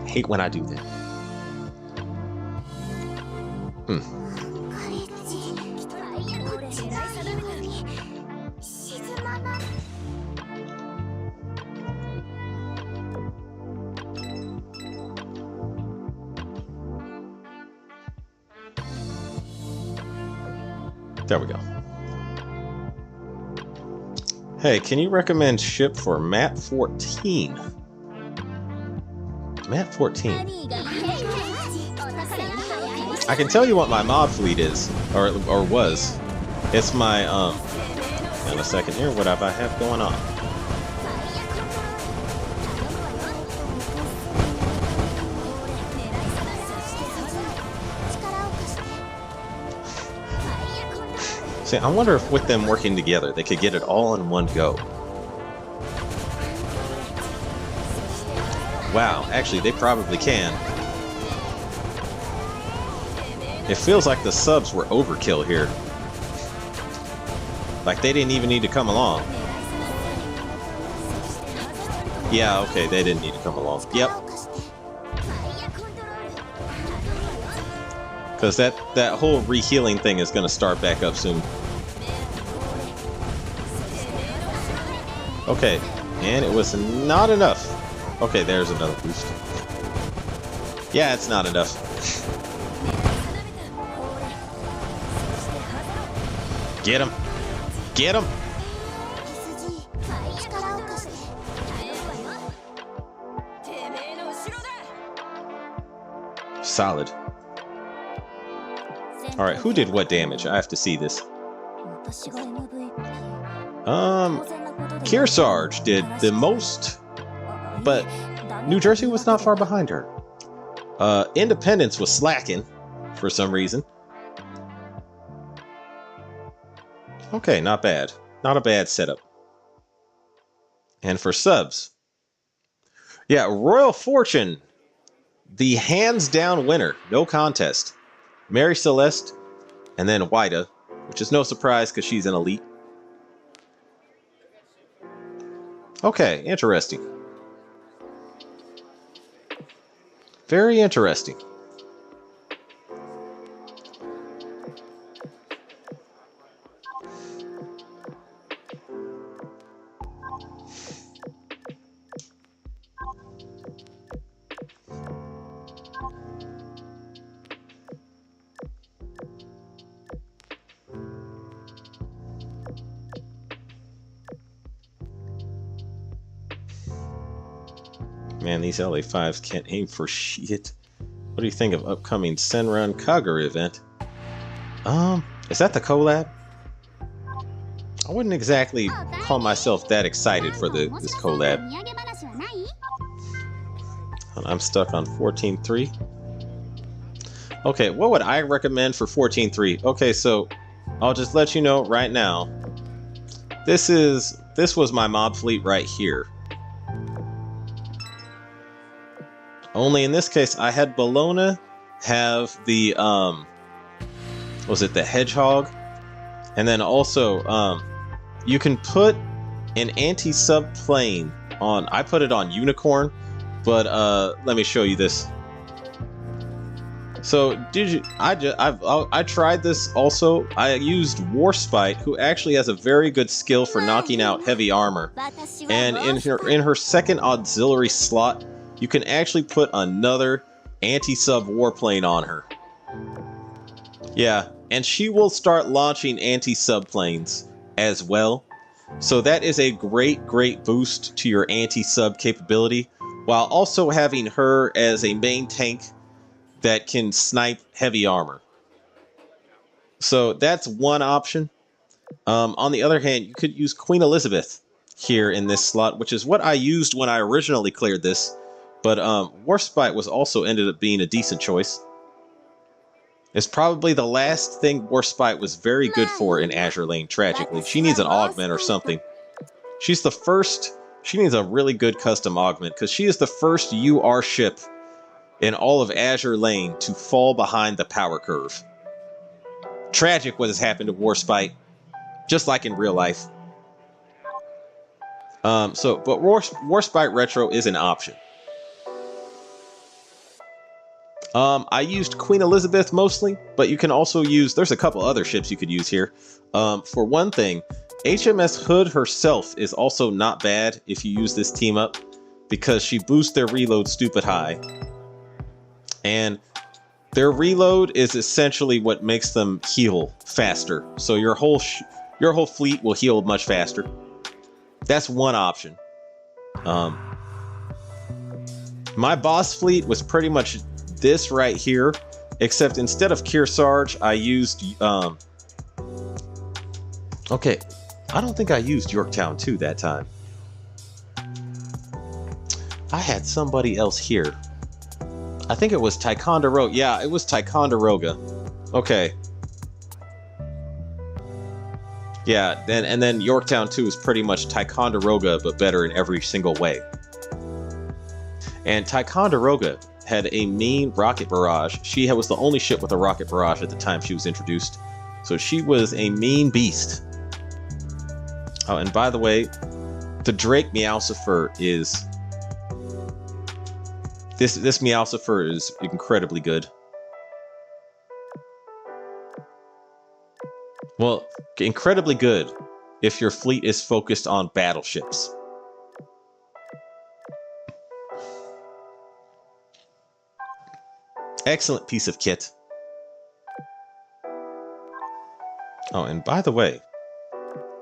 Hate when I do that. There we go. Hey, can you recommend ship for map 14? Map 14. I can tell you what my mod fleet is, or was. It's my, in a second here, what have I have going on? See, I wonder if with them working together, they could get it all in one go. Wow, actually, they probably can. It feels like the subs were overkill here. Like they didn't even need to come along. Yeah, okay, they didn't need to come along. Yep. Because that whole rehealing thing is going to start back up soon. Okay, and it was not enough. Okay, there's another boost. Yeah, it's not enough. Get him! Get him! Solid. Alright, who did what damage? I have to see this. Kearsarge did the most, but New Jersey was not far behind her. Independence was slacking for some reason. Okay, not bad. Not a bad setup. And for subs, yeah, Royal Fortune, the hands-down winner, no contest. Mary Celeste, and then Wida, which is no surprise because she's an elite. Okay, interesting. Very interesting. Man, these LA5s can't aim for shit. What do you think of upcoming Senran Kagura event? Is that the collab? I wouldn't exactly call myself that excited for this collab. I'm stuck on 14.3. Okay, what would I recommend for 14.3? Okay, so I'll just let you know right now. This was my mob fleet right here. Only in this case, I had Bologna have the was it the hedgehog, and then also you can put an anti-sub plane on. I put it on unicorn, but let me show you this. So I tried this also. I used Warspite, who actually has a very good skill for knocking out heavy armor, and in her second auxiliary slot, you can actually put another anti-sub warplane on her. Yeah, and she will start launching anti-sub planes as well. So that is a great boost to your anti-sub capability, while also having her as a main tank that can snipe heavy armor. So that's one option. On the other hand, you could use Queen Elizabeth here in this slot, which is what I used when I originally cleared this. But Warspite was also ended up being a decent choice. It's probably the last thing Warspite was very good for in Azur Lane, tragically. She needs an augment or something. She's the first. She needs a really good custom augment, because she is the first UR ship in all of Azur Lane to fall behind the power curve. Tragic what has happened to Warspite, just like in real life. But Warspite Retro is an option. I used Queen Elizabeth mostly, but you can also use, there's a couple other ships you could use here. For one thing, HMS Hood herself is also not bad if you use this team up, because she boosts their reload stupid high. And their reload is essentially what makes them heal faster. So your whole fleet will heal much faster. That's one option. My boss fleet was pretty much this right here, except instead of Kearsarge, I used okay, I don't think I used Yorktown 2 that time. I had somebody else here. I think it was Ticonderoga. Yeah, it was Ticonderoga. Okay. Yeah, and then Yorktown 2 is pretty much Ticonderoga, but better in every single way. And Ticonderoga had a mean rocket barrage. She was the only ship with a rocket barrage at the time she was introduced. So she was a mean beast. Oh, and by the way, the Drake Meowsifer is... This Meowsifer is incredibly good. Well, incredibly good if your fleet is focused on battleships. Excellent piece of kit. Oh, and by the way,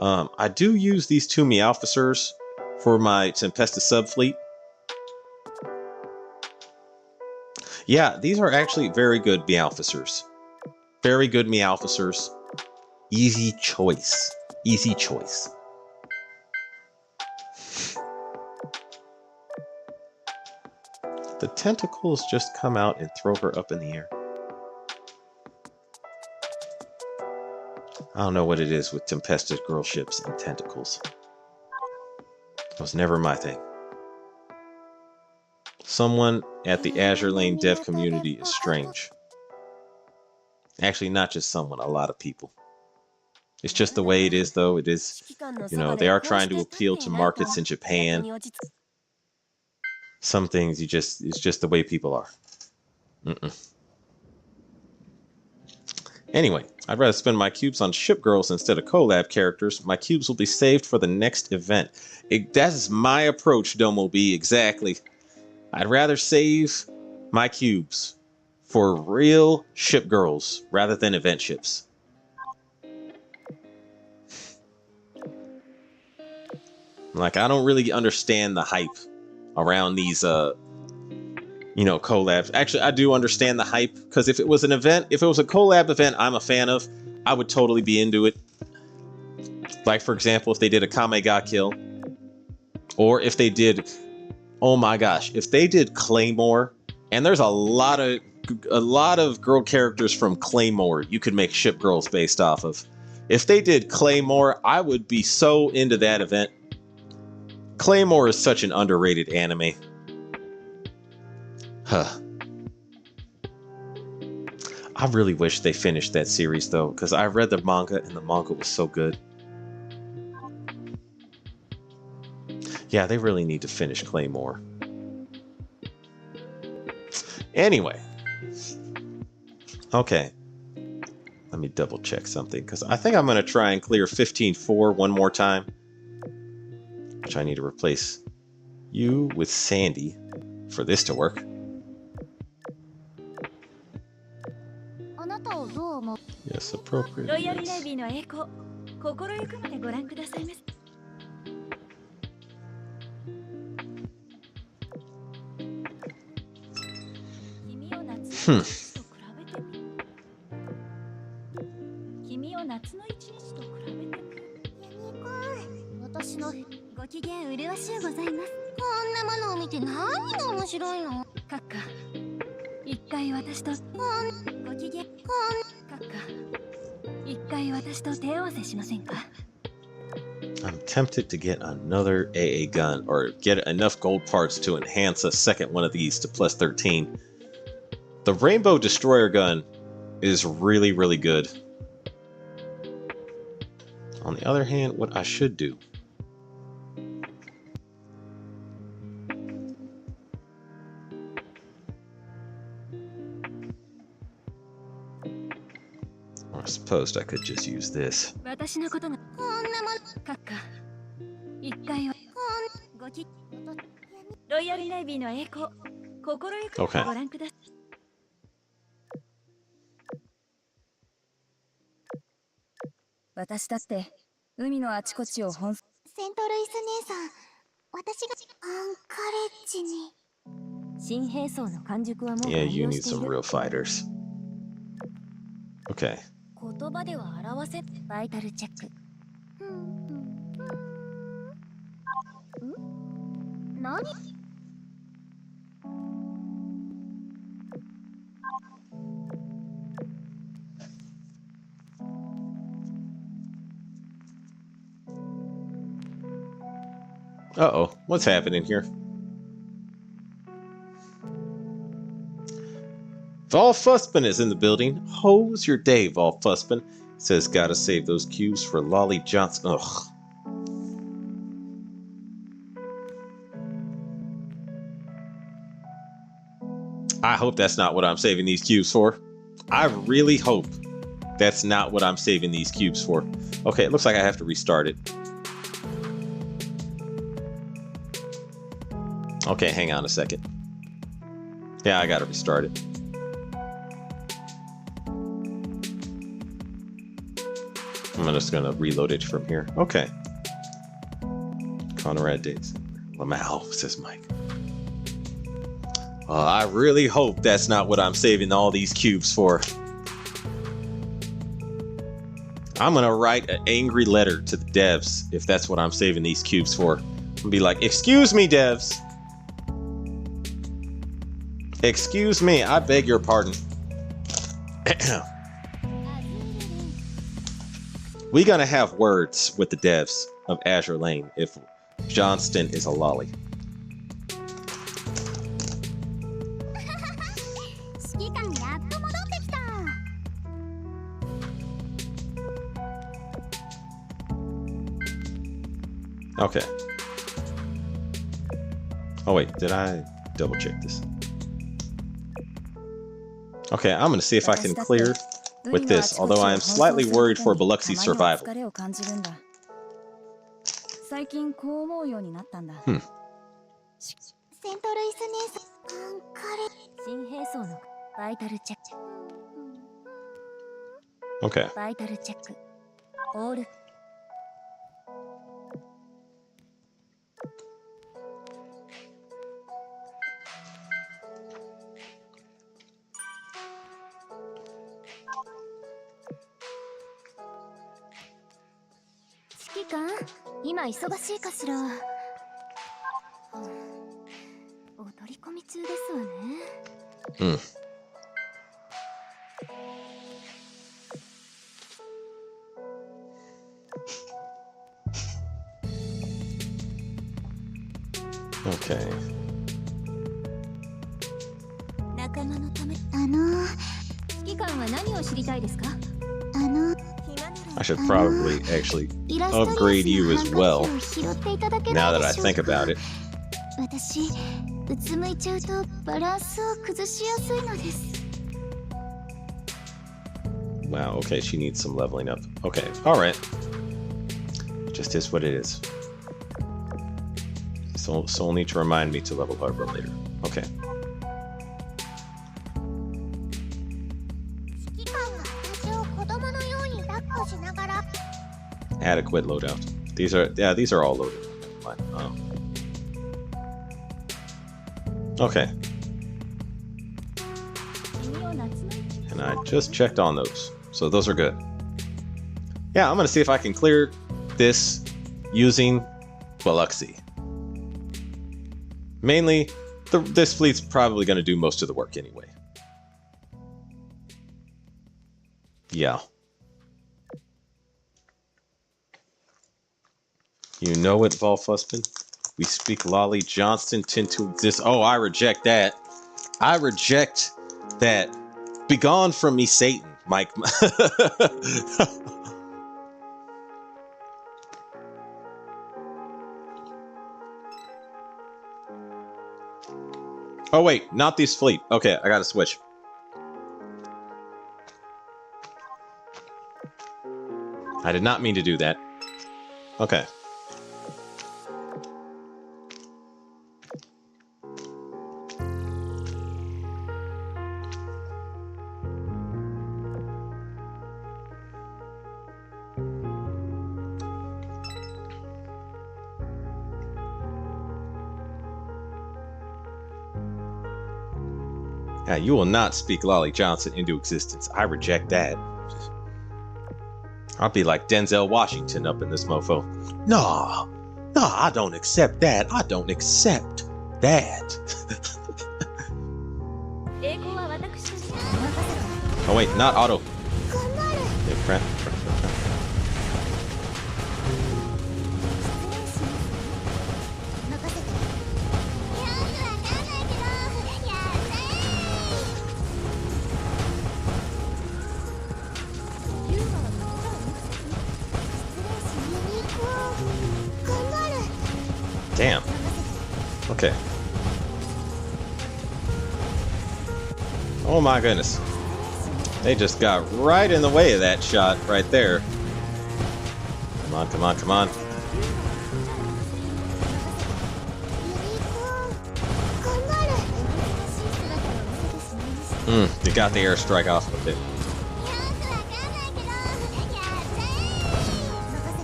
I do use these two Meowficers for my Tempesta subfleet. Yeah, these are actually very good Meowficers. Very good Meowficers. Easy choice. Easy choice. The tentacles just come out and throw her up in the air. I don't know what it is with Tempesta girl ships and tentacles. It was never my thing. Someone at the Azur Lane dev community is strange. Actually, not just someone, a lot of people. It's just the way it is, though. It is, you know, they are trying to appeal to markets in Japan. Some things it's just the way people are. Anyway, I'd rather spend my cubes on ship girls instead of collab characters. My cubes will be saved for the next event. That is my approach, Domo B, exactly. I'd rather save my cubes for real ship girls rather than event ships. Like, I don't really understand the hype around these, you know, collabs. Actually, I do understand the hype, because if it was an event, if it was a collab event I'm a fan of, I would totally be into it. Like, for example, if they did a Kame ga kill, or if they did, oh my gosh, if they did Claymore, and there's a lot of girl characters from Claymore you could make ship girls based off of. If they did Claymore, I would be so into that event. Claymore is such an underrated anime. Huh. I really wish they finished that series though, because I read the manga and the manga was so good. Yeah, they really need to finish Claymore. Anyway. Okay. Let me double check something, because I think I'm going to try and clear 15-4 one more time. Which I need to replace you with Sandy for this to work. Yes, appropriate. I'm tempted to get another AA gun, or get enough gold parts to enhance a second one of these to plus 13. The Rainbow Destroyer gun is really, really good. On the other hand, what I should do... Or I suppose I could just use this. Okay. Yeah, you need some real fighters. Okay. Uh-oh, what's happening here? Vol Fussman is in the building. How's your day, Vol Fussman? Says gotta save those cubes for Lolly Johnson. Ugh. I hope that's not what I'm saving these cubes for. I really hope that's not what I'm saving these cubes for. Okay, it looks like I have to restart it. Okay, hang on a second. Yeah, I gotta restart it. I'm just gonna reload it from here. Okay. Conrad Dates. Lamau, says Mike. I really hope that's not what I'm saving all these cubes for. I'm gonna write an angry letter to the devs if that's what I'm saving these cubes for. I'm gonna be like, excuse me, devs. Excuse me, I beg your pardon. We're gonna have words with the devs of Azur Lane if Johnston is a lolly. Okay. Oh wait, did I double check this? Okay, I'm gonna see if I can clear with this, although I am slightly worried for Biluxi's survival. Okay. 官、今忙しいかしら。お取り込み中ですわね。Hmm. Okay. 仲間のため。指揮官は何を知りたいですか？I should probably actually upgrade you as well. Now that I think about it. 私、うつむいちゃうとバランスを崩しやすいのです。Wow, okay, she needs some leveling up. Okay, alright. Just is what it is. So need to remind me to level her up later. Okay. Adequate loadout. These are all loaded. Fine. Okay. And I just checked on those. So those are good. Yeah, I'm gonna see if I can clear this using Biloxi. Mainly, this fleet's probably gonna do most of the work anyway. Yeah. You know it, Volfuspin. We speak Lolly Johnston tend to exist. Oh, I reject that. I reject that. Begone from me, Satan, Mike. Oh, wait, not this fleet. Okay, I gotta switch. I did not mean to do that. Okay. Yeah, you will not speak Lolly Johnson into existence. I reject that. I'll be like Denzel Washington up in this mofo. No, I don't accept that. I don't accept that. Oh wait, not auto. Yeah, crap. Damn. Okay. Oh my goodness. They just got right in the way of that shot right there. Come on, come on, come on. You got the airstrike off with it.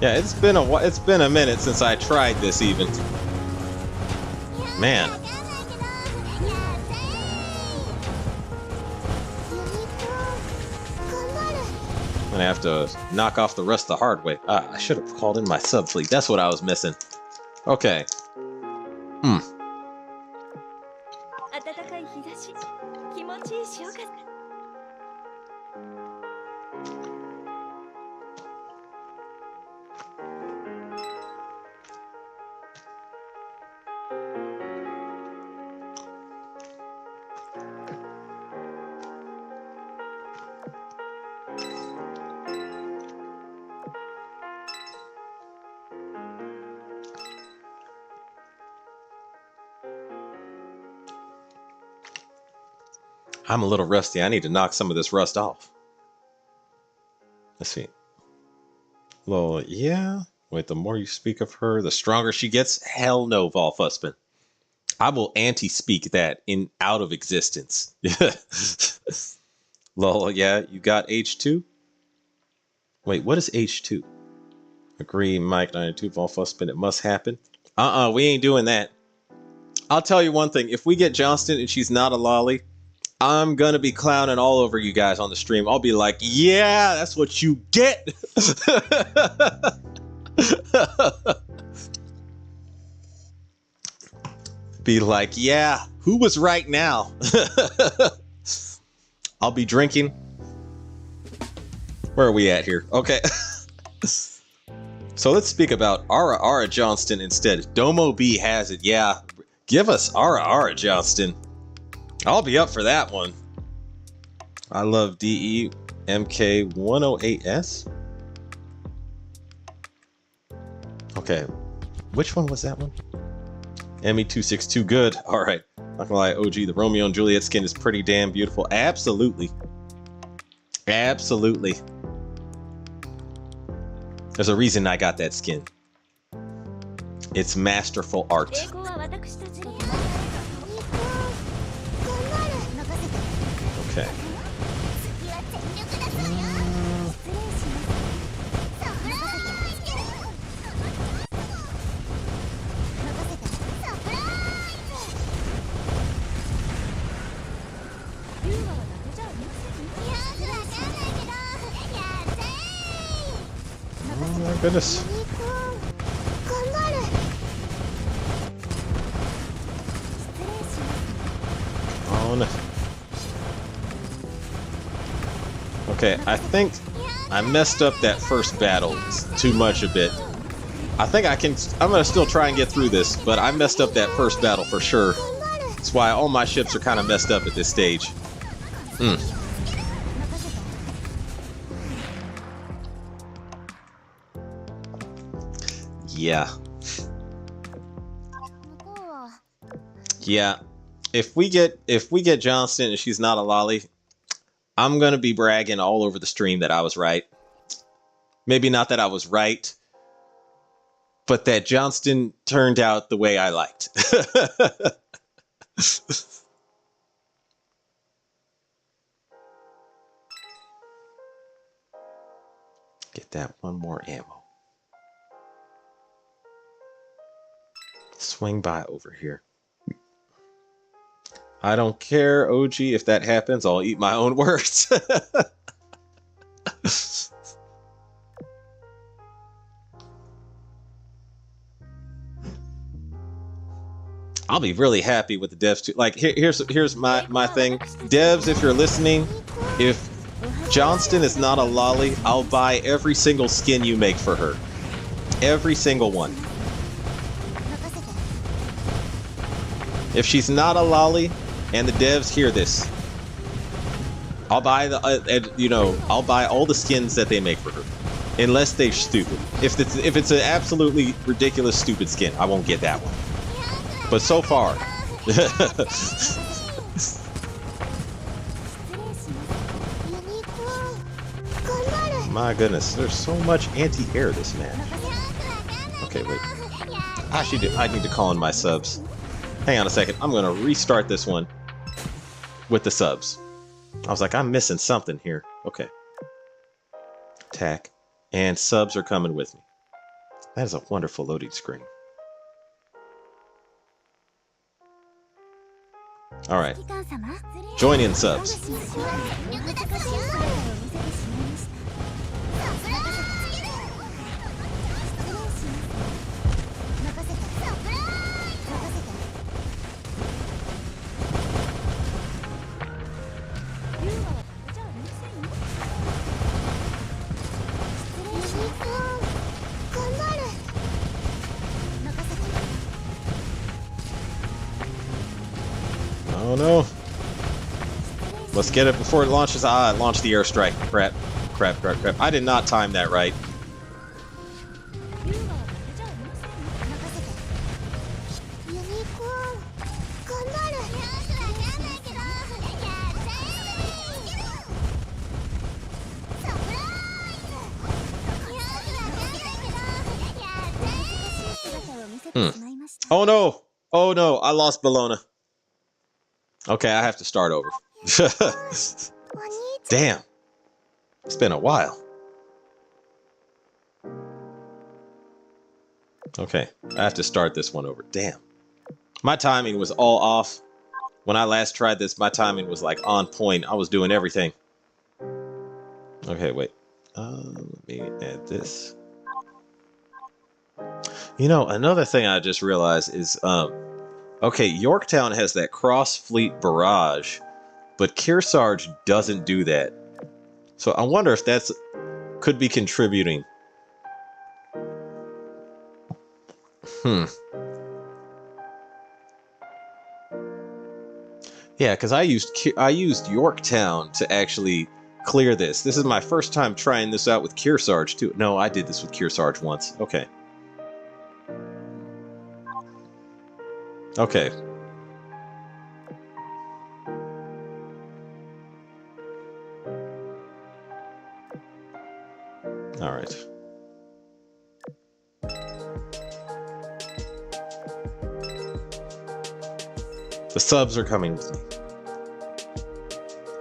Yeah, it's been a minute since I tried this even. Man. I'm gonna have to knock off the rest the hard way. I should have called in my subfleet. That's what I was missing. Okay. I'm a little rusty. I need to knock some of this rust off. Let's see. Well, yeah. Wait, the more you speak of her, the stronger she gets? Hell no, Volfuspin. I will anti-speak that out of existence. Lol, yeah, you got H2? Wait, what is H2? Agree, Mike 92, Volfuspin, it must happen. We ain't doing that. I'll tell you one thing. If we get Johnston and she's not a lolly, I'm gonna be clowning all over you guys on the stream. I'll be like, yeah, that's what you get. Be like, yeah, who was right now? I'll be drinking. Where are we at here? Okay. So let's speak about Ara Johnston instead. Domo B has it. Yeah, give us Ara Johnston. I'll be up for that one. I love DEMK108S. Okay, which one was that one? ME262, good. All right, not gonna lie, OG, the Romeo and Juliet skin is pretty damn beautiful. Absolutely. Absolutely. There's a reason I got that skin. It's masterful art. Okay. Oh my goodness. Oh no. Okay, I think I messed up that first battle too much a bit. I think I'm gonna still try and get through this, but I messed up that first battle for sure. That's why all my ships are kind of messed up at this stage. Yeah. Yeah. If we get Johnston and she's not a lolly, I'm gonna be bragging all over the stream that I was right. Maybe not that I was right, but that Johnston turned out the way I liked. Get that one more ammo. Swing by over here. I don't care, OG, if that happens, I'll eat my own words. I'll be really happy with the devs too. Like, here's my thing. Devs, if you're listening, if Johnston is not a lolly, I'll buy every single skin you make for her. Every single one. If she's not a lolly, and the devs hear this, I'll buy I'll buy all the skins that they make for her, unless they're stupid. If it's an absolutely ridiculous stupid skin, I won't get that one. But so far, my goodness, there's so much anti-air this match. Okay, wait. I need to call in my subs. Hang on a second. I'm gonna restart this one with the subs. I was like, I'm missing something here. Okay. Attack. And subs are coming with me. That is a wonderful loading screen. Alright. Join in, subs. Oh no. Let's get it before it launches. Ah, it launched the airstrike. Crap. Crap, crap, crap. I did not time that right. Oh no! Oh no, I lost Bologna. Okay, I have to start over. Damn. It's been a while. Okay, I have to start this one over. Damn. My timing was all off. When I last tried this, my timing was like on point. I was doing everything. Okay, wait. Let me add this. You know, another thing I just realized is, okay, Yorktown has that cross-fleet barrage, but Kearsarge doesn't do that. So I wonder if that's could be contributing. Yeah, because I used Yorktown to actually clear this. This is my first time trying this out with Kearsarge too. No, I did this with Kearsarge once. Okay. Okay. All right. The subs are coming with me.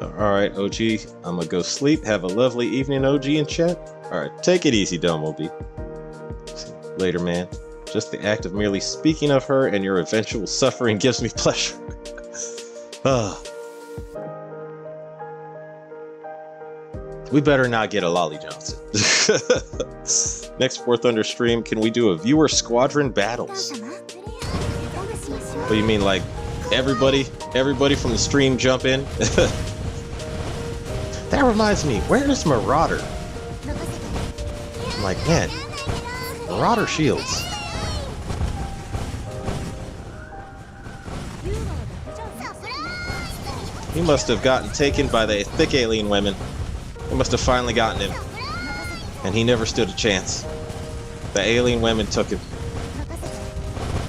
All right, OG. I'm gonna go sleep. Have a lovely evening, OG, in chat. All right, take it easy, Dumblebee. Later, man. Just the act of merely speaking of her and your eventual suffering gives me pleasure. We better not get a Lolly Johnson. Next War Thunder stream, can we do a viewer squadron battles? What do you mean, like everybody from the stream jump in? That reminds me, where is Marauder? I'm like, man, Marauder shields. He must have gotten taken by the thick alien women. They must have finally gotten him. And he never stood a chance. The alien women took him.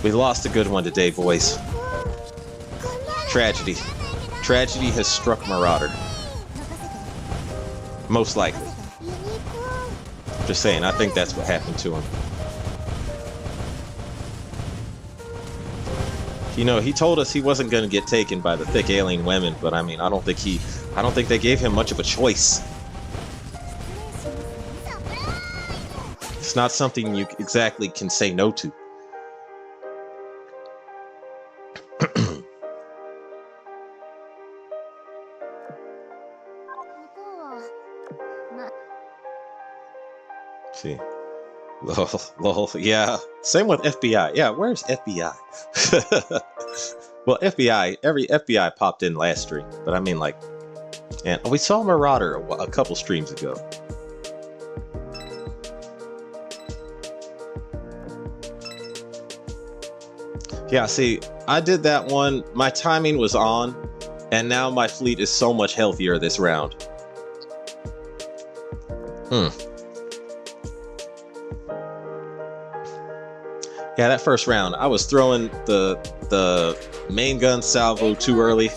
We lost a good one today, boys. Tragedy. Tragedy has struck Marauder. Most likely. Just saying, I think that's what happened to him. You know, he told us he wasn't going to get taken by the thick alien women, but I mean, I don't think they gave him much of a choice. It's not something you exactly can say no to. See. Lol, yeah. Same with FBI. Yeah, where's FBI? Well, every FBI popped in last stream, but I mean, like, and we saw Marauder a couple streams ago. Yeah, see, I did that one. My timing was on, and now my fleet is so much healthier this round. Yeah, that first round, I was throwing the main gun salvo too early.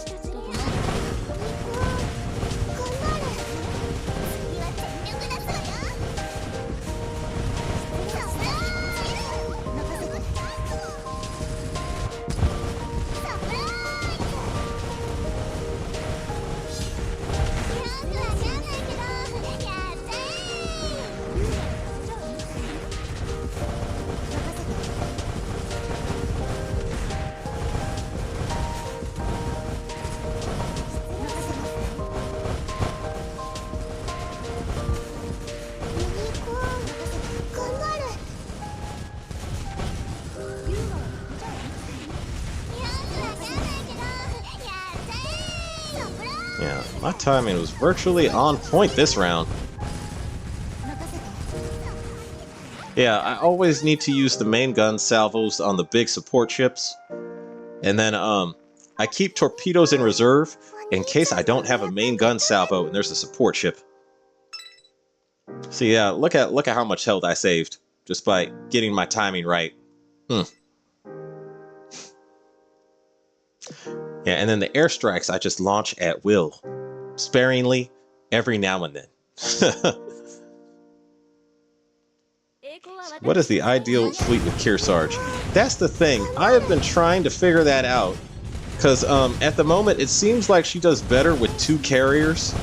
Yeah, my timing was virtually on point this round. Yeah, I always need to use the main gun salvos on the big support ships. And then I keep torpedoes in reserve in case I don't have a main gun salvo and there's a support ship. So yeah, look at how much health I saved just by getting my timing right. Yeah, and then the airstrikes I just launch at will, sparingly, every now and then. What is the ideal fleet with Kearsarge? That's the thing. I have been trying to figure that out, because at the moment it seems like she does better with 2 carriers,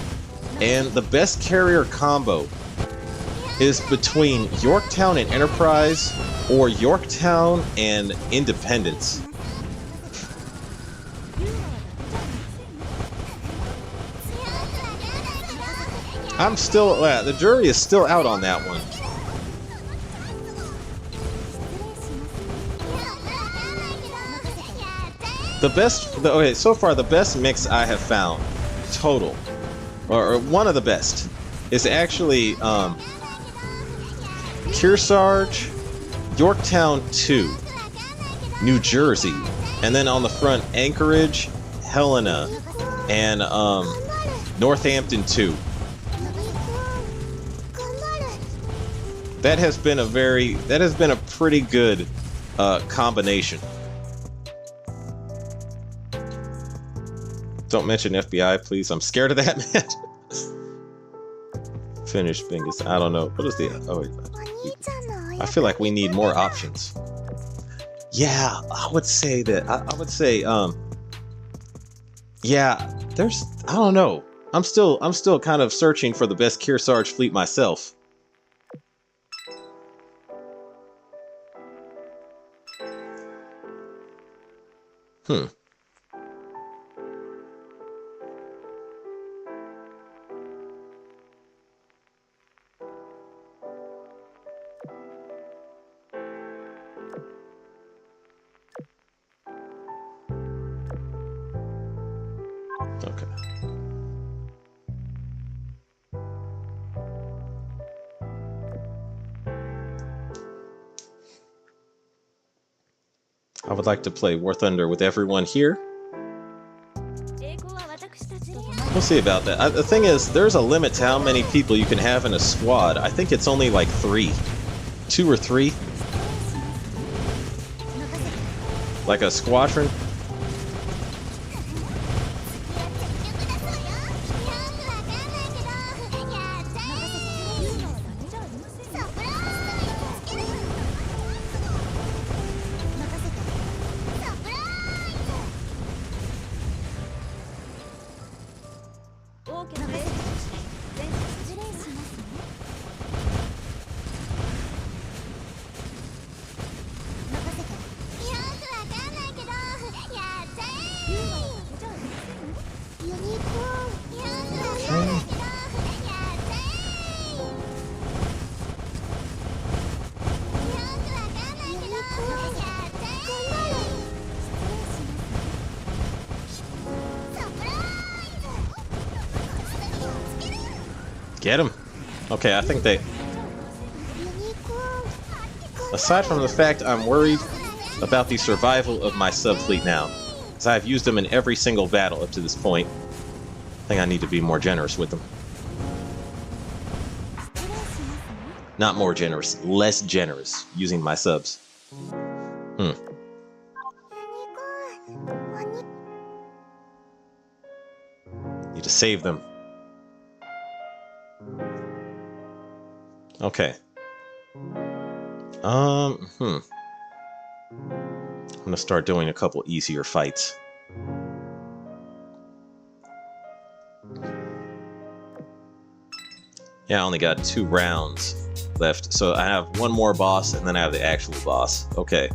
and the best carrier combo is between Yorktown and Enterprise, or Yorktown and Independence. I'm still, the jury is still out on that one. Okay, so far the best mix I have found, total, or one of the best, is actually Kearsarge, Yorktown 2, New Jersey, and then on the front Anchorage, Helena, and Northampton 2. That has been a pretty good combination. Don't mention FBI, please. I'm scared of that, man. Finished Bingus. I don't know. What is the... Oh, wait. I feel like we need more options. Yeah, I would say that. I would say, yeah, there's... I don't know. I'm still kind of searching for the best Kearsarge fleet myself. Okay. I would like to play War Thunder with everyone here. We'll see about that. The thing is, there's a limit to how many people you can have in a squad. I think it's only like 3. 2 or 3. Like a squadron. Get him. Okay, I think they... Aside from the fact I'm worried about the survival of my sub-fleet now, as I've used them in every single battle up to this point, I think I need to be more generous with them. Not more generous, less generous using my subs. Need to save them. Okay. I'm gonna start doing a couple easier fights. Yeah, I only got 2 rounds left, so I have one more boss, and then I have the actual boss. Okay.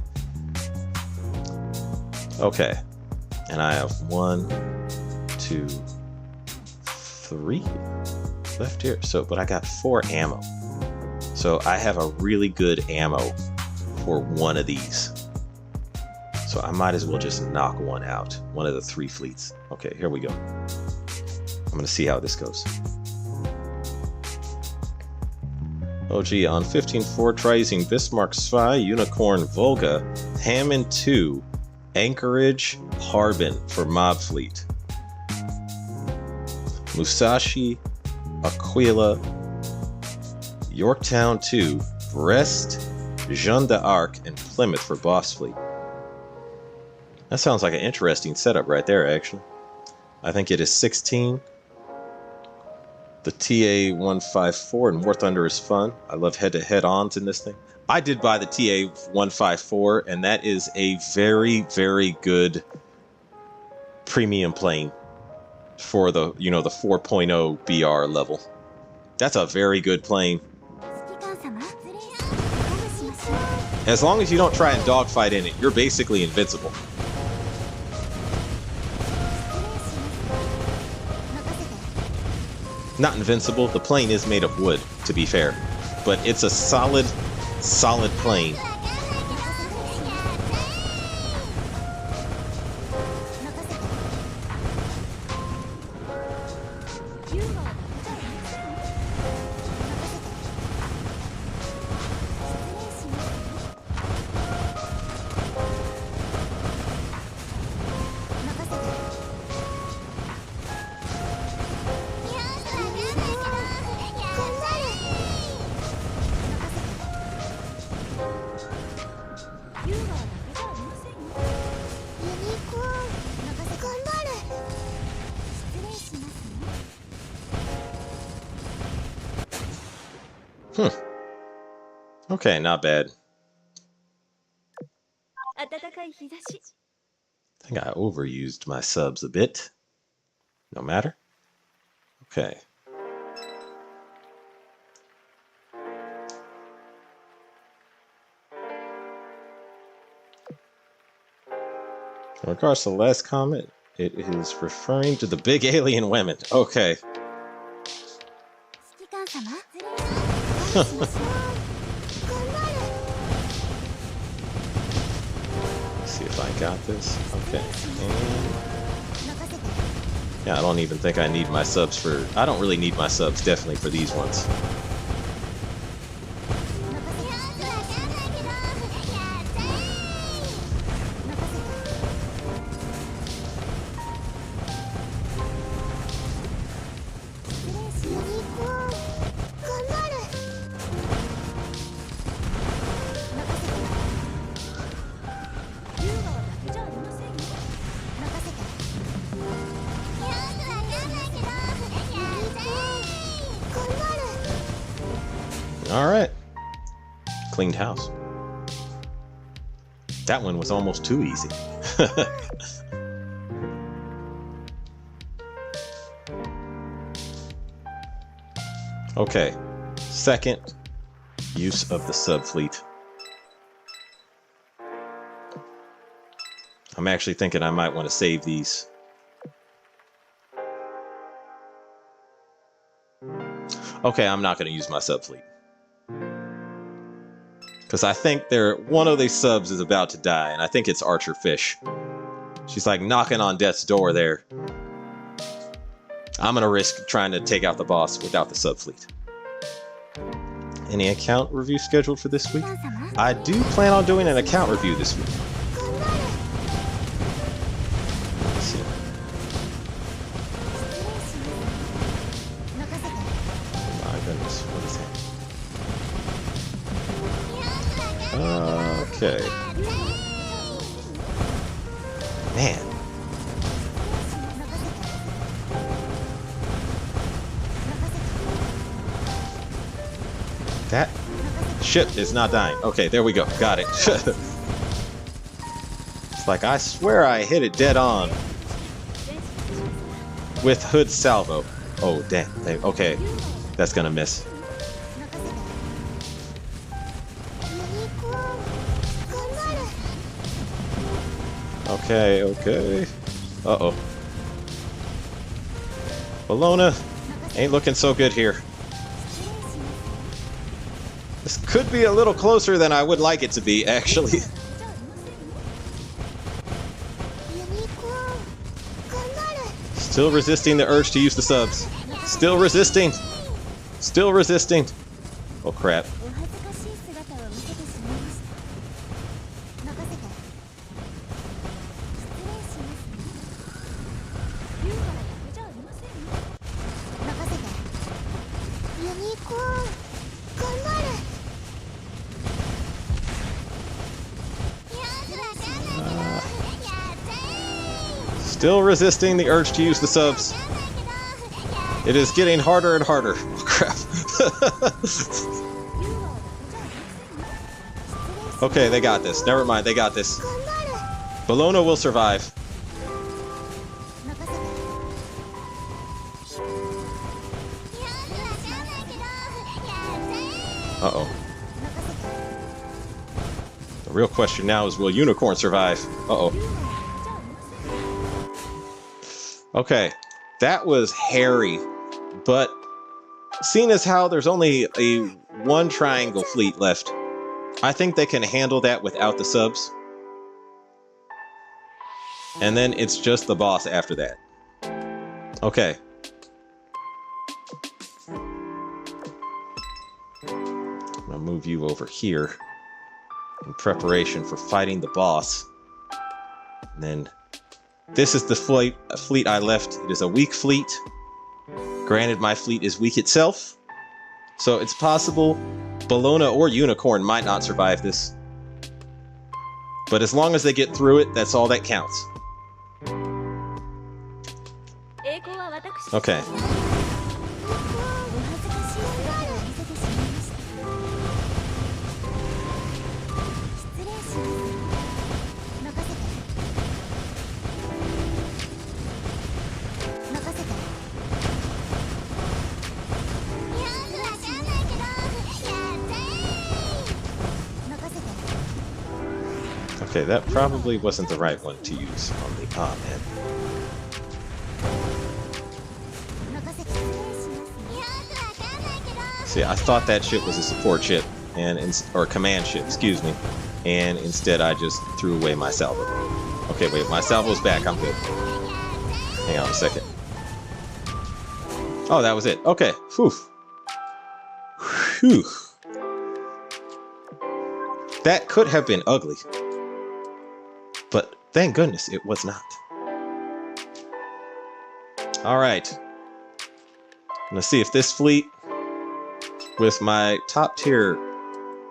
Okay. And I have 1, 2, 3 left here. So, but I got 4 ammo. So I have a really good ammo for one of these. So I might as well just knock one out. One of the 3 fleets. Okay, here we go. I'm gonna see how this goes. Oh gee, on 15-4, try using Bismarck Spy, Unicorn Volga, Hammond 2, Anchorage, Harbin for mob fleet. Musashi, Aquila, Yorktown 2, Brest, Jeanne d'Arc, and Plymouth for boss fleet. That sounds like an interesting setup right there, actually. I think it is 16. The TA-154 and War Thunder is fun. I love head-to-head ons in this thing. I did buy the TA-154, and that is a very, very good premium plane for the, you know, the 4.0 BR level. That's a very good plane. As long as you don't try and dogfight in it, you're basically invincible. Not invincible, the plane is made of wood, to be fair. But it's a solid plane. Hmm. Okay, not bad. I think I overused my subs a bit. No matter. Okay. In regards to the last comment, it is referring to the big alien women. Okay. See if I got this. Okay. And yeah, I don't even think I need my subs for... I don't really need my subs, definitely, for these ones. Alright. Cleaned house. That one was almost too easy. Okay. Second use of the subfleet. I'm actually thinking I might want to save these. Okay, I'm not going to use my subfleet. Because I think one of these subs is about to die, and I think it's Archer Fish. She's like knocking on death's door there. I'm going to risk trying to take out the boss without the subfleet. Any account review scheduled for this week? I do plan on doing an account review this week. Let's see. Oh my goodness, what is that? Okay. Man. That ship is not dying. Okay, there we go. Got it. It's like, I swear I hit it dead on with Hood Salvo. Oh, damn. Okay, that's gonna miss. Okay, okay. Uh-oh. Bologna ain't looking so good here. This could be a little closer than I would like it to be, actually. Still resisting the urge to use the subs. Still resisting. Still resisting. Oh, crap. Still resisting the urge to use the subs. It is getting harder and harder. Oh, crap. Okay, they got this. Never mind, they got this. Bologna will survive. Uh-oh. The real question now is, will Unicorn survive? Uh-oh. Okay, that was hairy, but seeing as how there's only one triangle fleet left, I think they can handle that without the subs. And then it's just the boss after that. Okay. I'm gonna move you over here in preparation for fighting the boss. And then this is the fleet I left. It is a weak fleet. Granted, my fleet is weak itself, so it's possible Bologna or Unicorn might not survive this. But as long as they get through it, that's all that counts. Okay. Okay, that probably wasn't the right one to use on the... Ah, man. See, I thought that ship was a support ship, or command ship, excuse me, and instead I just threw away my salvo. Okay, wait, my salvo's back, I'm good. Hang on a second. Oh, that was it. Okay, whew. Whew. That could have been ugly, but thank goodness it was not. All right, let's see if this fleet, with my top tier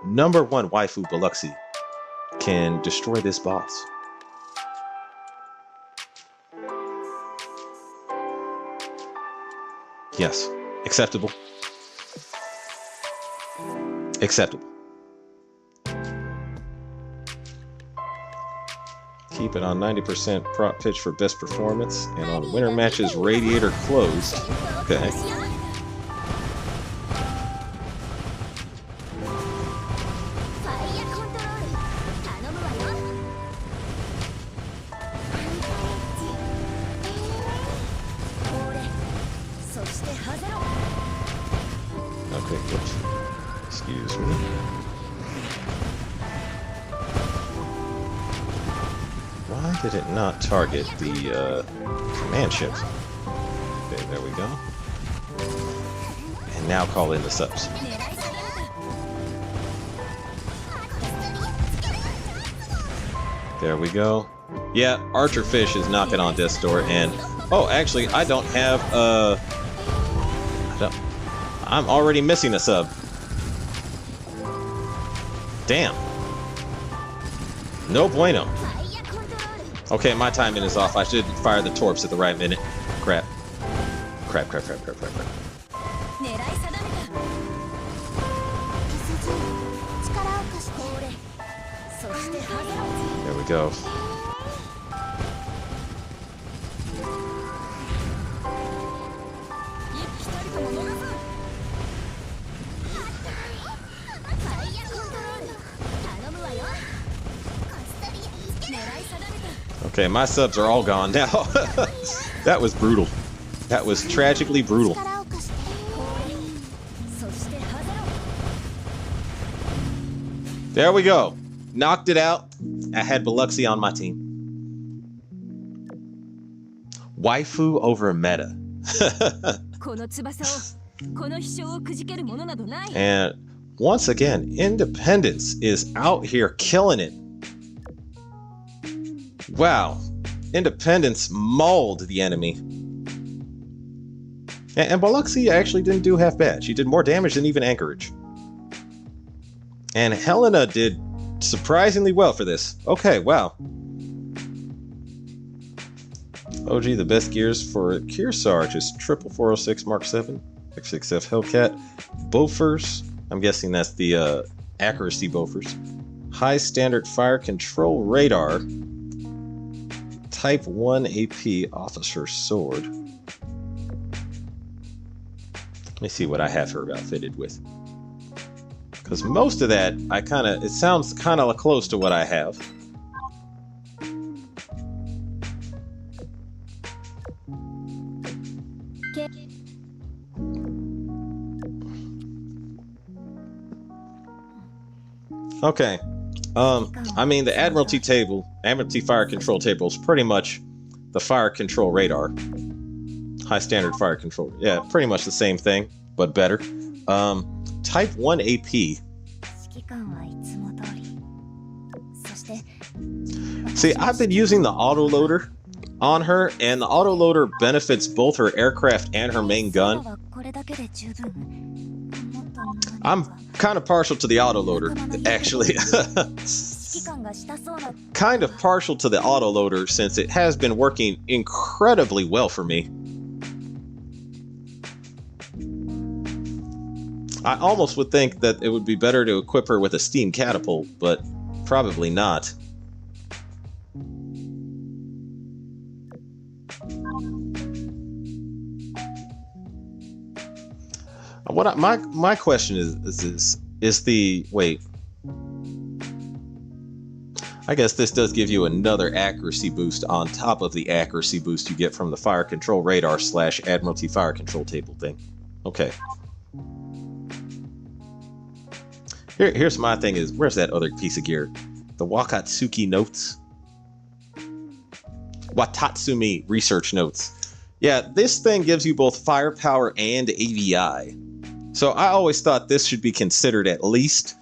#1 waifu Biluxi, can destroy this boss. Yes, acceptable. Acceptable. Keep it on 90% prop pitch for best performance, and on winter matches, radiator closed. Okay. Okay, whoops. Excuse me. Why did it not target the command ships? Okay, there we go. And now call in the subs. There we go. Yeah, Archer Fish is knocking on Death's Door, and oh, actually, I don't have I'm already missing a sub. Damn. No bueno. Okay, my timing is off. I should fire the torps at the right minute. Crap. Crap. There we go. Okay, my subs are all gone now. That was brutal. That was tragically brutal. There we go. Knocked it out. I had Biluxi on my team. Waifu over meta. And once again, Independence is out here killing it. Wow, Independence mauled the enemy. And Biluxi actually didn't do half bad. She did more damage than even Anchorage. And Helena did surprisingly well for this. Okay, wow. OG, the best gears for Kearsarge is 406 Mark 7, X6F Hellcat, Bofors. I'm guessing that's the accuracy Bofors. High standard fire control radar. Type 1 AP Officer Sword. Let me see what I have her outfitted with. Because most of that, it sounds kind of close to what I have. Okay. I mean, the Admiralty Fire Control table is pretty much the fire control radar. High standard fire control. Yeah, pretty much the same thing, but better. Type 1 AP. See, I've been using the autoloader on her, and the autoloader benefits both her aircraft and her main gun. I'm kind of partial to the autoloader, actually. Kind of partial to the autoloader since it has been working incredibly well for me. I almost would think that it would be better to equip her with a steam catapult, but probably not. My question is the wait. I guess this does give you another accuracy boost on top of the accuracy boost you get from the fire control radar / Admiralty fire control table thing. Okay. Here's my thing is, where's that other piece of gear? The Wakatsuki notes? Watatsumi research notes. Yeah, this thing gives you both firepower and AVI. So I always thought this should be considered at least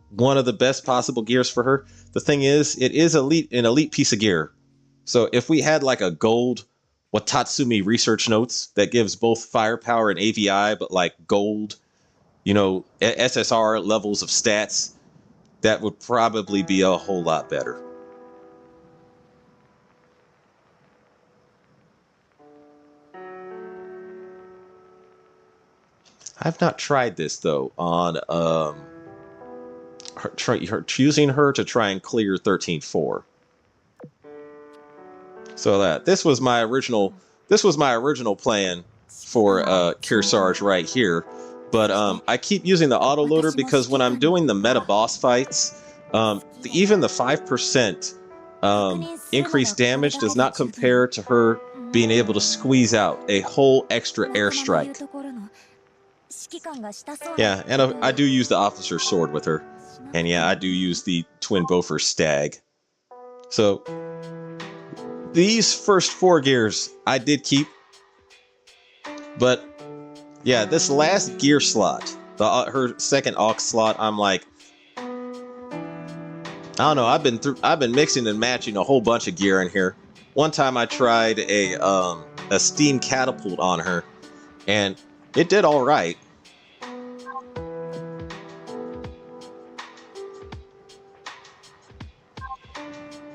one of the best possible gears for her. The thing is, it is an elite piece of gear. So if we had like a gold Watatsumi research notes that gives both firepower and AVI, but like gold, you know, SSR levels of stats, that would probably be a whole lot better. I've not tried this though on choosing her to try and clear 13-4. So that this was my original plan for Kearsarge right here. But I keep using the autoloader because when I'm doing the meta boss fights, even the 5% increased damage does not compare to her being able to squeeze out a whole extra airstrike. Yeah, and I do use the officer's sword with her. And yeah, I do use the Twin Bofors Stag. So these first 4 gears I did keep. But yeah, this last gear slot, her second aux slot, I'm like, I don't know, I've been mixing and matching a whole bunch of gear in here. One time I tried a steam catapult on her, and it did all right.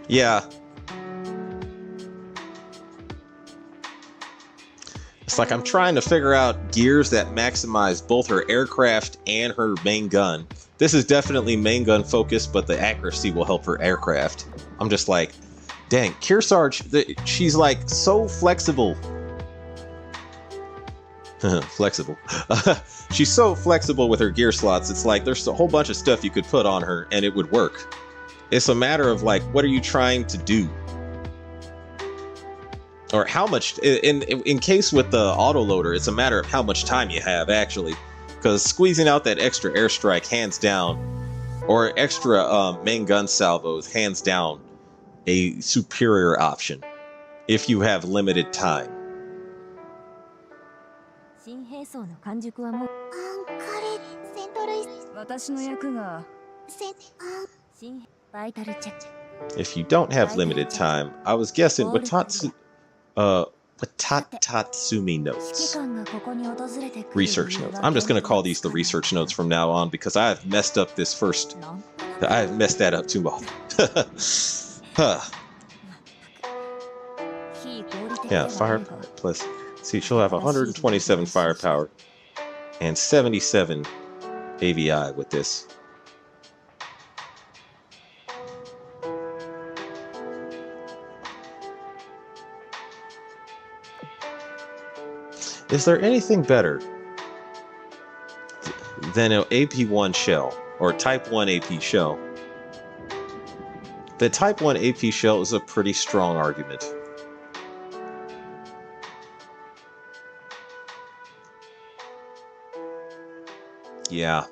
Yeah. It's like I'm trying to figure out gears that maximize both her aircraft and her main gun. This is definitely main gun focused, but the accuracy will help her aircraft. I'm just like, dang, Kearsarge, she's like so flexible. Flexible. She's so flexible with her gear slots. It's like there's a whole bunch of stuff you could put on her and it would work. It's a matter of like, what are you trying to do? Or how much, in case with the autoloader, it's a matter of how much time you have actually. Because squeezing out that extra airstrike, hands down, or extra main gun salvos, hands down, a superior option. If you have limited time. If you don't have limited time, I was guessing Watatsumi notes. Research notes. I'm just going to call these the research notes from now on because I have messed up this first. I have messed that up too often. Yeah, firepower plus. See, she'll have 127 firepower and 77 AVI with this. Is there anything better than an AP1 shell or Type 1 AP shell? The Type 1 AP shell is a pretty strong argument. Yeah.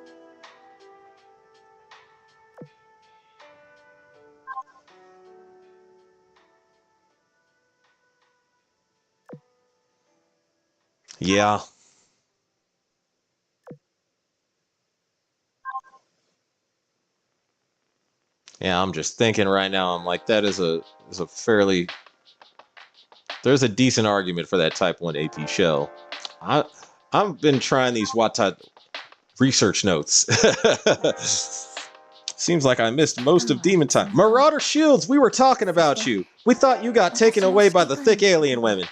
Yeah. Yeah, I'm just thinking right now, I'm like, that is a fairly, there's a decent argument for that Type 1 AP shell. I've been trying these Watat research notes. Seems like I missed most of Demon Time. Marauder Shields, we were talking about you. We thought you got taken away by the thick alien women.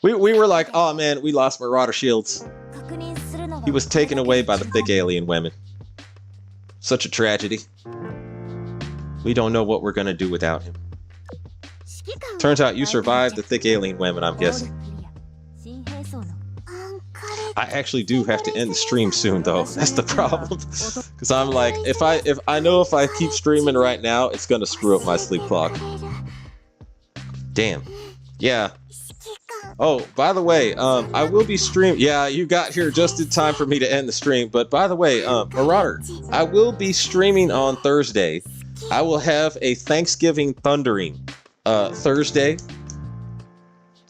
We were like, oh man, we lost Marauder Shields. He was taken away by the thick alien women. Such a tragedy. We don't know what we're gonna do without him. Turns out you survived the thick alien women, I'm guessing. I actually do have to end the stream soon, though. That's the problem. Because I'm like, if I keep streaming right now, it's gonna screw up my sleep clock. Damn. Yeah. Oh, by the way, I will be streaming. Yeah, you got here just in time for me to end the stream. But by the way, Marauder, I will be streaming on Thursday. I will have a Thanksgiving Thundering Thursday.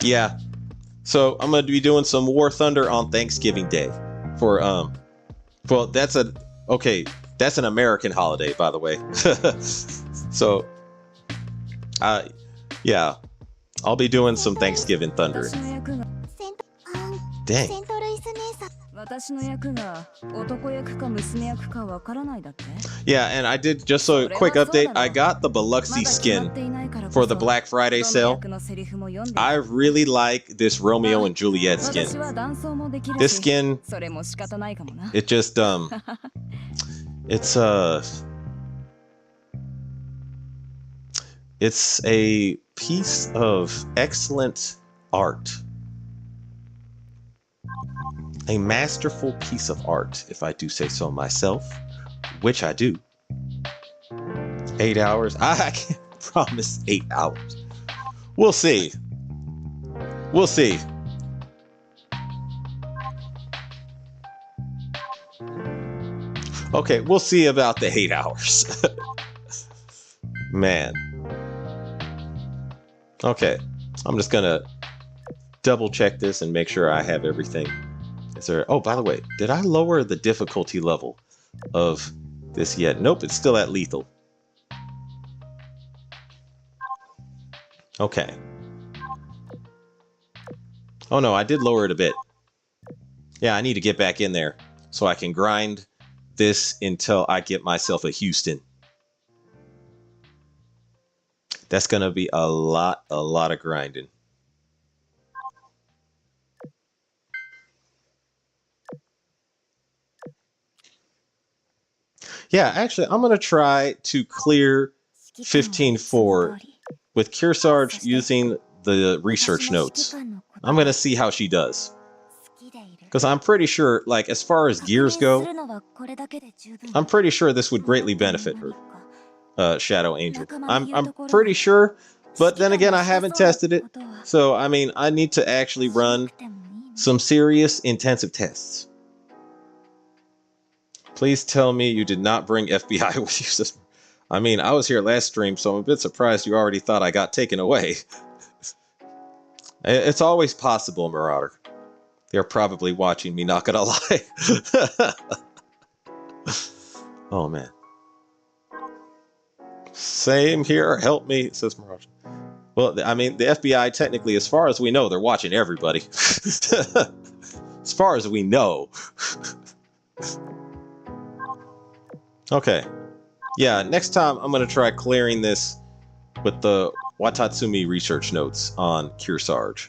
Yeah. So I'm gonna be doing some War Thunder on Thanksgiving Day. Well, that's an American holiday, by the way. So, yeah. I'll be doing some Thanksgiving Thunder. Dang. Yeah, and I did, just so quick update, I got the Biloxi skin for the Black Friday sale. I really like this Romeo and Juliet skin. This skin, it just, it's a piece of excellent art. A masterful piece of art, if I do say so myself, which I do. 8 hours? I can't promise 8 hours. We'll see. We'll see. Okay, we'll see about the 8 hours. Man. Okay, I'm just gonna double check this and make sure I have everything. Is there? Oh, by the way, did I lower the difficulty level of this yet? Nope, it's still at lethal. Okay. Oh no, I did lower it a bit. Yeah, I need to get back in there so I can grind this until I get myself a Houston. That's gonna be a lot of grinding. Yeah, actually, I'm gonna try to clear 15-4 with Kearsarge using the research notes. I'm gonna see how she does. Because I'm pretty sure, like, as far as gears go, I'm pretty sure this would greatly benefit her. Shadow Angel. I'm pretty sure, but then again, I haven't tested it. So, I mean, I need to actually run some serious intensive tests. Please tell me you did not bring FBI with you. I mean, I was here last stream, so I'm a bit surprised you already thought I got taken away. It's always possible, Marauder. They're probably watching me, not gonna lie. Oh, man. Same here. Help me, says Mirage. Well, I mean, the FBI, technically, as far as we know, they're watching everybody. As far as we know. Okay. Yeah, next time I'm going to try clearing this with the Watatsumi research notes on Kearsarge.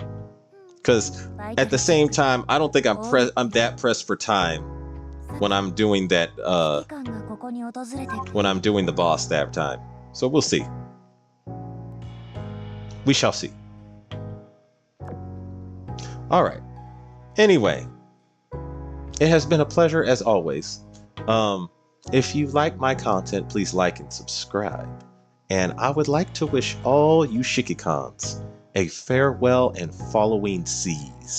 Because at the same time, I don't think I'm that pressed for time when I'm doing that, when I'm doing the boss stab time. So we'll see. We shall see. Alright. Anyway. It has been a pleasure as always. If you like my content, please like and subscribe. And I would like to wish all you Shikikons a farewell and following seas.